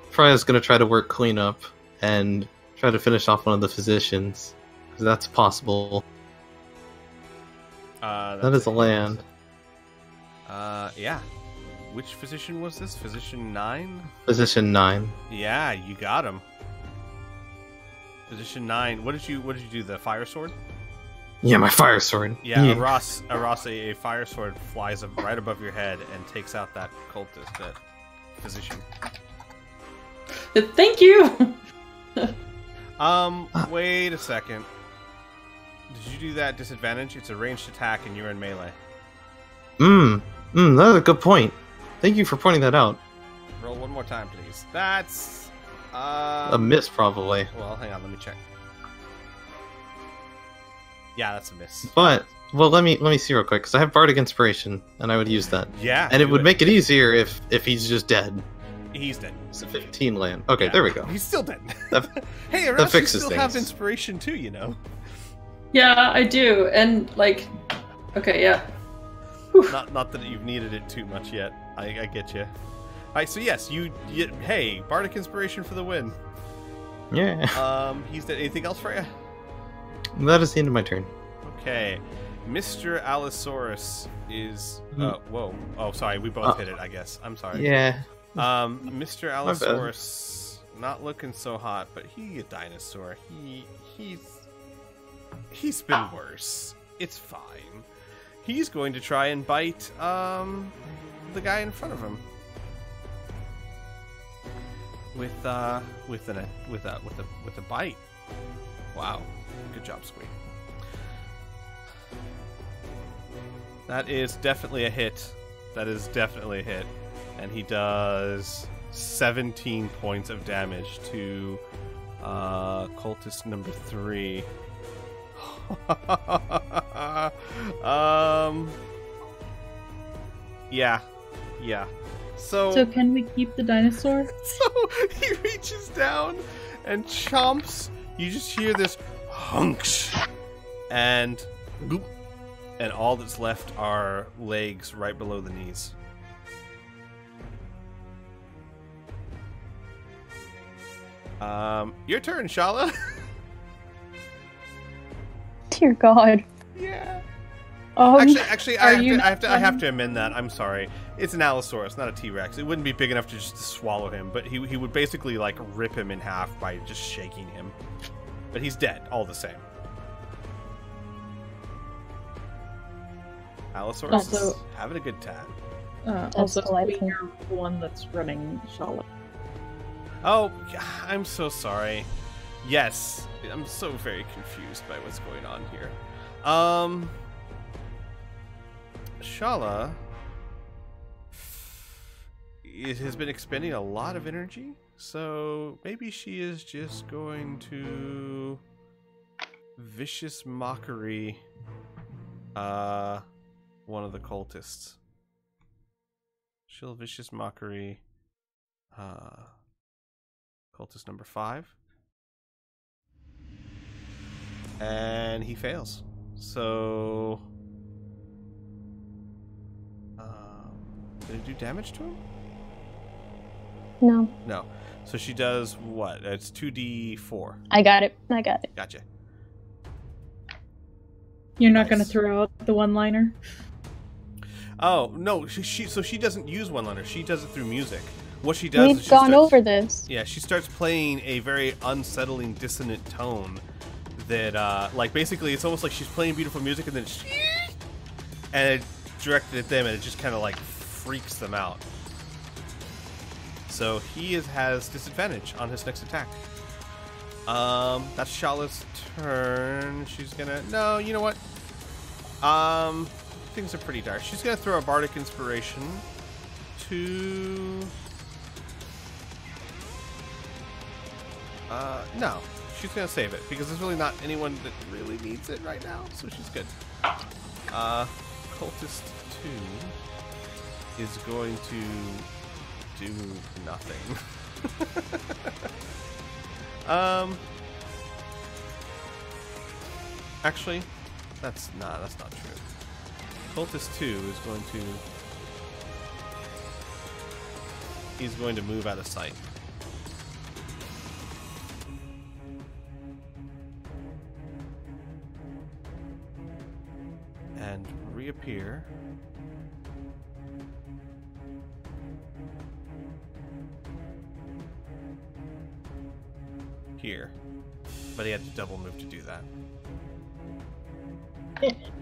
Freya's gonna try to work cleanup and try to finish off one of the physicians. Because that's possible. That is a land. Yeah. Which physician was this? Physician 9? Position 9. Yeah, you got him. Physician 9. What did you do? The fire sword? Yeah, my fire sword. Yeah, a fire sword flies up right above your head and takes out that cultist, that physician. Thank you. Wait a second. Did you do that disadvantage? It's a ranged attack and you're in melee. That's a good point. Thank you for pointing that out. Roll one more time, please. That's a miss, probably. Well, hang on, let me check. Yeah, that's a miss. But let me see real quick, because I have Bardic Inspiration, and I would use that. Yeah, and it would make it easier if he's just dead. He's dead. It's a 15 land. Okay, there we go. He's still dead. That Hey, Aras, you fixes still things. have inspiration too, you know. Yeah, I do, and like, okay, yeah. Not that you've needed it too much yet. I get you. Alright, so yes, hey, Bardic Inspiration for the win. Yeah. He's dead. Anything else for you? That is the end of my turn. Okay. Mr. Allosaurus is... whoa. Oh, sorry, we both hit it, I guess. I'm sorry. Yeah. Mr. Allosaurus, not looking so hot, but he's a dinosaur. He's been worse. It's fine. He's going to try and bite the guy in front of him with a bite. Wow, good job, Squeak. That is definitely a hit. That is definitely a hit, and he does 17 points of damage to cultist number 3. Yeah. So can we keep the dinosaur? So he reaches down and chomps. You just hear this hunks, and goop, and all that's left are legs right below the knees. Your turn, Shala. Dear God. Yeah. Actually, I have to amend that. I'm sorry. It's an Allosaurus, not a T-Rex. It wouldn't be big enough to just swallow him, but he would basically like rip him in half by just shaking him. But he's dead, all the same. Allosaurus is having a good time. Also, delightful. you're the one that's running Charlotte. Oh, I'm so sorry. Yes, I'm so very confused by what's going on here. Shala has been expending a lot of energy, so maybe she is just going to vicious mockery one of the cultists. She'll vicious mockery cultist number 5. And he fails. So did it do damage to him? No. So she does what? It's 2d4. I got it. Gotcha. You're not going to throw out the one-liner? Oh, no. She doesn't use one-liner. She does it through music. What she does is We've gone over this. Yeah, she starts playing a very unsettling, dissonant tone that, like, basically it's almost like she's playing beautiful music and then it's directed at them and it just kind of, like, freaks them out. So he has disadvantage on his next attack. That's Shala's turn. She's gonna... No, you know what? Things are pretty dark. She's gonna throw a Bardic Inspiration to... no. She's gonna save it, because there's really not anyone that really needs it right now, so she's good. Cultist 2 is going to do nothing. Actually, that's not true. Cultist 2 is going to... He's going to move out of sight. And here. Here. But he had to double move to do that.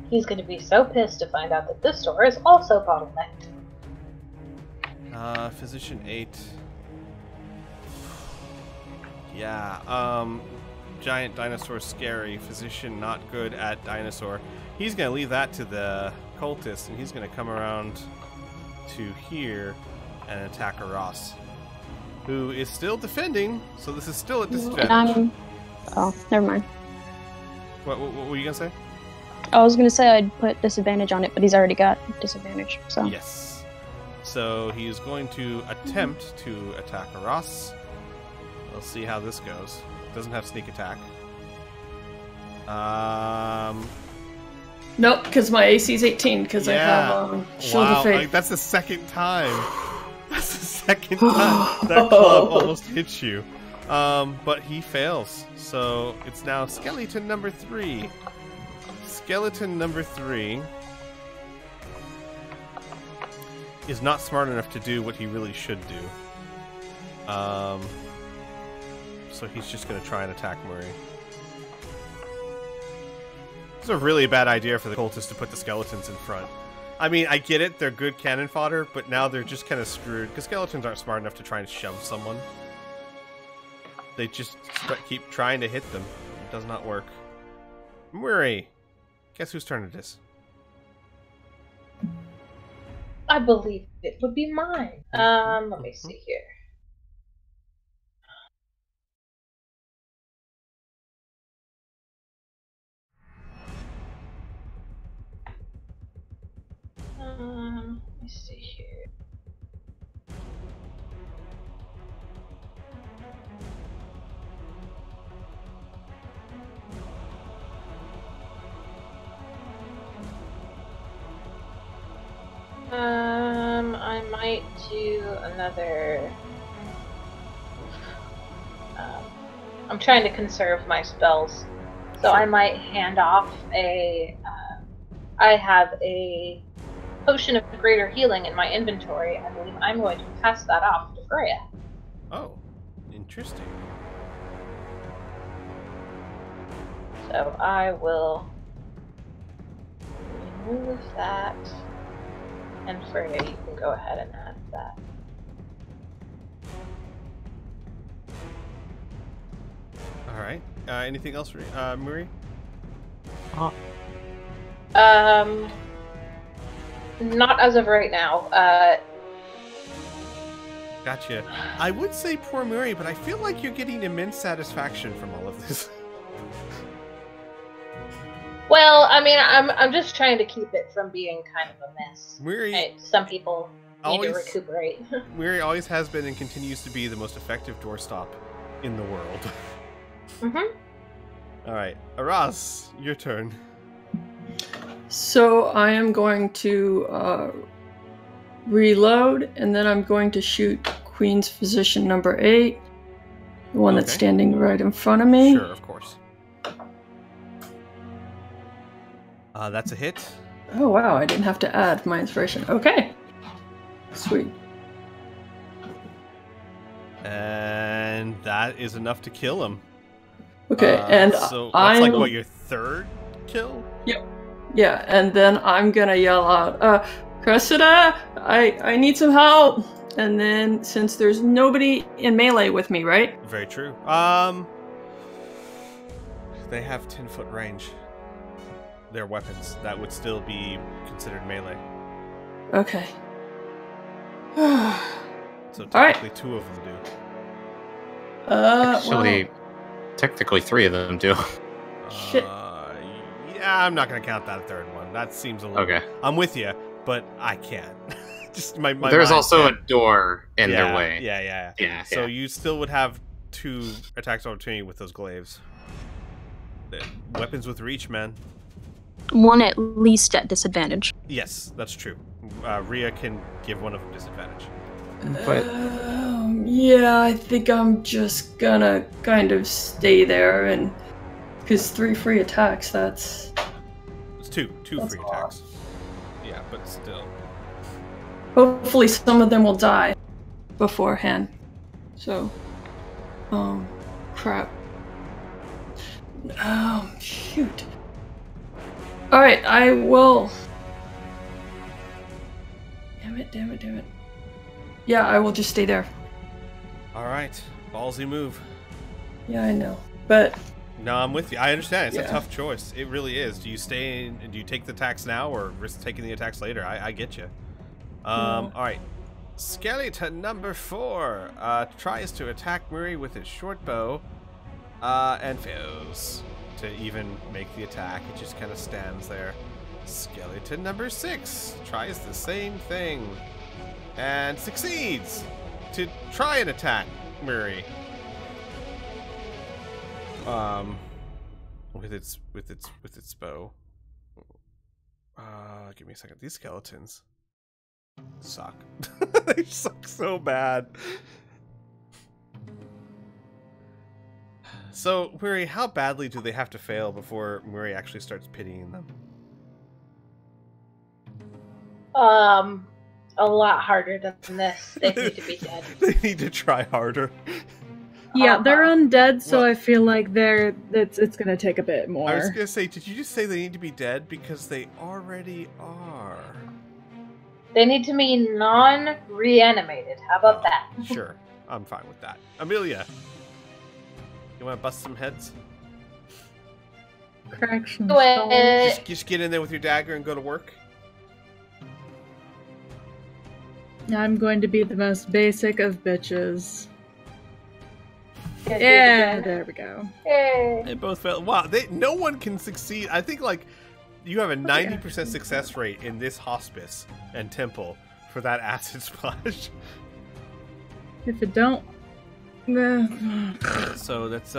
He's going to be so pissed to find out that this door is also bottlenecked. Physician 8. Yeah, giant dinosaur scary. Physician not good at dinosaur. He's going to leave that to the cultist, and he's going to come around to here and attack Ross, who is still defending, so this is still a disadvantage. Oh, never mind. What were you going to say? I was going to say I'd put disadvantage on it, but he's already got disadvantage, so... Yes. So he's going to attempt to attack Ross. We'll see how this goes. Doesn't have sneak attack. Nope, because my AC is 18, because I have Shield of Faith. Like, that's the second time. That's the second time that club almost hits you. But he fails. So it's now skeleton number 3. Skeleton number 3 is not smart enough to do what he really should do. So he's just going to try and attack Murray. It's a really bad idea for the cultists to put the skeletons in front. I mean, I get it, they're good cannon fodder, but now they're just kind of screwed, because skeletons aren't smart enough to try and shove someone. They just keep trying to hit them. It does not work. Murray! Guess whose turn it is? I believe it would be mine. Let me see here. Let me see here. I might do another. I'm trying to conserve my spells, so I might hand off a. I have a potion of greater healing in my inventory. I believe I'm going to pass that off to Freya. Oh, interesting. So I will remove that. And Freya, you can go ahead and add that. Alright. Anything else, Murray? Not as of right now. Gotcha. I would say poor Murray, but I feel like you're getting immense satisfaction from all of this. Well, I mean, I'm just trying to keep it from being kind of a mess. Murray, some people need to recuperate. Murray always has been and continues to be the most effective doorstop in the world. Alright, Aras, your turn. So I am going to reload, and then I'm going to shoot Queen's Physician number 8, the one that's standing right in front of me. Sure, of course. That's a hit. Oh wow, I didn't have to add my inspiration. Okay. Sweet. And that is enough to kill him. Okay, and so that's like what, your third kill? Yep. Yeah, and then I'm gonna yell out, Cressida, I need some help. And then since there's nobody in melee with me, right? Very true. They have 10-foot range. Their weapons that would still be considered melee. Okay. So technically 2 of them do. Actually, technically 3 of them do. Shit. Yeah, I'm not gonna count that third one. That seems a little. Okay. I'm with you, but I can't. Just my There's also can't. a door in their way. Yeah. So you still would have 2 attacks of opportunity with those glaives. Weapons with reach, man. One at least at disadvantage. Yes, that's true. Rhea can give one of them disadvantage. But yeah, I think I'm just gonna kind of stay there, and because 3 free attacks, that's It's 2 free attacks. still. Hopefully some of them will die beforehand. So, crap. Oh, shoot. Alright, I will... Damn it. Yeah, I will just stay there. Alright, ballsy move. Yeah, I know. But... No, I'm with you. I understand. It's Yeah. a tough choice. It really is. Do you stay in, do you take the attacks now or risk taking the attacks later? I get you. Alright. Skeleton number 4 tries to attack Murray with his short bow and fails to even make the attack. It just kind of stands there. Skeleton number 6 tries the same thing and succeeds to try and attack Murray. With its bow. Give me a second. These skeletons suck. They suck so bad. So, Murray, how badly do they have to fail before Murray actually starts pitying them? A lot harder than this. They need to be dead. They need to try harder. Yeah, they're undead, so Well- I feel like it's gonna take a bit more. I was gonna say, did you just say they need to be dead? Because they already are. They need to be non-reanimated. How about that? Sure, I'm fine with that. Amelia, you want to bust some heads? Correction. Do it. Just get in there with your dagger and go to work. I'm going to be the most basic of bitches. Good, Yeah, good, good. there we go. Yay. They both failed. Wow, no one can succeed. I think like you have a 90% success rate in this hospice and temple for that acid splash. If it don't... So that's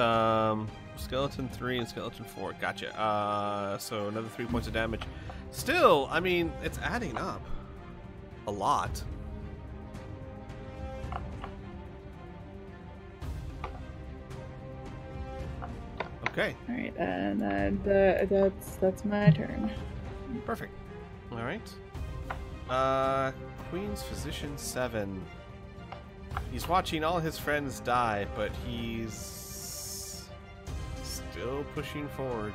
skeleton 3 and skeleton 4. Gotcha. So another 3 points of damage. Still, I mean, it's adding up a lot. Okay, Alright, and that's my turn. perfect. All right. Queen's Physician 7. He's watching all his friends die, but he's still pushing forward.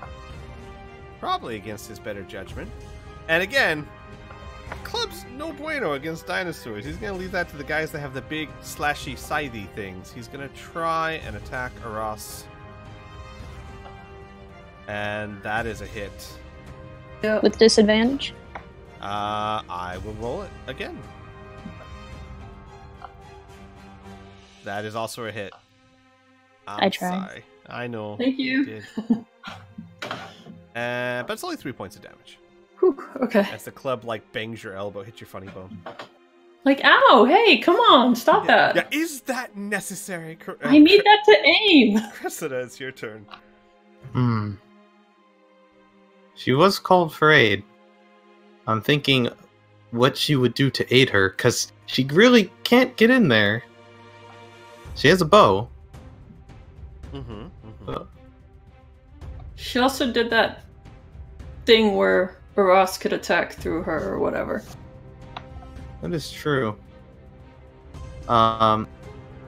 Probably against his better judgment. And again, Club's no bueno against dinosaurs. He's going to leave that to the guys that have the big slashy scythe things. He's going to try and attack Aras. And that is a hit. Yeah. With disadvantage? I will roll it again. That is also a hit. I tried. Sorry. I know. Thank you. Did. But it's only 3 points of damage. Whew, okay. As the club like bangs your elbow, hits your funny bone. Like, ow, hey, come on, stop that. Yeah, is that necessary? I need that to aim. Cressida, it's your turn. She was called for aid. I'm thinking what she would do to aid her, because she really can't get in there. She has a bow. She also did that thing where Aras could attack through her or whatever. That is true. And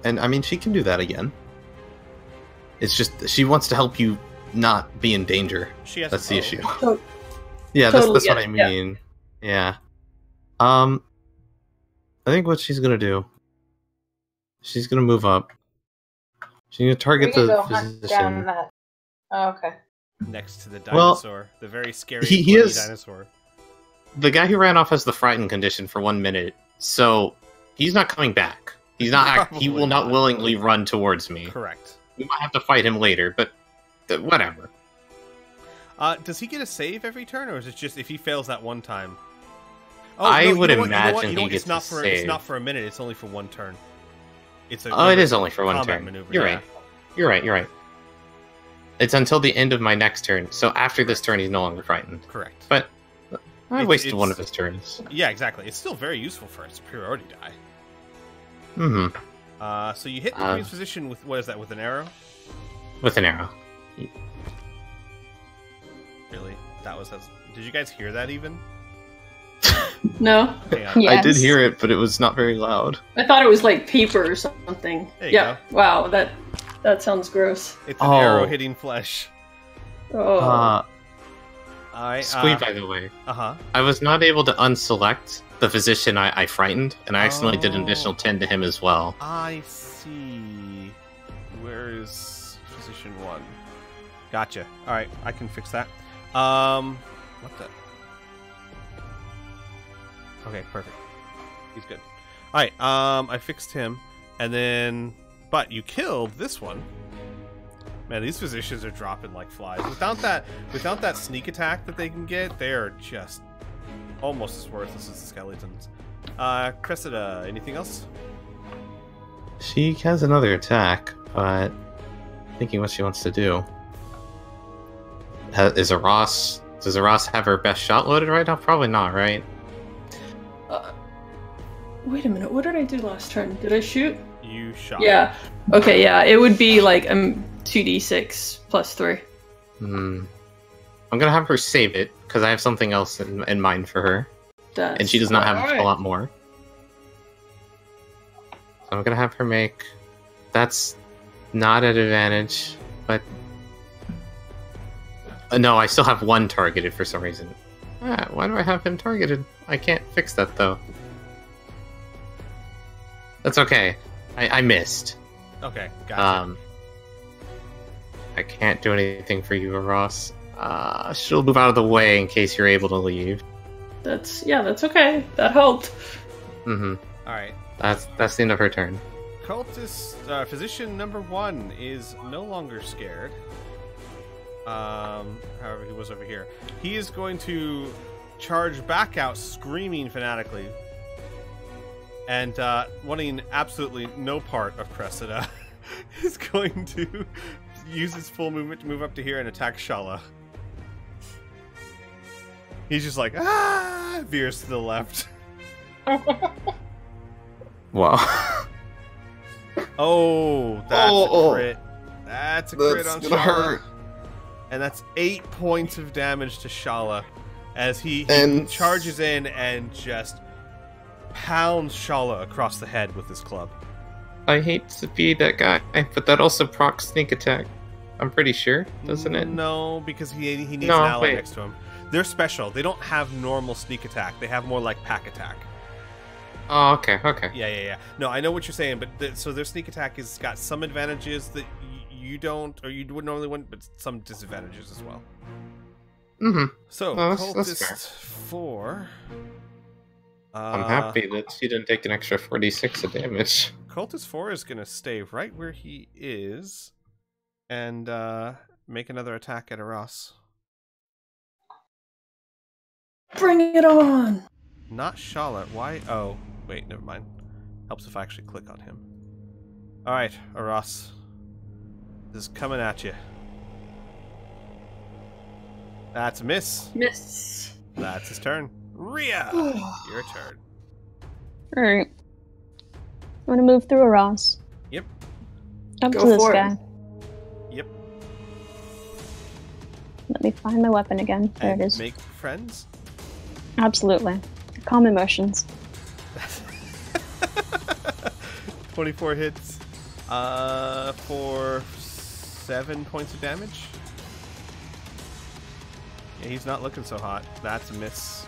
I mean, she can do that again. It's just she wants to help you not be in danger. She has That's a the bow. issue. Oh, Yeah, totally that's what get I it, yeah. mean. Yeah. I think what she's gonna do. She's gonna move up. She's gonna target We can the go hunt down physician. that. Oh, okay. Next to the Well, dinosaur. The very scary he bloody is- dinosaur. The guy who ran off has the frightened condition for 1 minute, so he's not coming back. He's not. He will Probably not not. willingly run towards me. Correct. We might have to fight him later, but whatever. Does he get a save every turn, or is it just if he fails that one time? I would you know what? imagine You know he what? gets It's not a for It's save. not for a minute. It's only for one turn. It's a. Oh, it is only for one combat turn. maneuver, You're yeah. right. You're right. You're right. It's until the end of my next turn. So after this turn, he's no longer frightened. Correct. But I It's- wasted it's- one of his turns. Yeah, exactly. It's still very useful for its superiority die. Mm-hmm. So you hit the queen's position with what is that? With an arrow? With an arrow. Really? That was. Did you guys hear that even? No? Hang on. Yes. I did hear it, but it was not very loud. I thought it was like paper or something. There you Yeah. Wow, that sounds gross. It's an Oh. arrow hitting flesh. Oh. Squee, by the way. Uh-huh. I was not able to unselect the physician I frightened, and I accidentally did an Oh. additional 10 to him as well. I see. Where is physician 1? Gotcha. Alright, I can fix that. What the? Okay, perfect. He's good. Alright, I fixed him, and then... But you killed this one. Man, these physicians are dropping like flies. Without that sneak attack that they can get, they are just almost as worthless as the skeletons. Cressida, anything else? She has another attack, but thinking what she wants to do. Does Aras have her best shot loaded right now? Probably not, right? Wait a minute, what did I do last turn? Did I shoot? You shot. Yeah. Okay, yeah, it would be like 2d6 plus 3. I'm gonna have her save it, because I have something else in mind for her. And she does not have a lot more. So I'm gonna have her make... That's not at advantage, but... no, I still have one targeted for some reason. Why do I have him targeted? I can't fix that, though. That's okay. I missed. Okay, gotcha. I can't do anything for you, Ross. She'll move out of the way in case you're able to leave. That's okay. That helped. Mm-hmm. Alright. That's the end of her turn. Cultist, physician number 1 is no longer scared. However, he was over here. He is going to charge back out, screaming fanatically. And wanting absolutely no part of Cressida, is going to use his full movement to move up to here and attack Shala. He's just like, veers to the left. Wow. Oh, that's a crit. That's a crit on gonna Shala. hurt. And that's 8 points of damage to Shala as he And- charges in and just pounds Shala across the head with his club. I hate to be that guy, but that also procs sneak attack. I'm pretty sure, doesn't it? No, because he needs No, an ally wait. next to him. They're special. They don't have normal sneak attack. They have more like pack attack. Oh, okay. Yeah. No, I know what you're saying, but so their sneak attack has got some advantages that you don't, or you would normally want, but some disadvantages as well. Mm-hmm. So, Oh, that's Cultist fair. 4. I'm happy that she didn't take an extra 46 of damage. Cultist 4 is going to stay right where he is and make another attack at Aras. Bring it on! Not Shala. Why? Oh, wait, never mind. Helps if I actually click on him. Alright, Aras. This is coming at you. That's a miss. Miss. That's his turn. Rhea! Your turn. Alright. I'm gonna move through Aras. Yep. Up Go to this for it. guy. Yep. Let me find my weapon again. There And it is. make friends. Absolutely. Calm emotions. 24 hits for 7 points of damage. Yeah, he's not looking so hot. That's a miss.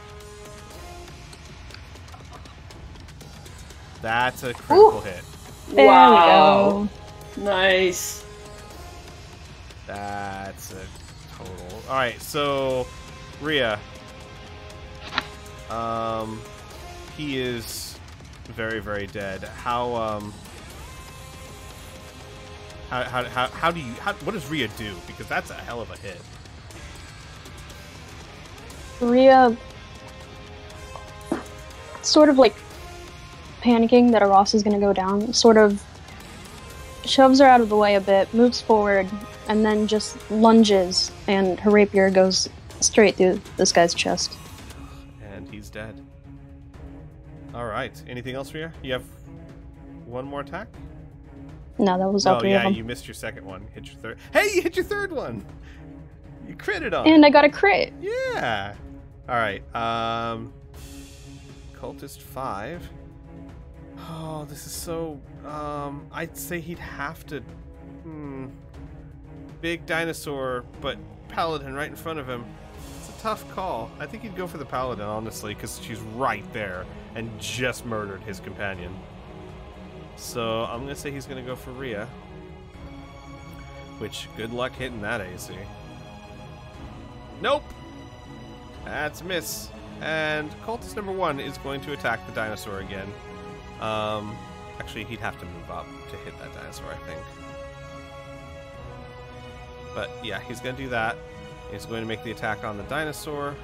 That's a critical hit. There Wow. we go. Nice. That's a total. Alright, so Rhea. He is very, very dead. How do you what does Rhea do? Because that's a hell of a hit. Rhea, sort of like panicking that Aras is going to go down, sort of shoves her out of the way a bit, moves forward, and then just lunges, and her rapier goes straight through this guy's chest. And he's dead. Alright, anything else, Rhea? You have one more attack? No, that was all Oh, three yeah, of them. you missed your second one. Hit your third. Hey, you hit your third one! You critted on And it. I got a crit! Yeah! Alright, cultist 5. Oh, this is so... I'd say he'd have to... Big dinosaur, but paladin right in front of him. It's a tough call. I think he'd go for the paladin, honestly, because she's right there and just murdered his companion. So I'm going to say he's going to go for Rhea. Which, good luck hitting that AC. Nope! That's a miss. And cultist number 1 is going to attack the dinosaur again. Actually, he'd have to move up to hit that dinosaur, I think. But yeah, he's going to do that. He's going to make the attack on the dinosaur.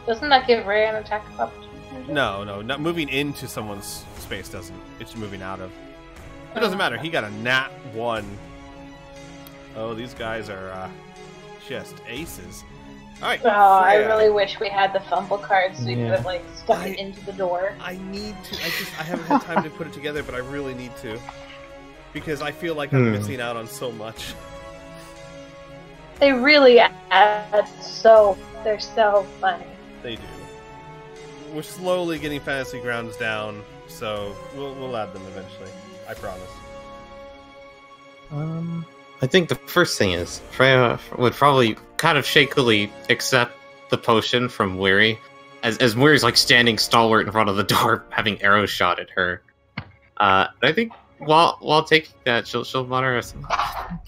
Doesn't that give Ray an attack opportunity? No, not moving into someone's space doesn't. It's moving out of. It doesn't matter. He got a nat 1. Oh, these guys are just aces. All right. Oh, I really wish we had the fumble cards so we could have like stuck it into the door. I need to. I haven't had time to put it together, but I really need to because I feel like I'm missing out on so much. They really add so. They're so funny. They do. We're slowly getting fantasy grounds down, so we'll add them eventually. I promise. I think the first thing is Freya would probably kind of shakily accept the potion from Weary, as Weary's like standing stalwart in front of the door, having arrows shot at her. I think while taking that, she'll mutter us, and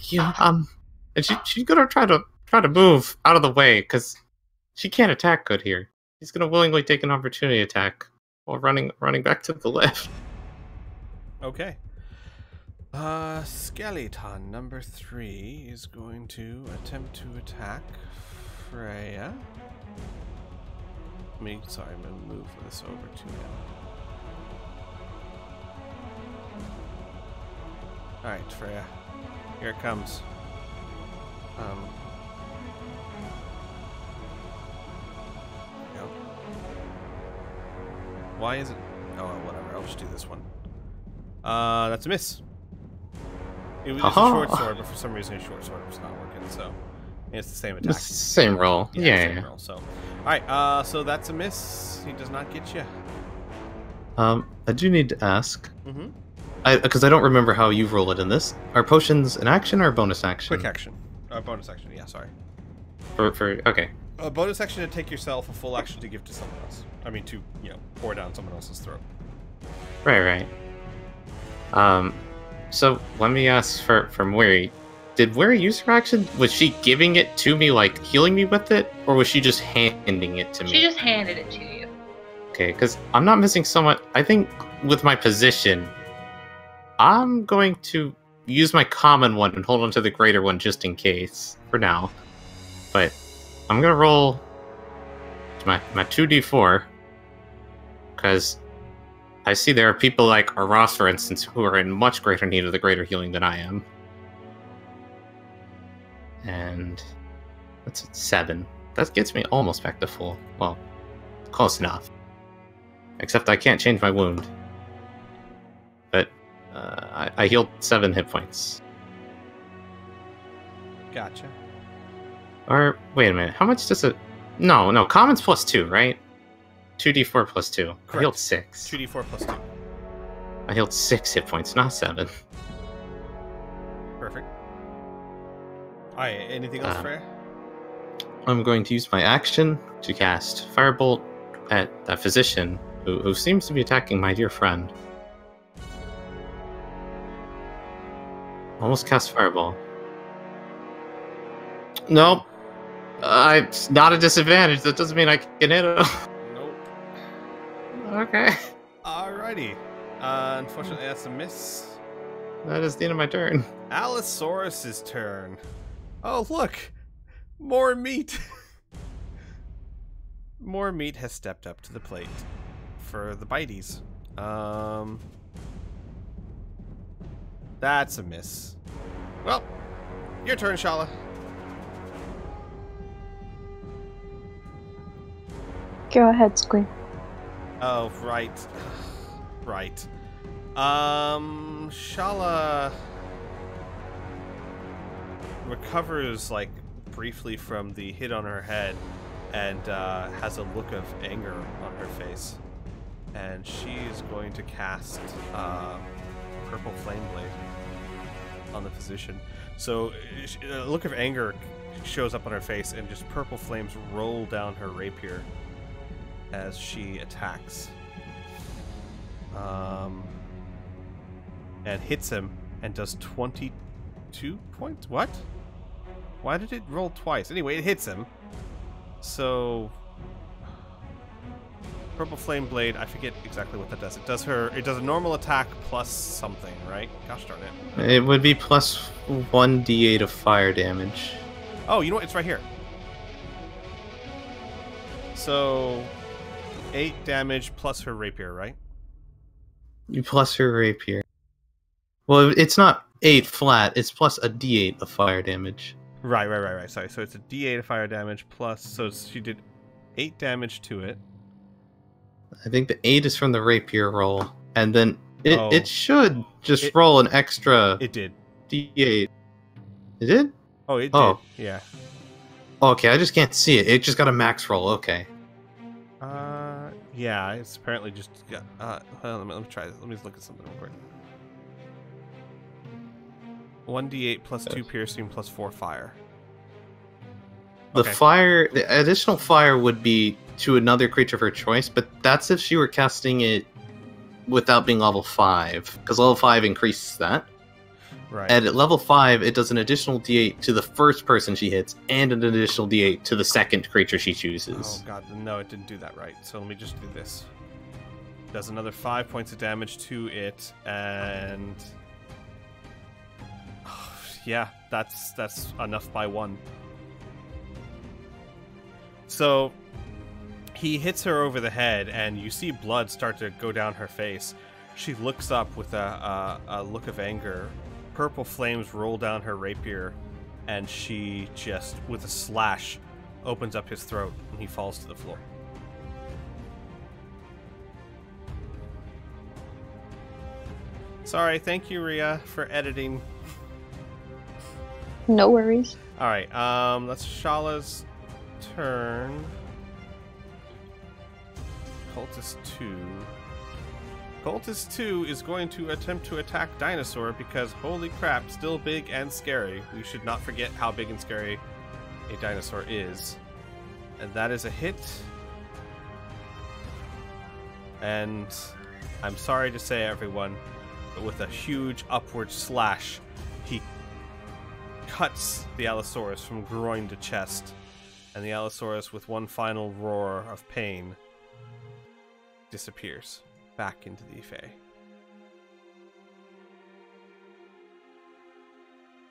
she's gonna try to move out of the way because she can't attack good here. She's gonna willingly take an opportunity attack while running back to the left. Okay. Skeleton number 3 is going to attempt to attack Freya. I'm gonna move this over to him. Alright, Freya. Here it comes. Go. Why is it... Oh, whatever. I'll just do this one. That's a miss. It was a short sword, but for some reason a short sword was not working, so it's the same attack. It's the same roll. Yeah. Same roll, so. Alright, so that's a miss. He does not get you. I do need to ask. Because I don't remember how you roll it in this. Are potions an action or a bonus action? Quick action. Bonus action, yeah, sorry. Okay. A bonus action to take yourself, a full action to give to someone else. I mean, to, pour down someone else's throat. Right. So let me ask from Weary. Did Weary use her action? Was she giving it to me, like healing me with it? Or was she just handing it to me? She just handed it to you. Okay, because I'm not missing so much. I think with my position, I'm going to use my common one and hold on to the greater one just in case, for now. But I'm going to roll my 2d4, because I see there are people like Ross, for instance, who are in much greater need of the greater healing than I am. And that's 7. That gets me almost back to full. Well, close enough. Except I can't change my wound. But I healed 7 hit points. Gotcha. Or, wait a minute, how much does it... No, common's plus 2, right? 2d4 plus 2. Correct. I healed 6. 2d4 plus 2. I healed 6 hit points, not 7. Perfect. Alright, anything else, Freya? I'm going to use my action to cast Firebolt at that physician who seems to be attacking my dear friend. Almost cast Fireball. Nope. It's not a disadvantage. That doesn't mean I can hit him. Nope. Okay. Alrighty. Unfortunately, that's a miss. That is the end of my turn. Allosaurus's turn. Oh, look! More meat! More meat has stepped up to the plate for the bites. That's a miss. Well, your turn, Shala. Go ahead, Squeak. Oh, right. Right. Shala recovers, like, briefly from the hit on her head and has a look of anger on her face. and she is going to cast Purple Flame Blade on the physician. So a look of anger shows up on her face, and just purple flames roll down her rapier as she attacks. And hits him and does 22 points. What? Why did it roll twice? Anyway, it hits him. So Purple Flame Blade, I forget exactly what that does. It does a normal attack plus something, right? Gosh darn it. It would be plus 1d8 of fire damage. Oh, you know what? It's right here. So 8 damage plus her rapier, right? Plus her rapier. Well, it's not 8 flat, it's plus a d8 of fire damage. Right. Sorry. So it's a d8 of fire damage plus, so she did 8 damage to it. I think the 8 is from the rapier roll, and then it should just roll an extra It did. d8. It did? Oh, it did. Yeah. Okay, I just can't see it. It just got a max roll, okay. Yeah, it's apparently just got, hold on, let me try this. Let me look at something real quick. 1d8 plus 2 piercing plus 4 fire. The additional fire would be to another creature of her choice, but that's if she were casting it without being level 5, because level 5 increases that. Right. And at level 5, it does an additional d8 to the first person she hits, and an additional d8 to the second creature she chooses. Oh god, no, it didn't do that right. So let me just do this. Does another 5 points of damage to it, and yeah, that's enough by 1. So he hits her over the head, and you see blood start to go down her face. She looks up with a look of anger. Purple flames roll down her rapier, and she just, with a slash, opens up his throat, and he falls to the floor. Sorry, thank you, Rhea, for editing. No worries. Alright, that's Shala's turn. Cultist 2. Cultist 2 is going to attempt to attack Dinosaur because, holy crap, still big and scary. We should not forget how big and scary a dinosaur is. And that is a hit. And I'm sorry to say, everyone, but with a huge upward slash, he cuts the Allosaurus from groin to chest. And the Allosaurus, with one final roar of pain, disappears back into the Fey.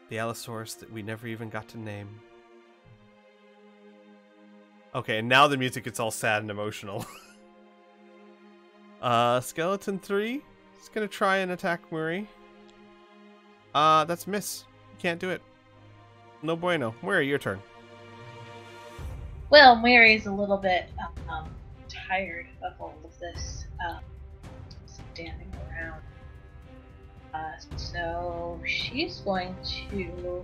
The Allosaurus that we never even got to name. Okay, and now the music gets all sad and emotional. Skeleton 3 is gonna try and attack Murray. That's miss. You can't do it. No bueno. Murray, your turn. Well, Mary's a little bit tired of all of this standing around. So she's going to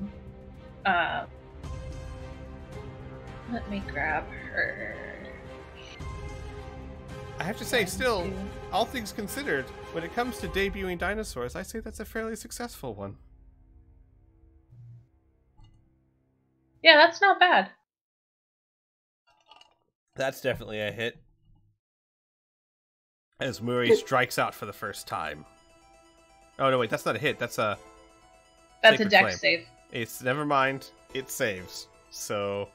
let me grab her. I have to say, still, all things considered, when it comes to debuting dinosaurs, I say that's a fairly successful one. Yeah, that's not bad. That's definitely a hit. As Murray strikes out for the first time. Oh no, wait, that's not a hit. That's a Sacred Dex save. It's never mind. It saves. So.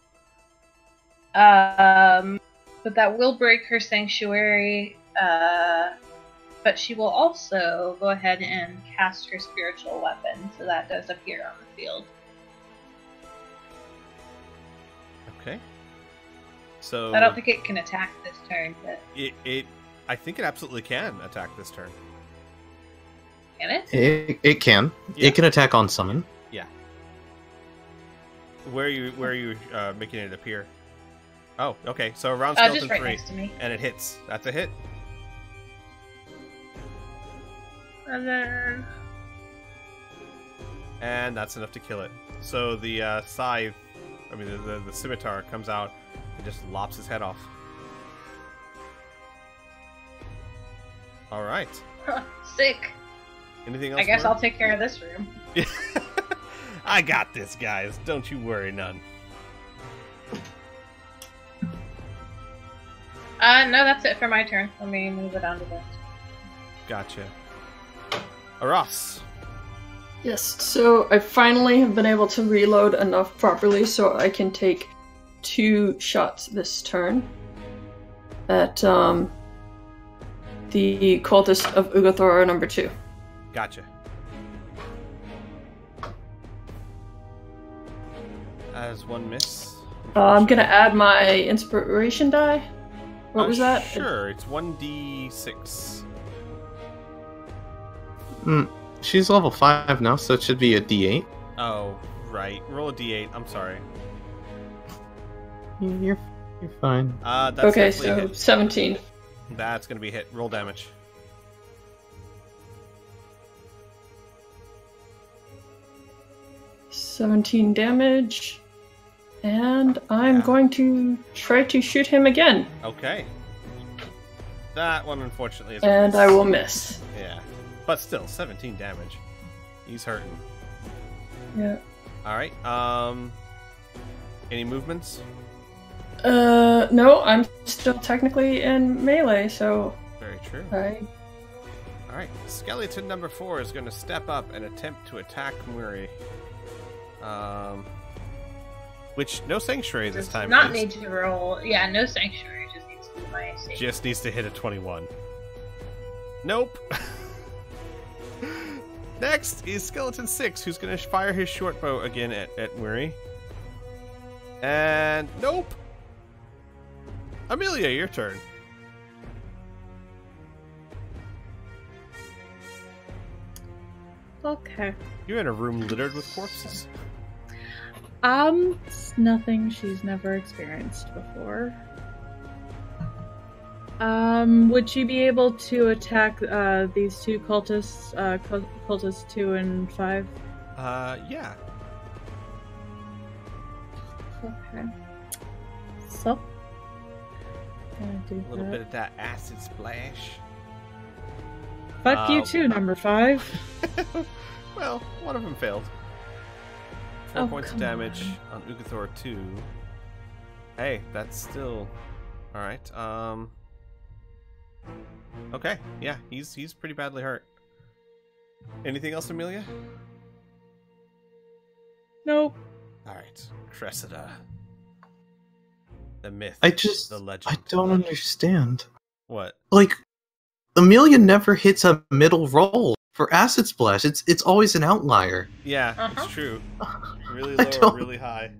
But that will break her sanctuary. But she will also go ahead and cast her spiritual weapon, so that does appear on the field. Okay. So I don't think it can attack this turn, but I think it absolutely can attack this turn. Can it? It can. Yeah. It can attack on summon. Yeah. Where are you making it appear? Oh, okay. So around skeleton just right 3, next to me. and it hits. That's a hit. And that's enough to kill it. So the scythe, I mean the scimitar comes out and just lops his head off. All right. Sick. Anything else? I guess Murray? I'll take care of this room. Anything else? I guess Murray? I'll take care of this room. I got this, guys. Don't you worry none. No, that's it for my turn. Let me move it on to this. Gotcha. Aras. Yes, so I finally have been able to reload enough properly so I can take 2 shots this turn at the cultist of Ugathor number 2. Gotcha. As one miss. I'm gonna add my inspiration die. What was that? Sure, it's 1d6. She's level 5 now, so it should be a D8. Oh, right. Roll a d8. I'm sorry. You're fine. That's Okay, definitely a so hit. 17. That's gonna be a hit. Roll damage. $17 damage. And I'm going to try to shoot him again. Okay. That one, unfortunately, is a And miss. I will miss. Yeah. But still, 17 damage. He's hurting. Yeah. Alright, any movements? No, I'm still technically in melee, so Very true. Alright, skeleton number 4 is going to step up and attempt to attack Muri. Which, no sanctuary this Does time. not please. need to roll. Yeah, no sanctuary. Just needs to be my save. Just needs to hit a 21. Nope. Next is Skeleton 6, who's going to fire his short bow again at Muri. And nope. Amelia, your turn. Okay. You're in a room littered with corpses. It's nothing she's never experienced before. Would she be able to attack these 2 cultists, cultists 2 and 5? Yeah. Okay. So, gonna do A little that. bit of that acid splash. Fuck you too, number 5. Well, one of them failed. 4 Oh, points of come damage on Ugathor 2. Hey, that's still alright. Okay, yeah, he's pretty badly hurt. Anything else, Amelia? Nope. Alright, Cressida. The myth. I the legend. don't understand. What? Like, Amelia never hits a middle roll for Acid Splash. It's always an outlier. Yeah, it's true. Really I low or don't- really high.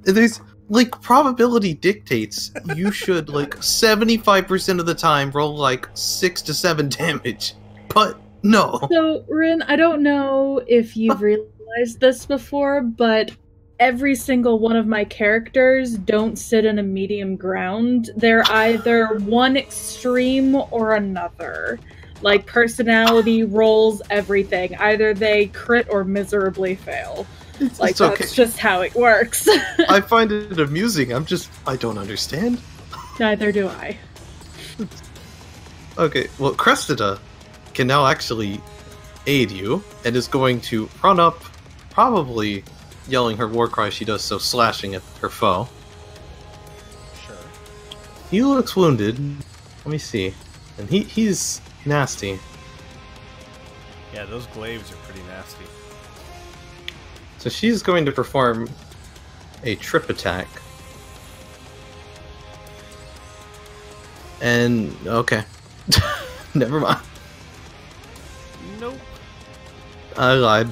There's, like, probability dictates you should, like, 75% of the time roll, like, 6 to 7 damage. But, no. So, Rin, I don't know if you've realized this before, but every single one of my characters don't sit in a medium ground. They're either one extreme or another. Like, personality rolls everything. Either they crit or miserably fail. Like, It's okay. that's just how it works. I find it amusing. I don't understand. Neither do I. Okay, well, Cressida can now actually aid you, and is going to run up, probably yelling her war cry she does so, slashing at her foe. Sure. He looks wounded. Let me see. And he's nasty. Yeah, those glaives are pretty nasty. So she's going to perform a trip attack. And, okay. Never mind. Nope. I lied.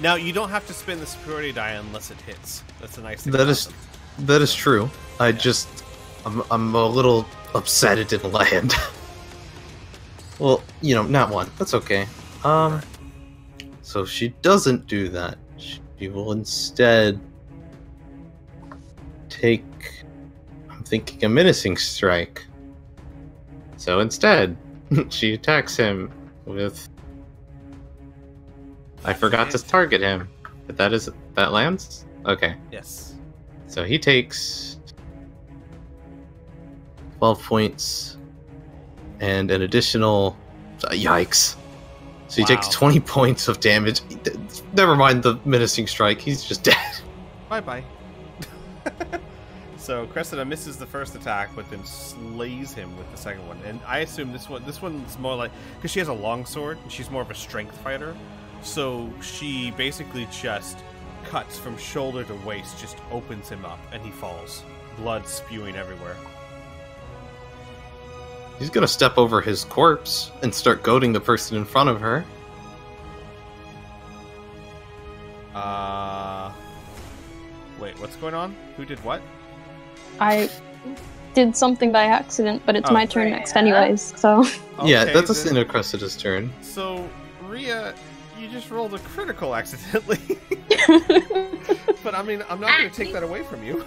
Now, you don't have to spin the superiority die unless it hits. That's a nice thing That about is- them. That is true. I'm a little upset it didn't land. Well, you know, not one. That's okay. So she doesn't do that. She will instead take, I'm thinking, a menacing strike. So instead, she attacks him with, I forgot to target him. But that lands? Okay. Yes. So he takes 12 points and an additional Yikes. So he Wow. takes 20 points of damage. Never mind the menacing strike, he's just dead. Bye-bye. So Cressida misses the first attack, but then slays him with the second one. And I assume this one's more like, because she has a longsword, and she's more of a strength fighter. So she basically just cuts from shoulder to waist, just opens him up, and he falls. Blood spewing everywhere. He's gonna step over his corpse and start goading the person in front of her. Wait, what's going on? Who did what? I did something by accident, but it's Oh. my turn next anyways, so... Yeah, Okay, that's a then- sin of Cressida's turn. So, Rhea, you just rolled a critical accidentally. But I mean, I'm not going to take that away from you.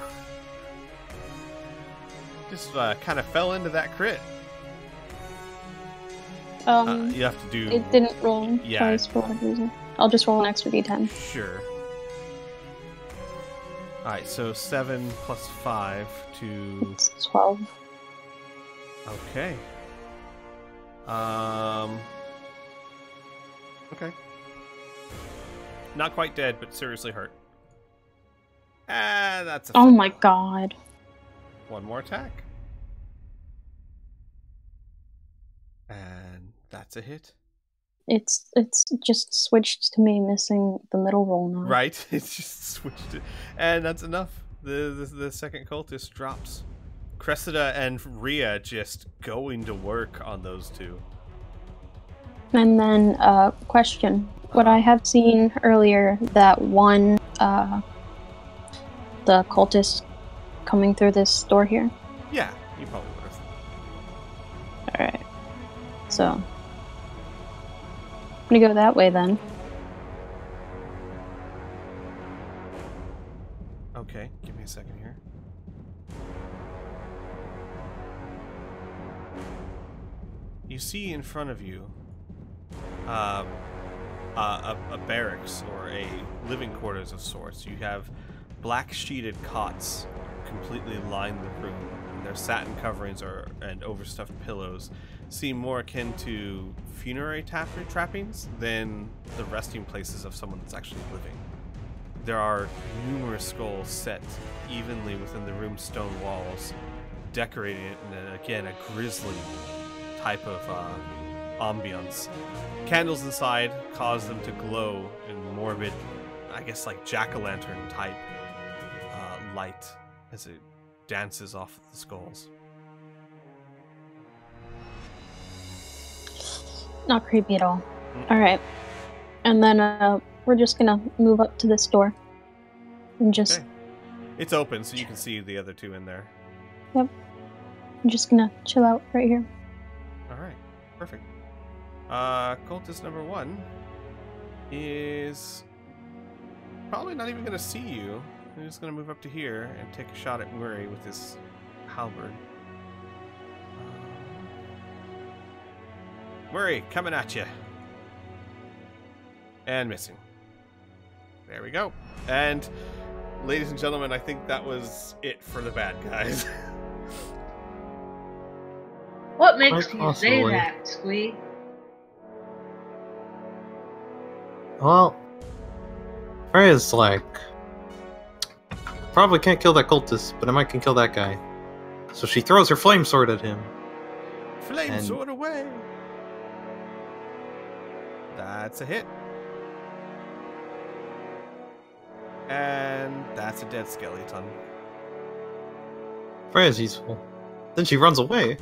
Just kind of fell into that crit. You have to do... It didn't roll Yeah. twice for whatever reason. I'll just roll an extra d10. Sure. Alright, so 7 plus 5 to... It's 12. Okay. Okay. Not quite dead, but seriously hurt. That's a Oh fail. my god. One more attack. And that's a hit. It's just switched to me missing the middle roll now. Right? It's just switched it. And that's enough. The second cultist drops. Cressida and Rhea just going to work on those two. And then, question. Would I have seen earlier that one, the cultist coming through this door here? Yeah, you probably would have. Alright. So, I'm gonna go that way then. Okay, give me a second here. You see in front of you a barracks or a living quarters of sorts. You have black sheeted cots completely line the room. And their satin coverings and overstuffed pillows seem more akin to funerary trappings than the resting places of someone that's actually living. There are numerous skulls set evenly within the room's stone walls, decorating it in, again, a grisly type of ambience. Candles inside cause them to glow in morbid, I guess like jack-o'-lantern type light as it dances off the skulls. Not creepy at all. Alright. And then, we're just gonna move up to this door. And just... Okay. It's open, so you can see the other two in there. Yep. I'm just gonna chill out right here. Alright, perfect. Cultist number 1 is probably not even going to see you. He's just going to move up to here and take a shot at Murray with his halberd. Murray, coming at you. And missing. There we go. And, ladies and gentlemen, I think that was it for the bad guys. What makes Quite you possibly. say that, Squeak? Well, Freya's like, probably can't kill that cultist, but I might can kill that guy. So she throws her flame sword at him. Flame And- sword away. That's a hit. And that's a dead skeleton. Freya's useful. Then she runs away.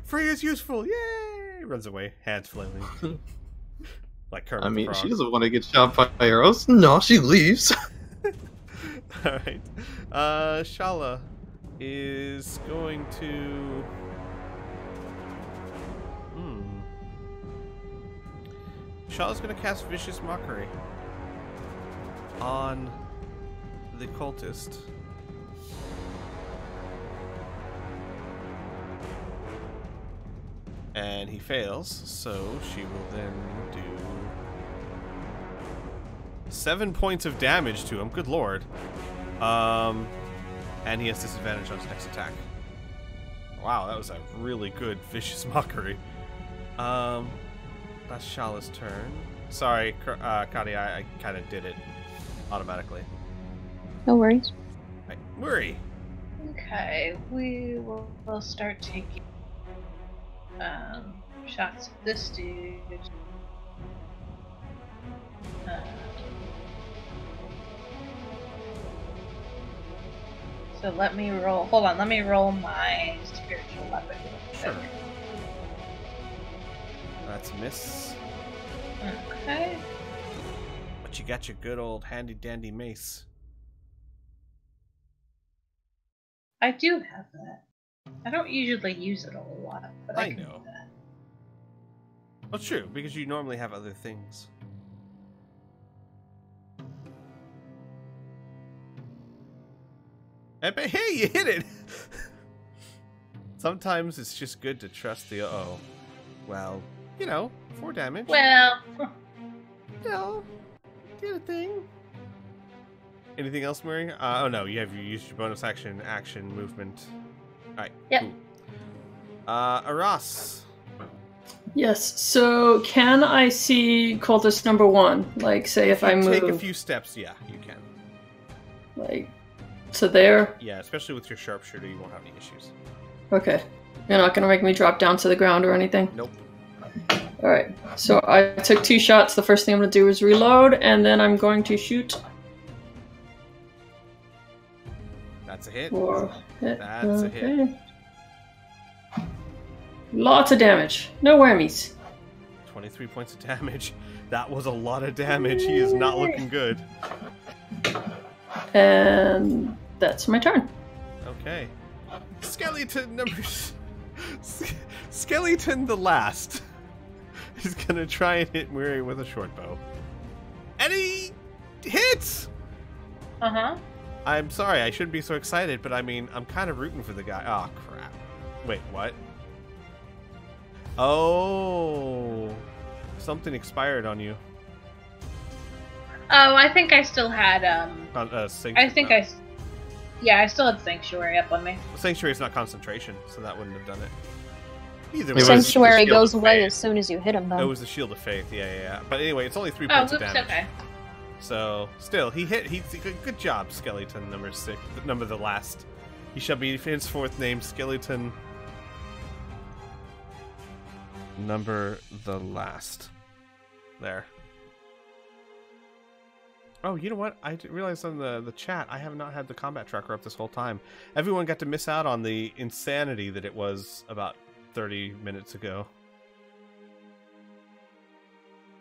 Freya's useful, yay! Runs away, hands flailing. Like Kermit I mean, the she Frog. doesn't want to get shot by arrows. No, she leaves. Alright. Shala is going to... Shala's going to cast Vicious Mockery on the cultist. And he fails, so she will then do 7 points of damage to him. Good lord. And he has disadvantage on his next attack. Wow, that was a really good Vicious Mockery. That's Shala's turn. Sorry, Kadi, I kind of did it automatically. No worries. Right. Murray. Okay, we will start taking shots at this dude. So let me roll. Hold on, let me roll my spiritual weapon. Sure. That's a miss. Okay. But you got your good old handy dandy mace. I do have that. I don't usually use it a whole lot, but I can know. do that. Well, true, because you normally have other things. But hey, you hit it! Sometimes it's just good to trust the well, 4 damage. Well, Did a thing. Anything else, Murray? Oh no, you used your bonus action movement. Alright. Yep. Cool. Aras. Yes. So can I see cultist number 1? Like, say if I move, Take a few steps, yeah, you can. like, to there. Yeah, especially with your sharpshooter, you won't have any issues. Okay. You're not gonna make me drop down to the ground or anything. Nope. All right. So I took 2 shots. The first thing I'm gonna do is reload, and then I'm going to shoot. That's a hit. For hit. That's a hit. Lots of damage. No whammies. 23 points of damage. That was a lot of damage. He is not looking good. And that's my turn. Okay. Skeleton number... Skeleton the last. He's gonna try and hit Murray with a short bow. And he hits! uh-huh. I'm sorry, I shouldn't be so excited, but I mean, I'm kind of rooting for the guy. Oh, crap. Wait, what? Oh. Something expired on you. Oh, I think I still had, I still had Sanctuary up on me. Sanctuary is not concentration, so that wouldn't have done it. Either It way. was Sanctuary the Shield goes of away Faith. as soon as you hit him, It though. was the Shield of Faith, yeah. But anyway, it's only 3 Oh, points oops, of damage. okay. So, still, he hit. Good job, Skeleton number 6. Number the last. He shall be henceforth named Skeleton number the last. There. Oh, you know what? I didn't realize on the chat, I have not had the combat tracker up this whole time. Everyone got to miss out on the insanity that it was about 30 minutes ago.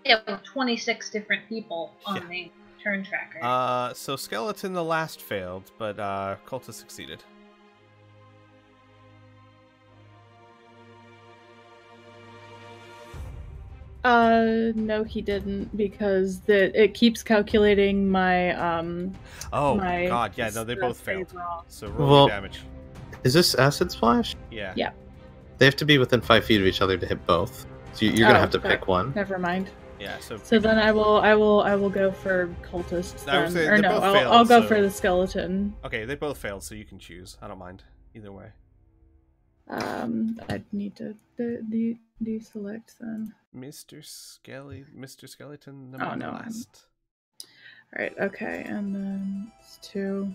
Yeah, with 26 different people on the turn tracker. So Skeleton the last failed, but Cultist succeeded. No, he didn't, because it keeps calculating my Oh my god, yeah, no, they both failed. save roll. So roll Well- your damage. Is this Acid Splash? Yeah. Yeah. They have to be within 5 feet of each other to hit both. So you're gonna Oh, have to okay. pick one. Never mind. Yeah, so So then I will go for cultist I would then. say Or they no, both I'll failed, go so- for the skeleton. okay, they both failed, so you can choose. I don't mind either way. I'd need to deselect then. Mr. Skeleton number Oh, no, last. Alright, okay, and then it's 2.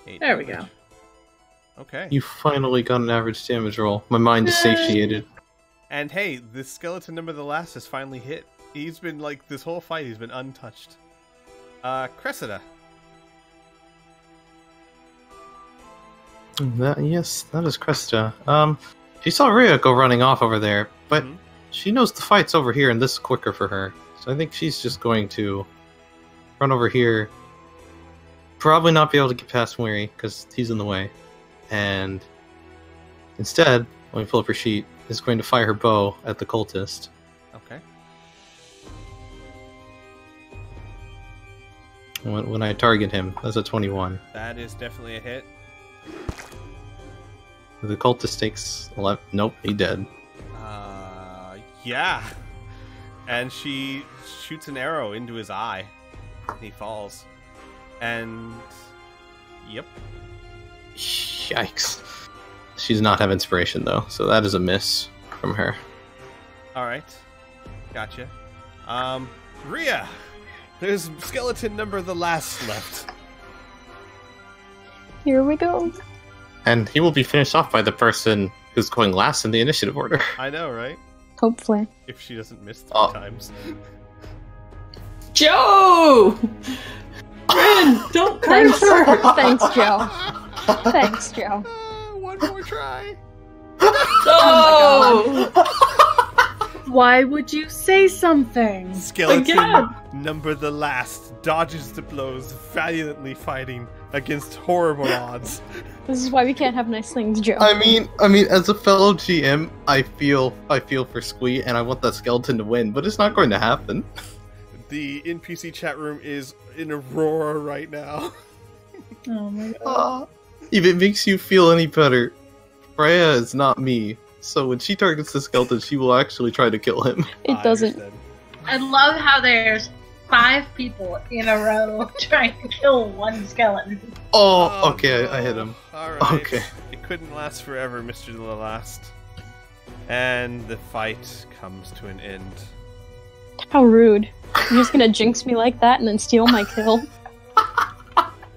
8 There we damage. go. Okay. You finally got an average damage roll. My mind is satiated. And hey, this Skeleton number the last has finally hit. He's been like this whole fight. He's been untouched. Cressida. Yes, that is Cresta. She saw Rhea go running off over there, but Mhm. she knows the fight's over here and this is quicker for her. So I think she's just going to run over here. Probably not be able to get past Miri because he's in the way. And instead, when we pull up her sheet, is going to fire her bow at the cultist. Okay. When I target him, that's a 21. That is definitely a hit. The cultist takes 11. Nope, he dead. Yeah. And she shoots an arrow into his eye. He falls. And yep. Yikes. She does not have inspiration though, so that is a miss from her. All right. Gotcha. Rhea! There's skeleton number the last left. Here we go. And he will be finished off by the person who's going last in the initiative order. I know, right? Hopefully. If she doesn't miss 3 Oh. times. Joe! Ren, don't curse Thanks. her! Thanks, Joe. Thanks, Joe. One more try. Oh! Why would you say something? Skeleton Again. number the last dodges the blows, valiantly fighting against horrible odds. This is why we can't have nice things, Joe. I mean, as a fellow GM, I feel for Squee, and I want that skeleton to win, but it's not going to happen. The NPC chat room is in a roar right now. Oh my god. If it makes you feel any better, Freya is not me. So when she targets the skeleton, she will actually try to kill him. It doesn't. understand. I love how there's 5 people in a row trying to kill one skeleton. Oh, okay, I hit him. Alright. Okay. It couldn't last forever, Mr. the Last. And the fight comes to an end. How rude. You're just gonna jinx me like that and then steal my kill?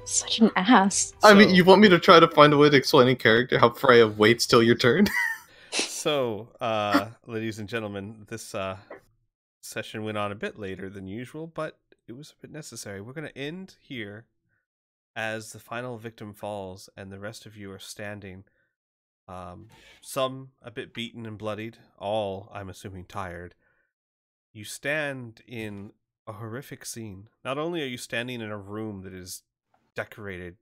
Such an ass. I mean, So- you want me to try to find a way to explain in character how Freya waits till your turn? So, ladies and gentlemen, this session went on a bit later than usual, but it was a bit necessary. We're going to end here as the final victim falls and the rest of you are standing. Some a bit beaten and bloodied, all, I'm assuming, tired. You stand in a horrific scene. Not only are you standing in a room that is decorated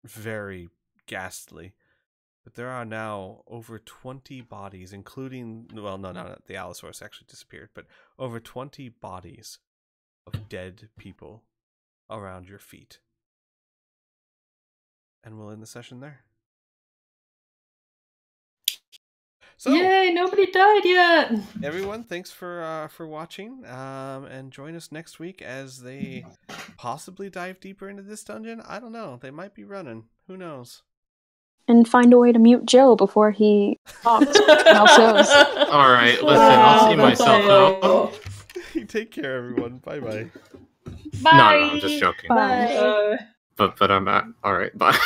very ghastly, but there are now over 20 bodies, including, well, no, the Allosaurus actually disappeared, but over 20 bodies of dead people around your feet. And we'll end the session there. So, Yay, nobody died yet! everyone, thanks for watching, and join us next week as they possibly dive deeper into this dungeon. I don't know. They might be running. Who knows? And find a way to mute Joe before he talks. Alsos. Alright, listen, I'll see That's myself out. all. Take care, everyone. Bye-bye. Bye. No, I'm just joking. Bye. Uh, But I'm at. Alright, bye.